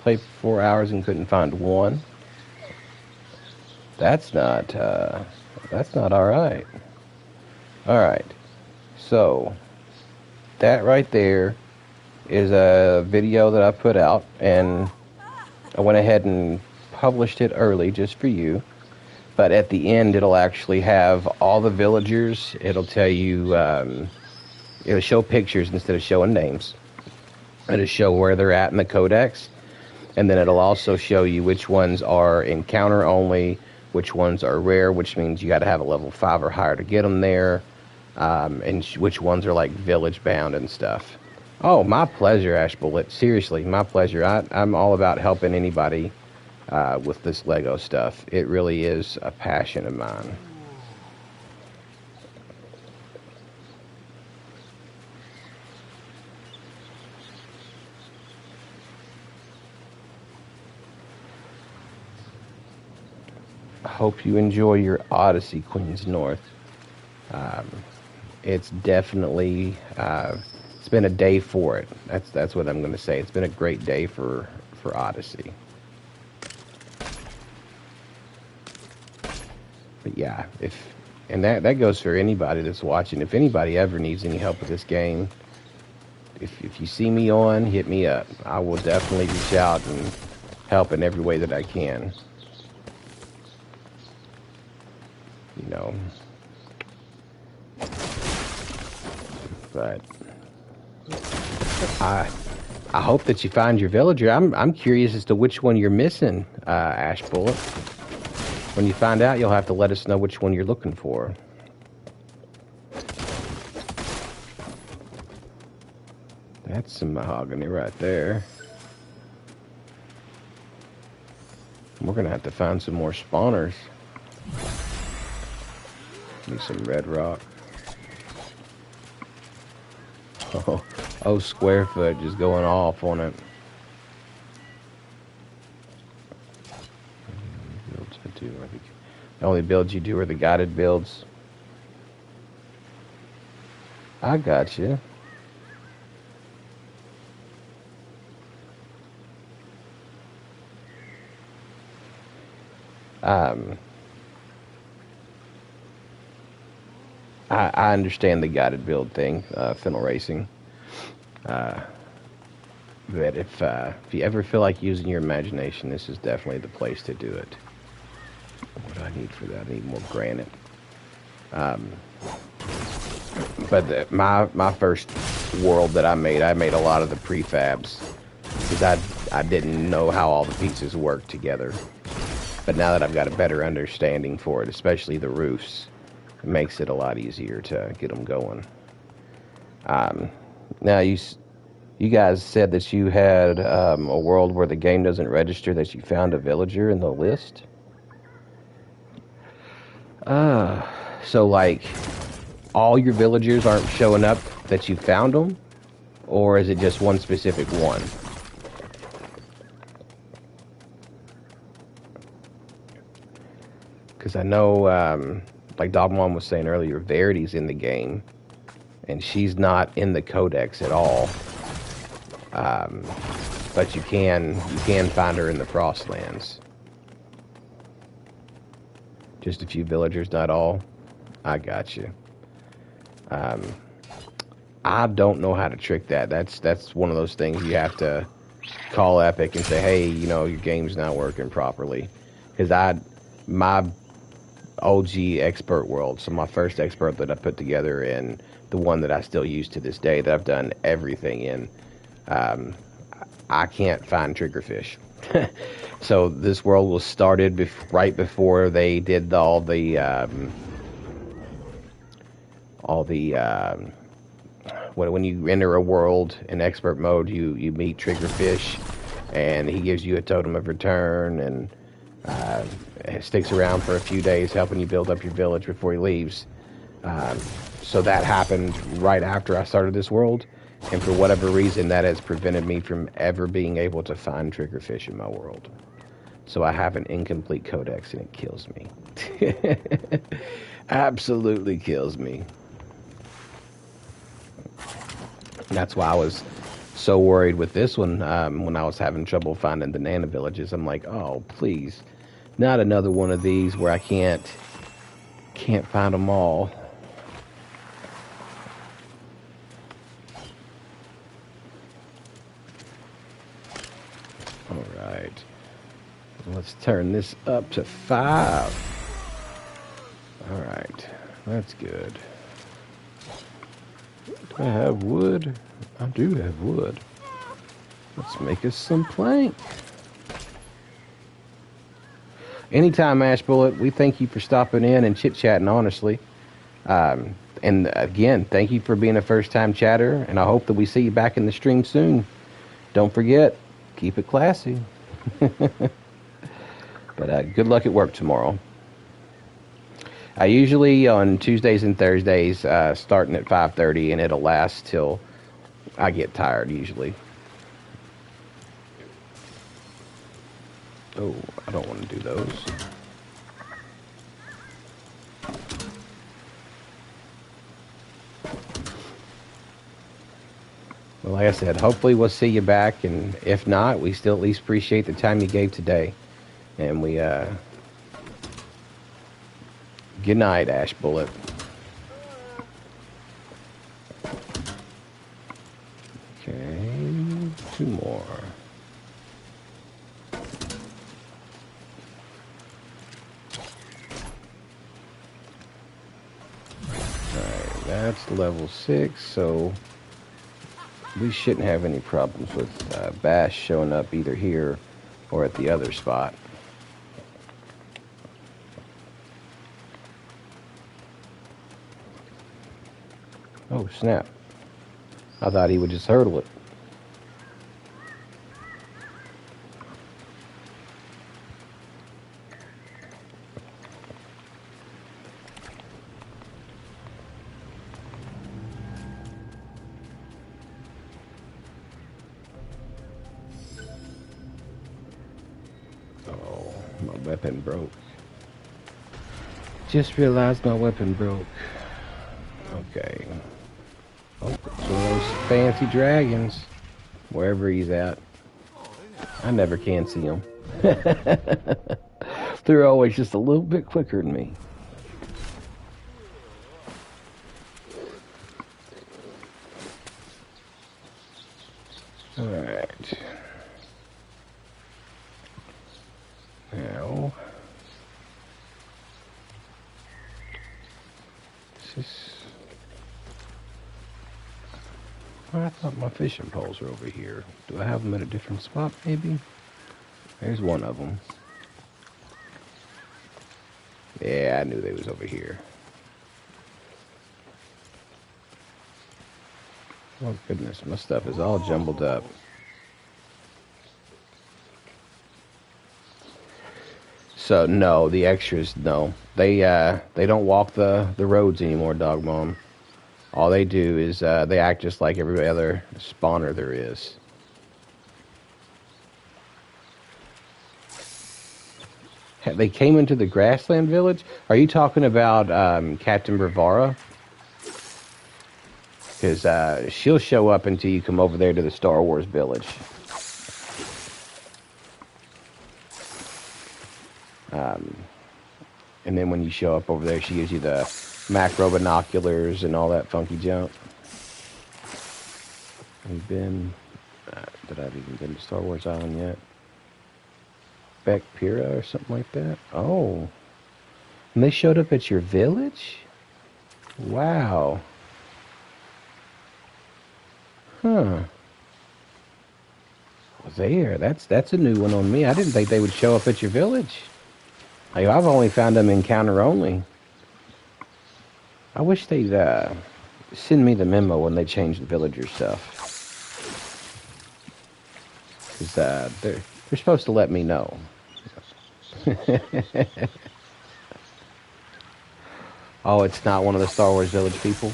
Played for 4 hours and couldn't find one. That's not all right. All right. So that right there is a video that I put out, and I went ahead and published it early just for you. But at the end, it'll actually have all the villagers. It'll tell you, it'll show pictures instead of showing names. It'll show where they're at in the codex. And then it'll also show you which ones are encounter only, which ones are rare, which means you got to have a level 5 or higher to get them there, and which ones are like village bound and stuff. Oh, my pleasure, Ash Bullet. Seriously, my pleasure. I'm all about helping anybody with this Lego stuff. It really is a passion of mine. I hope you enjoy your Odyssey, Queens North. It's definitely it's been a day for it. That's what I'm going to say. It's been a great day for Odyssey. But yeah, if and that goes for anybody that's watching. If anybody ever needs any help with this game, if you see me on, hit me up. I will definitely reach out and help in every way that I can. You know. But I hope that you find your villager. I'm curious as to which one you're missing, Ash Bullet. When you find out, you'll have to let us know which one you're looking for. That's some mahogany right there. We're gonna have to find some more spawners. Need some red rock. Oh, Squarefoot just going off on it. The only builds you do are the guided builds. I got you. I understand the guided build thing, Fennel Racing. But if you ever feel like using your imagination, this is definitely the place to do it. What do I need for that? I need more granite. But my first world that I made a lot of the prefabs because I didn't know how all the pieces work together. But now that I've got a better understanding for it, especially the roofs, it makes it a lot easier to get them going. Now you guys said that you had a world where the game doesn't register that you found a villager in the list. So like all your villagers aren't showing up that you found them, or is it just one specific one? Because I know, like Dogmon was saying earlier, Verity's in the game, and she's not in the codex at all. But you can find her in the Frostlands. Just a few villagers, not all. I got you. I don't know how to trick that. That's one of those things you have to call Epic and say, hey, you know, your game's not working properly. Because my OG expert world, so my first expert that I put together and the one that I still use to this day that I've done everything in, I can't find triggerfish. So this world was started right before they did all the when you enter a world in expert mode, you meet triggerfish, and he gives you a totem of return, and it sticks around for a few days helping you build up your village before he leaves. So that happened right after I started this world, and for whatever reason that has prevented me from ever being able to find triggerfish in my world. So I have an incomplete codex, and it kills me. Absolutely kills me. That's why I was so worried with this one when I was having trouble finding the Nana villages. I'm like, oh, please, not another one of these where I can't find them all. All right, let's turn this up to 5. All right, that's good. Do I have wood? I do have wood. Let's make us some plank. Anytime, Ash Bullet. We thank you for stopping in and chit-chatting, honestly. And again, thank you for being a first-time chatter, and I hope that we see you back in the stream soon. Don't forget, keep it classy. But good luck at work tomorrow. I usually on Tuesdays and Thursdays starting at 5:30, and it'll last till I get tired usually. Oh, I don't want to do those. Well, like I said, hopefully we'll see you back, and if not, we still at least appreciate the time you gave today. And we, good night, Ash Bullet. Okay, 2 more. Alright, that's level 6, so we shouldn't have any problems with Bash showing up either here or at the other spot. Oh, snap. I thought he would just hurdle it. Oh, my weapon broke. Just realized my weapon broke. Okay. Oh, it's one of those fancy dragons. Wherever he's at. I never can see them. They're always just a little bit quicker than me. Alright. Now. This is... I thought my fishing poles were over here. Do I have them at a different spot, maybe? There's one of them. Yeah, I knew they was over here. Oh, goodness, my stuff is all jumbled up. So, no, the extras, no. They don't walk the roads anymore, Dog Mom. All they do is they act just like every other spawner there is. They came into the Grassland Village? Are you talking about Captain Bravara? Because she'll show up until you come over there to the Star Wars Village. And then when you show up over there, she gives you the macro binoculars and all that funky junk. We've been... did I even been to Star Wars Island yet? Beck Pira or something like that? Oh. And they showed up at your village? Wow. Huh. Well, there. That's a new one on me. I didn't think they would show up at your village. Like, I've only found them encounter only. I wish they'd send me the memo when they change the villager stuff. Because they're supposed to let me know. Oh, it's not one of the Star Wars Village people?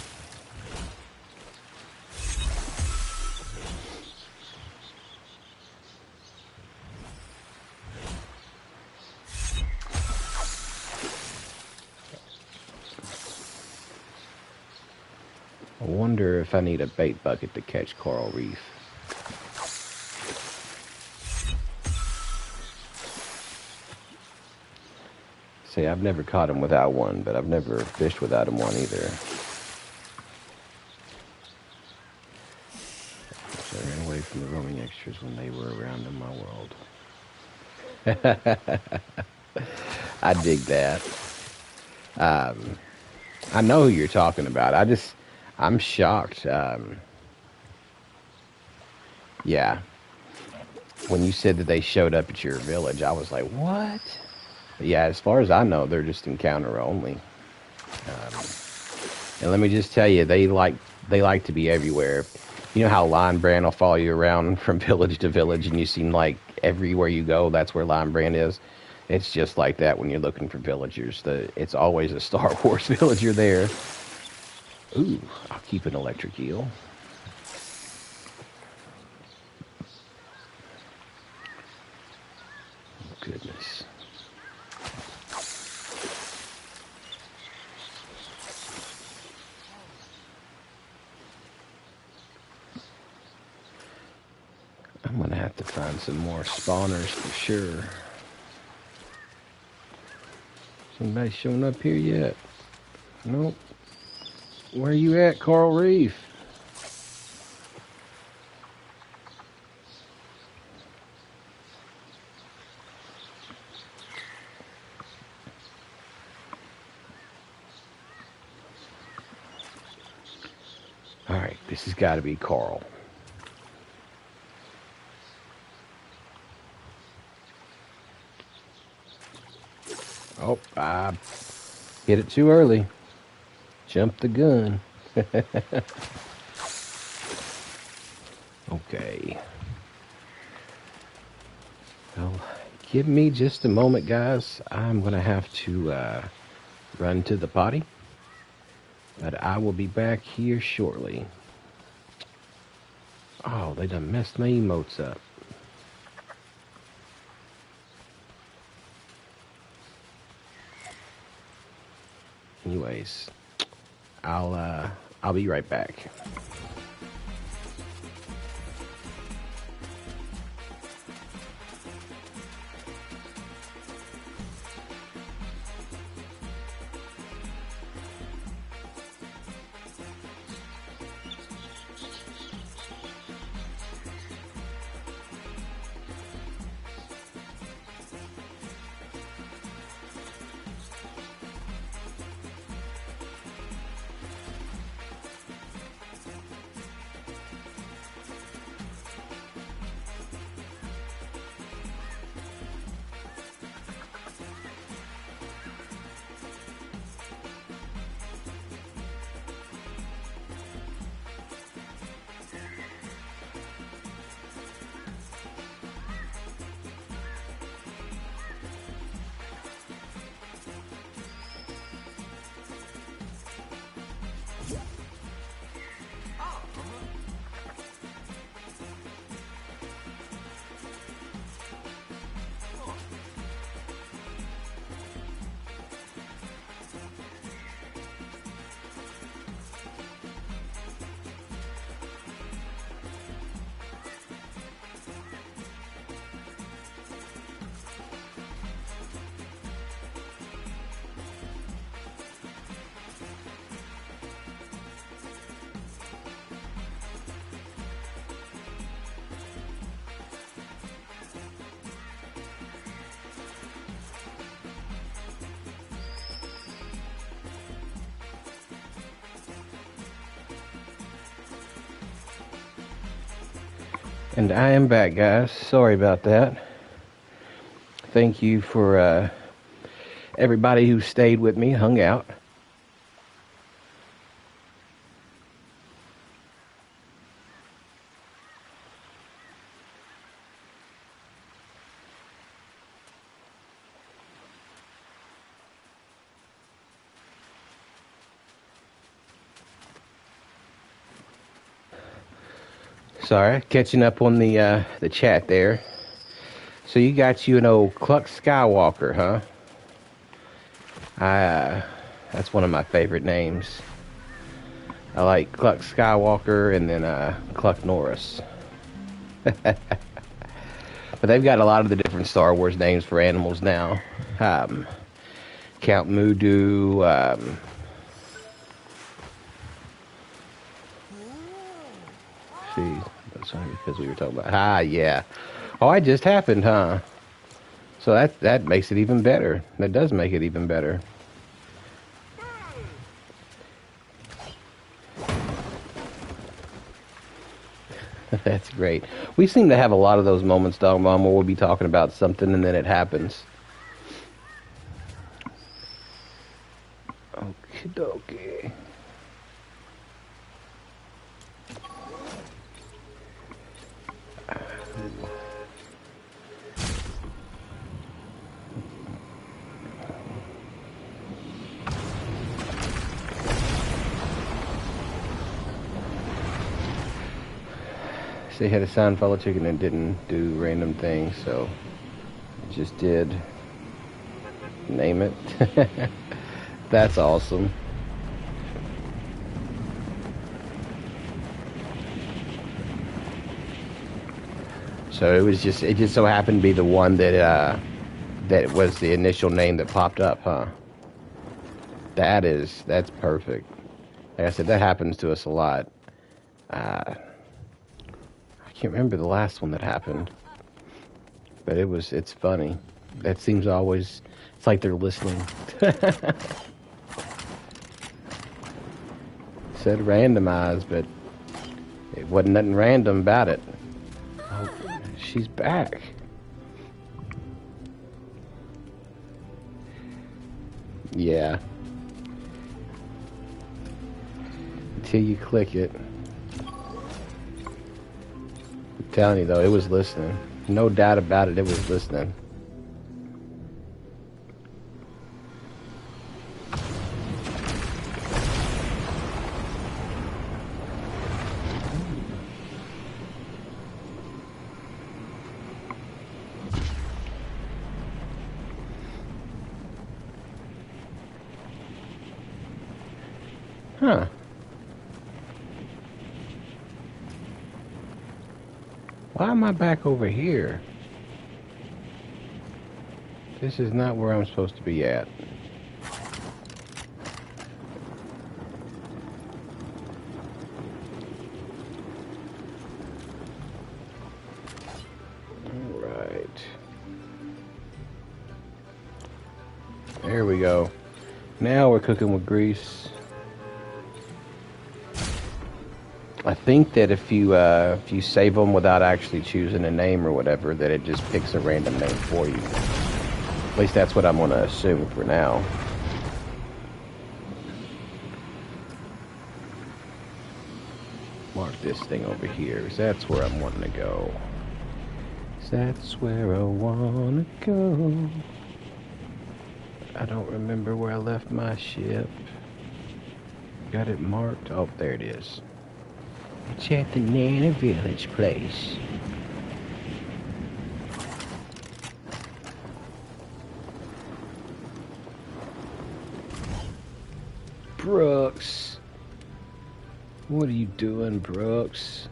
I wonder if I need a bait bucket to catch coral reef. See, I've never caught him without one, but I've never fished without him one either. So I ran away from the roaming extras when they were around in my world. I dig that. I know who you're talking about. I'm shocked. Yeah. When you said that they showed up at your village, I was like, what? But yeah, as far as I know, they're just encounter only. And let me just tell you, they like to be everywhere. You know how Lion Brand will follow you around from village to village, and you seem like everywhere you go, that's where Lion Brand is? It's just like that when you're looking for villagers. It's always a Star Wars villager there. Ooh, I'll keep an electric eel. Goodness. I'm gonna have to find some more spawners for sure. Somebody showing up here yet? Nope. Where you at, Coral Reef? Alright, this has got to be Carl. Oh, I hit it too early. Jumped the gun. Okay. Well, give me just a moment, guys. I'm going to have to run to the potty. But I will be back here shortly. Oh, they done messed my emotes up. Anyways, I'll be right back. And I am back, guys. Sorry about that. Thank you for everybody who stayed with me, hung out. Sorry, catching up on the chat there. So you got you an old Cluck Skywalker, huh? That's one of my favorite names. I like Cluck Skywalker and then Cluck Norris. But they've got a lot of the different Star Wars names for animals now. Count Mudu. See, that's because we were talking about. Ah, yeah. Oh, it just happened, huh? So that makes it even better. That does make it even better. That's great. We seem to have a lot of those moments, Dog Mom, where we'll be talking about something and then it happens. Okie dokie. Say had a sound follow chicken and didn't do random things, so it just did name it. That's awesome. So it just so happened to be the one that that was the initial name that popped up, huh? That's perfect. Like I said, that happens to us a lot. I can't remember the last one that happened, but it's funny. That seems always, it's like they're listening. Said randomized, but it wasn't nothing random about it. Oh, she's back. Yeah. Until you click it. I'm telling you though, it was listening. No doubt about it, it was listening. Huh. Why am I back over here? This is not where I'm supposed to be at. Alright. There we go. Now we're cooking with grease. I think that if you save them without actually choosing a name or whatever, that it just picks a random name for you. At least that's what I'm going to assume for now. Mark this thing over here, 'cause that's where I'm wanting to go. 'Cause that's where I want to go. I don't remember where I left my ship. Got it marked? Oh, there it is. It's at the Nana Village place. Brooks. What are you doing, Brooks?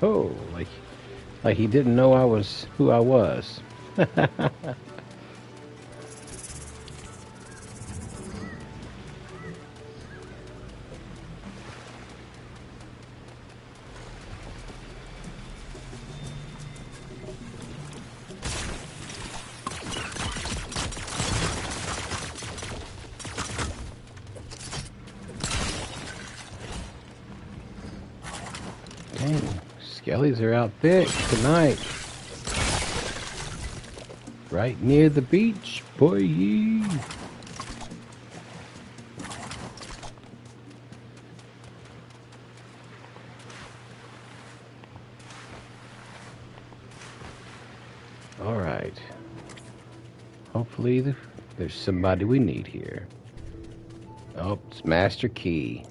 Oh, like he didn't know I was who I was. Dang, skellies are out thick tonight. Right near the beach, boy. All right. Hopefully there's somebody we need here. Oh, it's Master Key.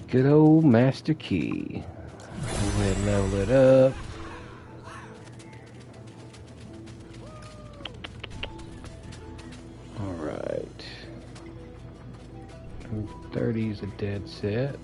Good old Master Key. Go ahead and level it up. Alright. 30 is a dead set.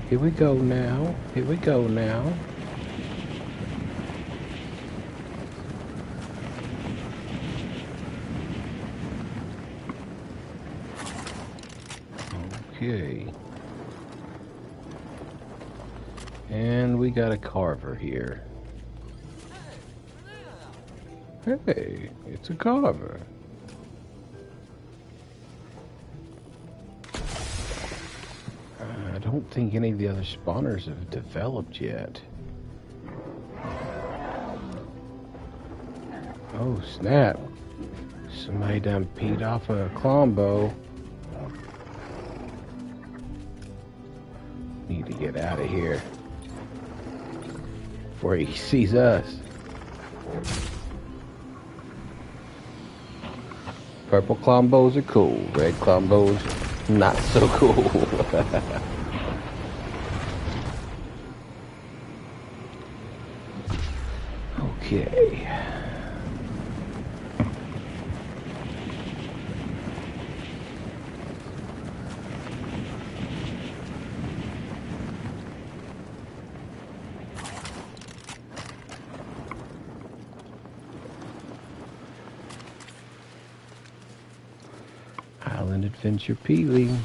Here we go now. Here we go now. Okay. And we got a carver here. Hey, it's a carver. I don't think any of the other spawners have developed yet. Oh, snap. Somebody done peed off a Klombo. Need to get out of here before he sees us. Purple Klombos are cool. Red Klombos, not so cool. Okay. Island Adventure Peely.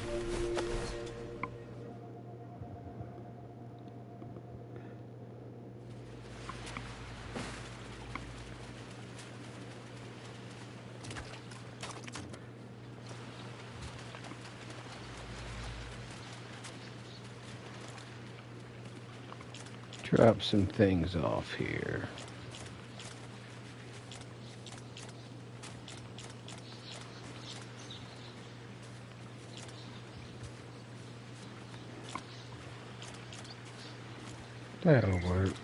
Drop some things off here. That'll work.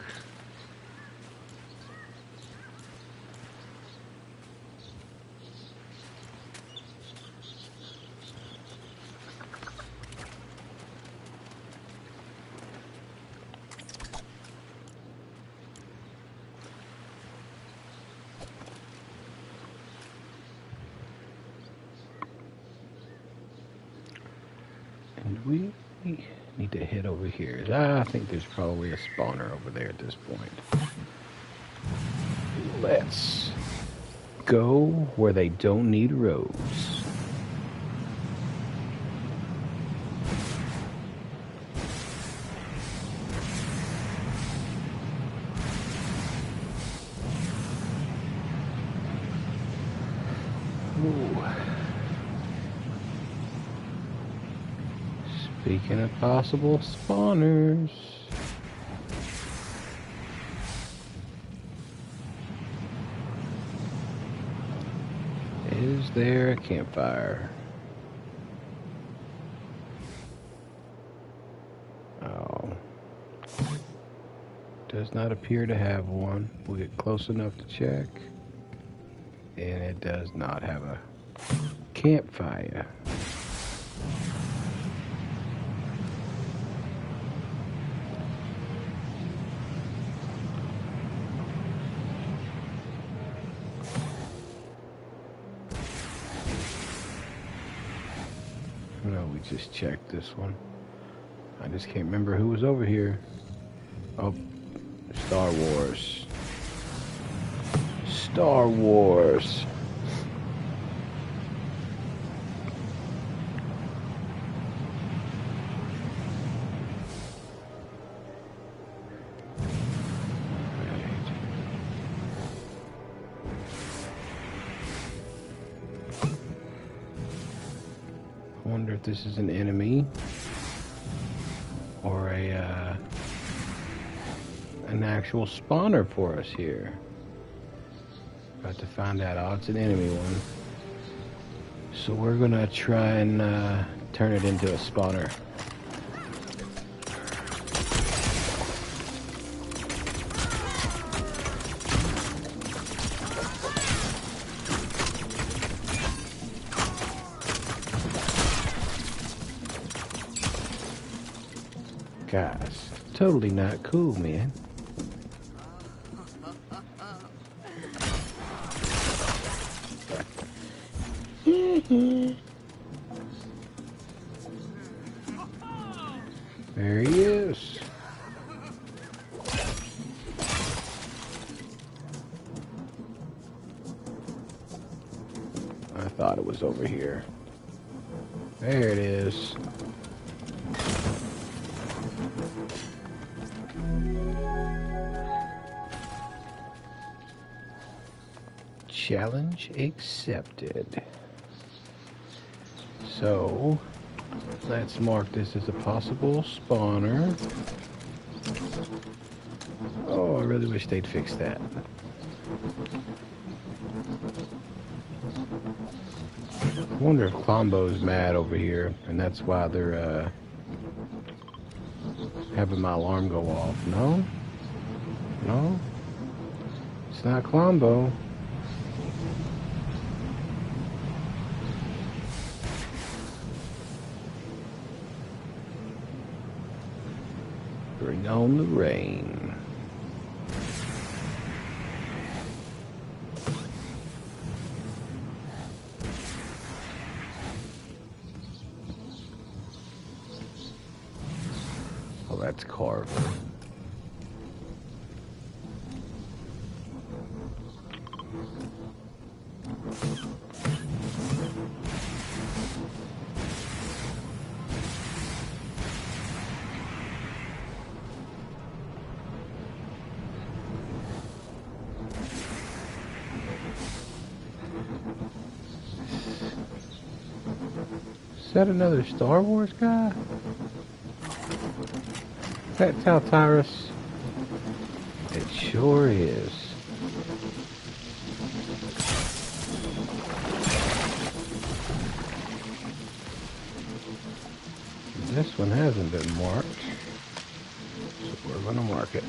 And we need to head over here. I think there's probably a spawner over there at this point. Let's go where they don't need roads. Ooh. Speaking of possible spawners. Is there a campfire? Oh. Does not appear to have one. We'll get close enough to check. And it does not have a campfire. No, we just checked this one. I just can't remember who was over here. Oh, Star Wars. Star Wars. I wonder if this is an enemy or an actual spawner for us here. About to find out. Oh, it's an enemy one. So we're gonna try and turn it into a spawner. Guys, totally not cool, man. There he is. I thought it was over here. There it is. Challenge accepted. So, let's mark this as a possible spawner. Oh, I really wish they'd fix that. I wonder if Klombo's mad over here, and that's why they're having my alarm go off. No? No? It's not Klombo. Bring on the rain. Oh, that's Carver. Is that another Star Wars guy? Is that Taltyrus? It sure is. This one hasn't been marked, so we're gonna mark it.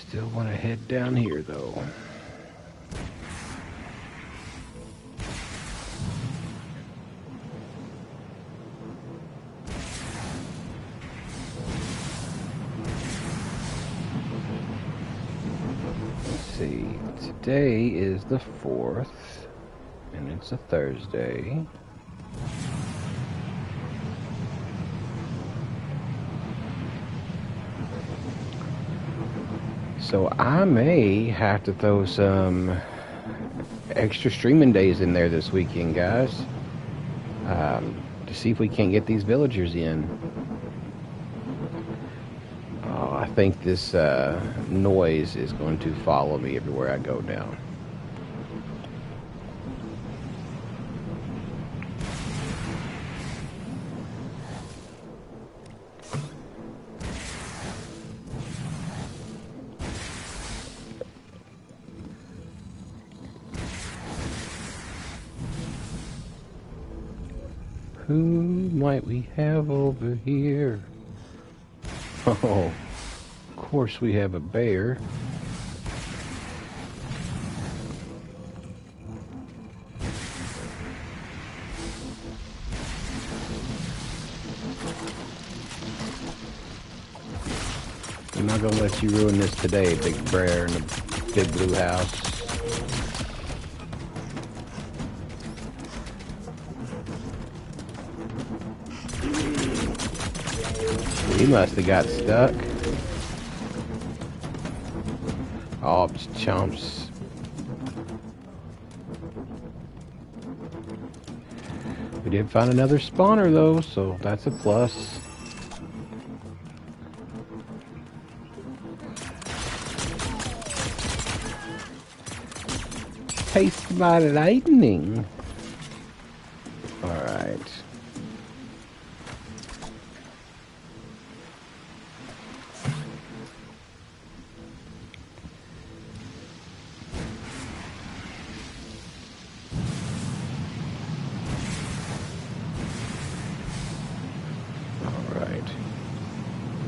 Still want to head down here though. Let's see. Today is the 4th, and it's a Thursday. So I may have to throw some extra streaming days in there this weekend, guys, to see if we can't get these villagers in. Oh, I think this noise is going to follow me everywhere I go now. Who might we have over here? Oh, of course we have a bear. I'm not gonna let you ruin this today, big bear in the big blue house. He must have got stuck. Oh, chumps. We did find another spawner though, so that's a plus. Taste by lightning. Alright.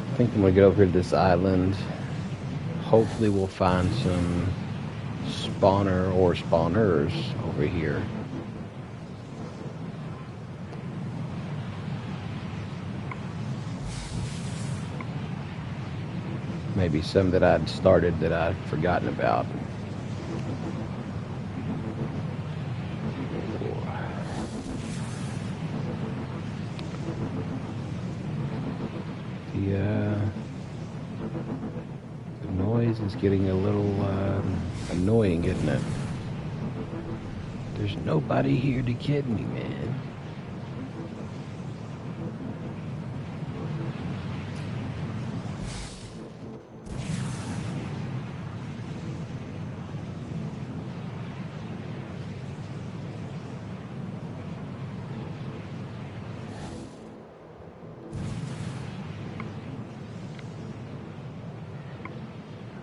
I think I'm gonna get over here to this island. Hopefully we'll find some spawner or spawners over here. Maybe some that I'd started that I'd forgotten about. The noise is getting a little annoying, isn't it? There's nobody here to kid me, man.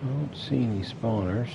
I don't see any spawners.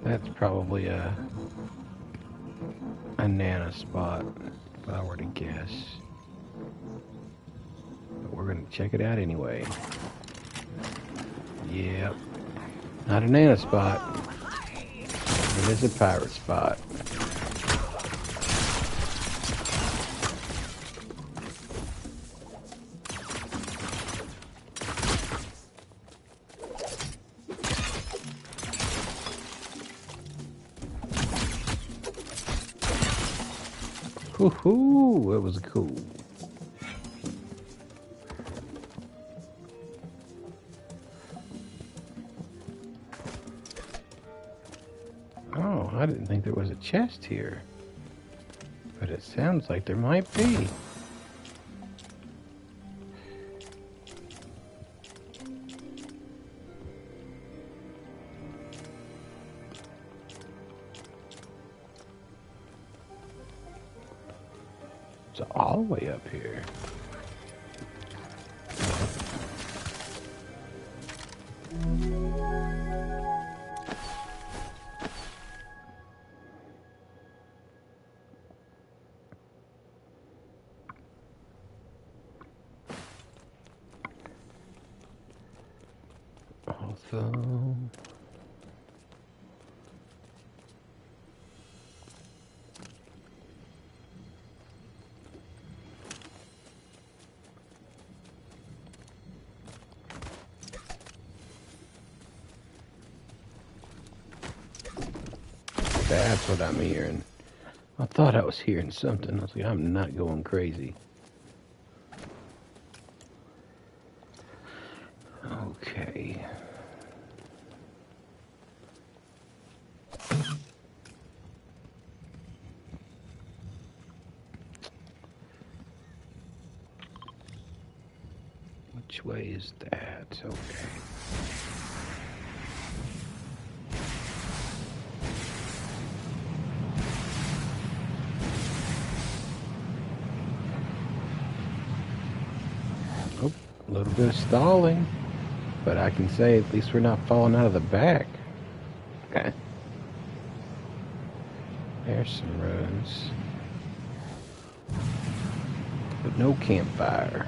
That's probably a nana spot, if I were to guess. But we're gonna check it out anyway. Yep, not a nana spot. It is a pirate spot. Woohoo! It was cool. Oh, I didn't think there was a chest here. But it sounds like there might be. It's all the way up here. Awesome. That's what I'm hearing. I thought I was hearing something. I was like, I'm not going crazy. Okay. Which way is that? Okay. Oh, a little bit of stalling. But I can say at least we're not falling out of the back. Okay. There's some ruins. But no campfire.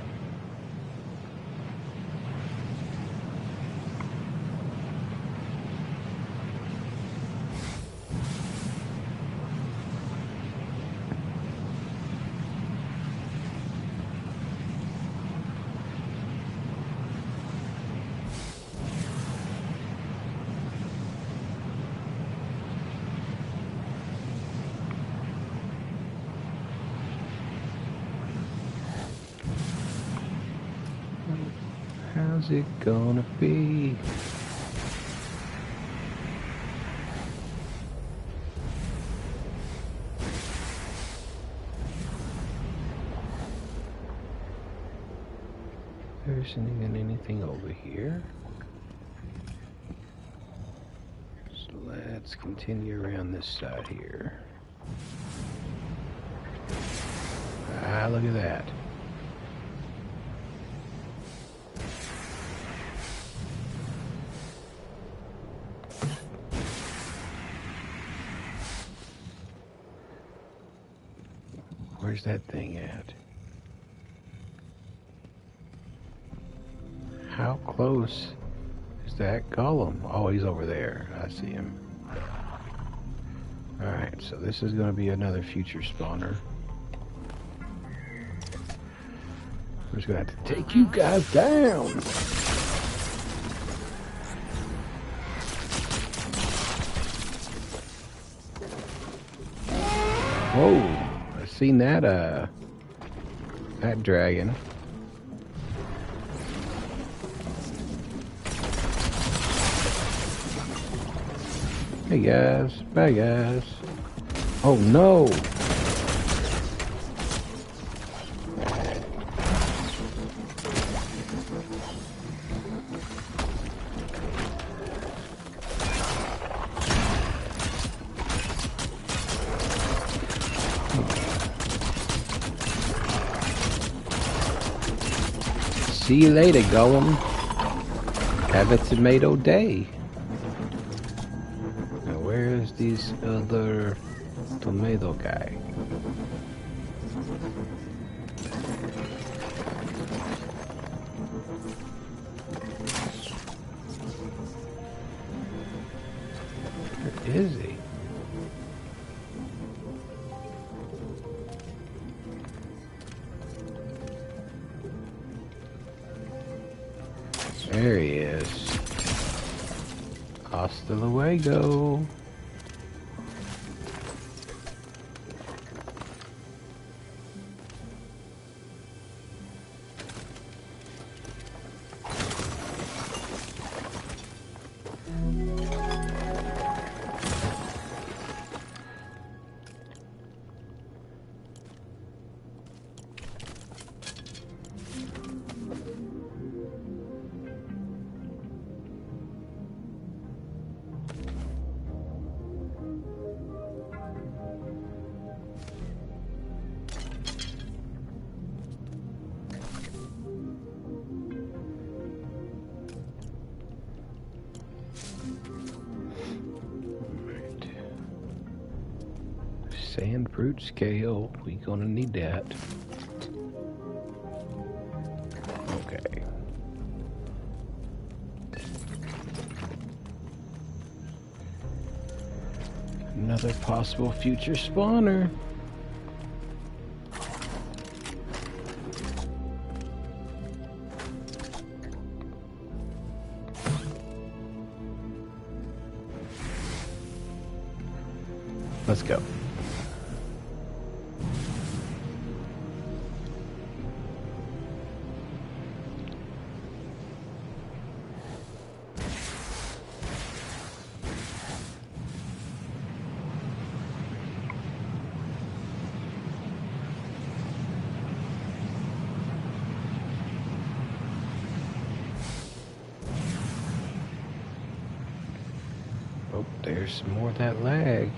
How's it gonna be? There isn't even anything over here. So let's continue around this side here. Ah, look at that. Where's that thing at? How close is that golem? Oh, he's over there. I see him. Alright, so this is going to be another future spawner. We're just going to have to take you guys down. Oh, I've seen that dragon. Hey guys, bye guys. Oh no! See you later, Gollum. Have a tomato day. Now where's this other tomato guy? Where is he? There he is. Hasta luego. Sand fruit scale, we gonna need that. Okay. Another possible future spawner. Let's go. Oh, there's some more of that lag.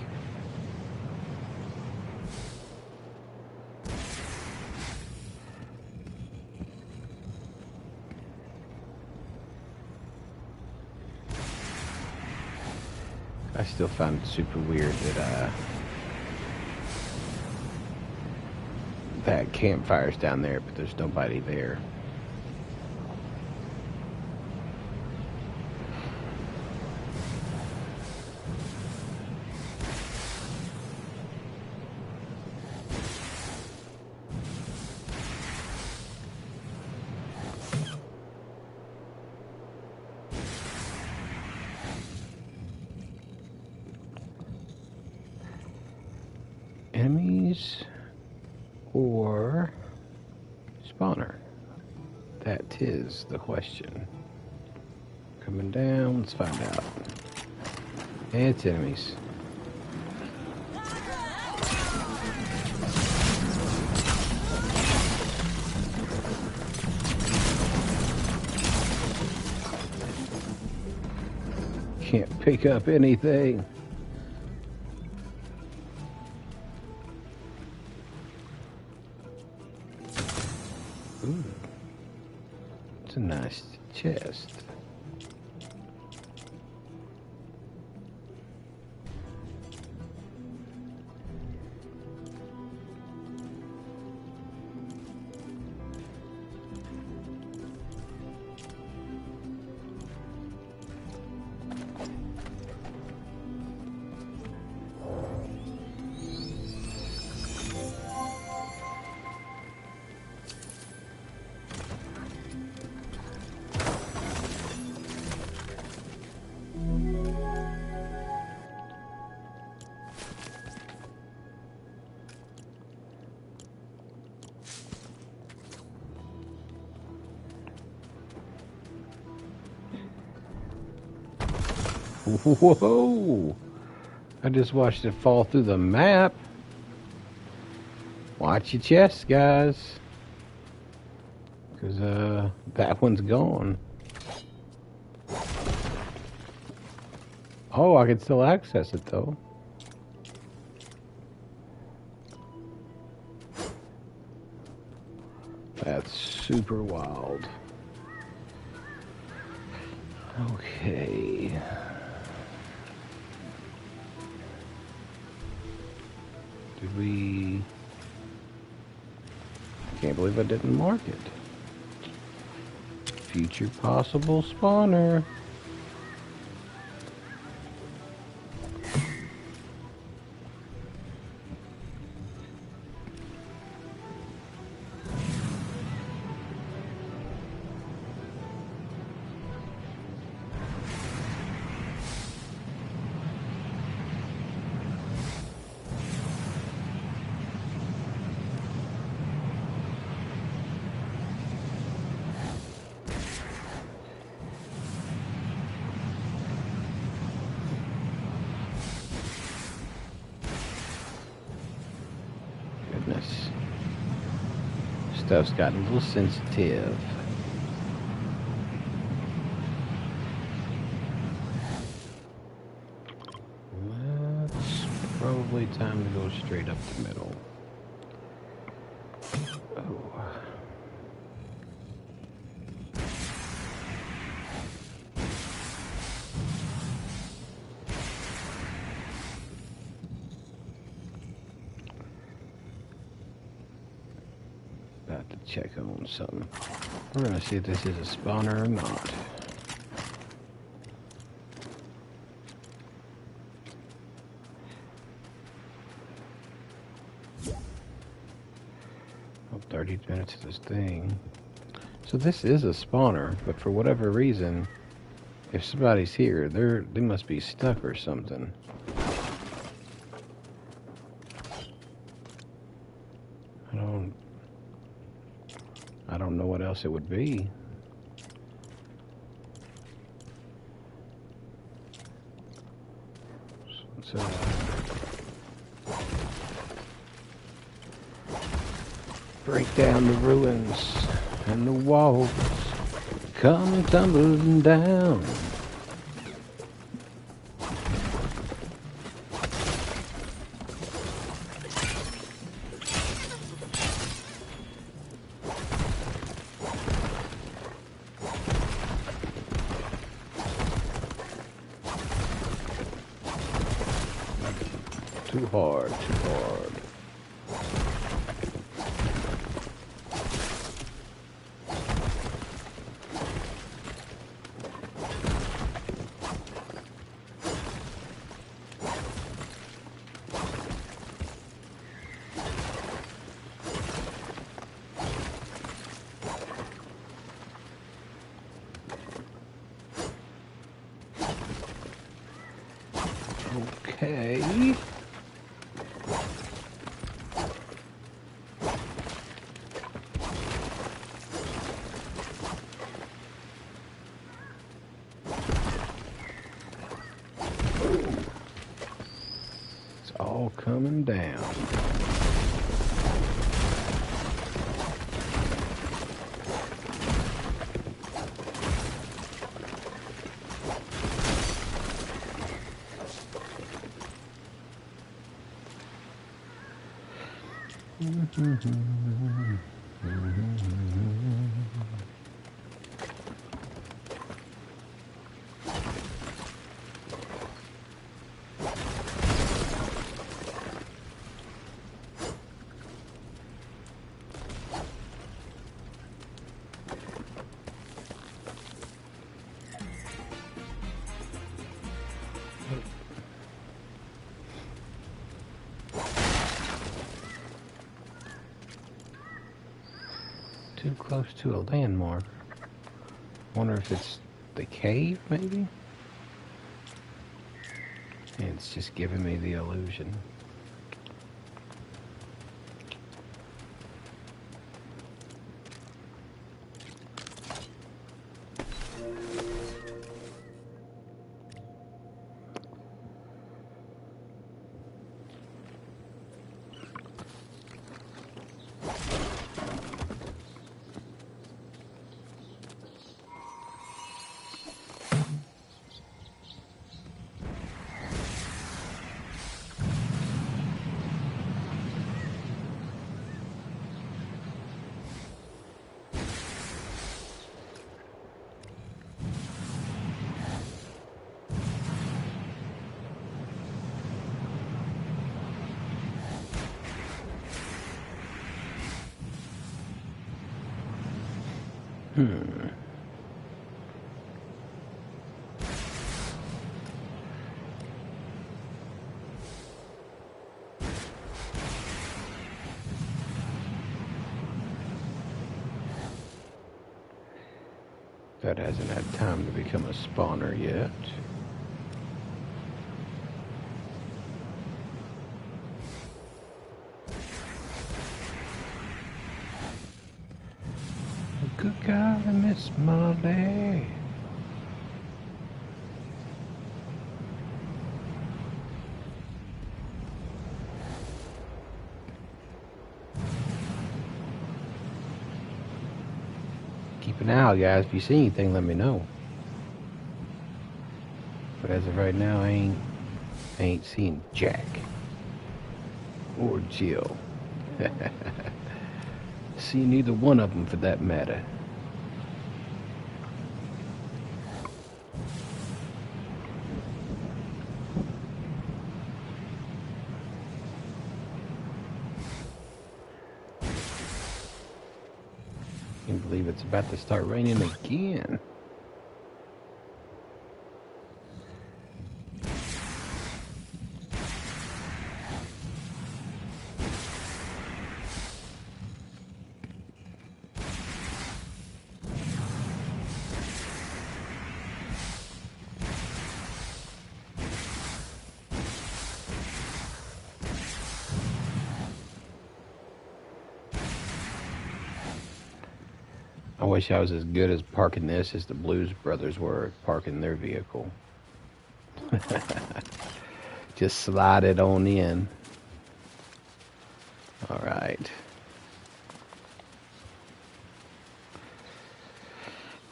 I still find it super weird that that campfire's down there, but there's nobody there. Enemies or spawner? That is the question. Coming down, let's find out. It's enemies. Can't pick up anything. Ooh, it's a nice chest. Whoa! I just watched it fall through the map. Watch your chest, guys. Because, that one's gone. Oh, I can still access it, though. That's super wild. Okay. Did we... Can't believe I didn't mark it. Future possible spawner. Goodness. Stuff's gotten a little sensitive. It's probably time to go straight up the middle. Oh. About to check on something. We're gonna see if this is a spawner or not. Oh, 30 minutes of this thing. So this is a spawner, but for whatever reason, if somebody's here, they must be stuck or something. I don't know what else it would be. So, break down the ruins and the walls come tumbling down. Too hard, too hard. Okay. It's all coming down. Too close to a landmark. Wonder if it's the cave, maybe? It's just giving me the illusion. That hasn't had time to become a spawner yet. Good golly, Miss Molly. Keep an eye out, guys. If you see anything, let me know. But as of right now, I ain't seen Jack or Jill. See neither one of them for that matter. Can't believe it's about to start raining again. I wish I was as good as parking this as the Blues Brothers were parking their vehicle. Just slide it on in. All right.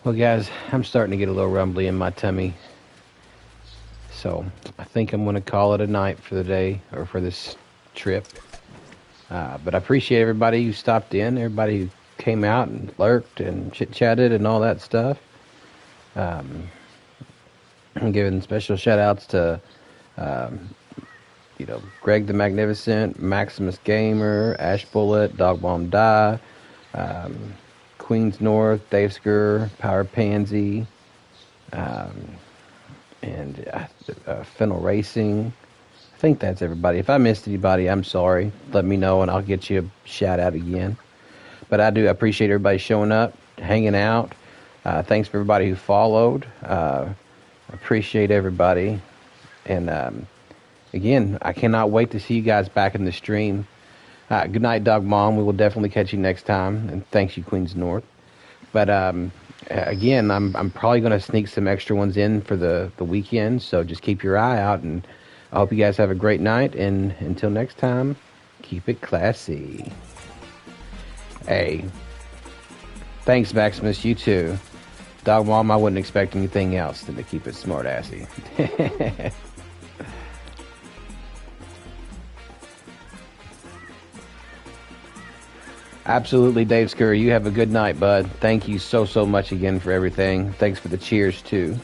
Well, guys, I'm starting to get a little rumbly in my tummy. So I think I'm going to call it a night for the day, or for this trip. But I appreciate everybody who stopped in, everybody who came out and lurked and chit-chatted and all that stuff. I'm giving special shout-outs to, Greg the Magnificent, Maximus Gamer, Ash Bullet, Dog Bomb Die, Queens North, Dave Skur, Power Pansy, and Fennel Racing. I think that's everybody. If I missed anybody, I'm sorry. Let me know and I'll get you a shout-out again. But I do appreciate everybody showing up, hanging out. Thanks for everybody who followed. Appreciate everybody. And again, I cannot wait to see you guys back in the stream. Good night, Dog Mom. We will definitely catch you next time. And thanks you, Queens North. But again, I'm probably going to sneak some extra ones in for the weekend. So just keep your eye out. And I hope you guys have a great night. And until next time, keep it classy. Hey, thanks, Maximus. You too. Dog Mom, I wouldn't expect anything else than to keep it smart-assy. Absolutely, Dave Scurry. You have a good night, bud. Thank you so much again for everything. Thanks for the cheers, too.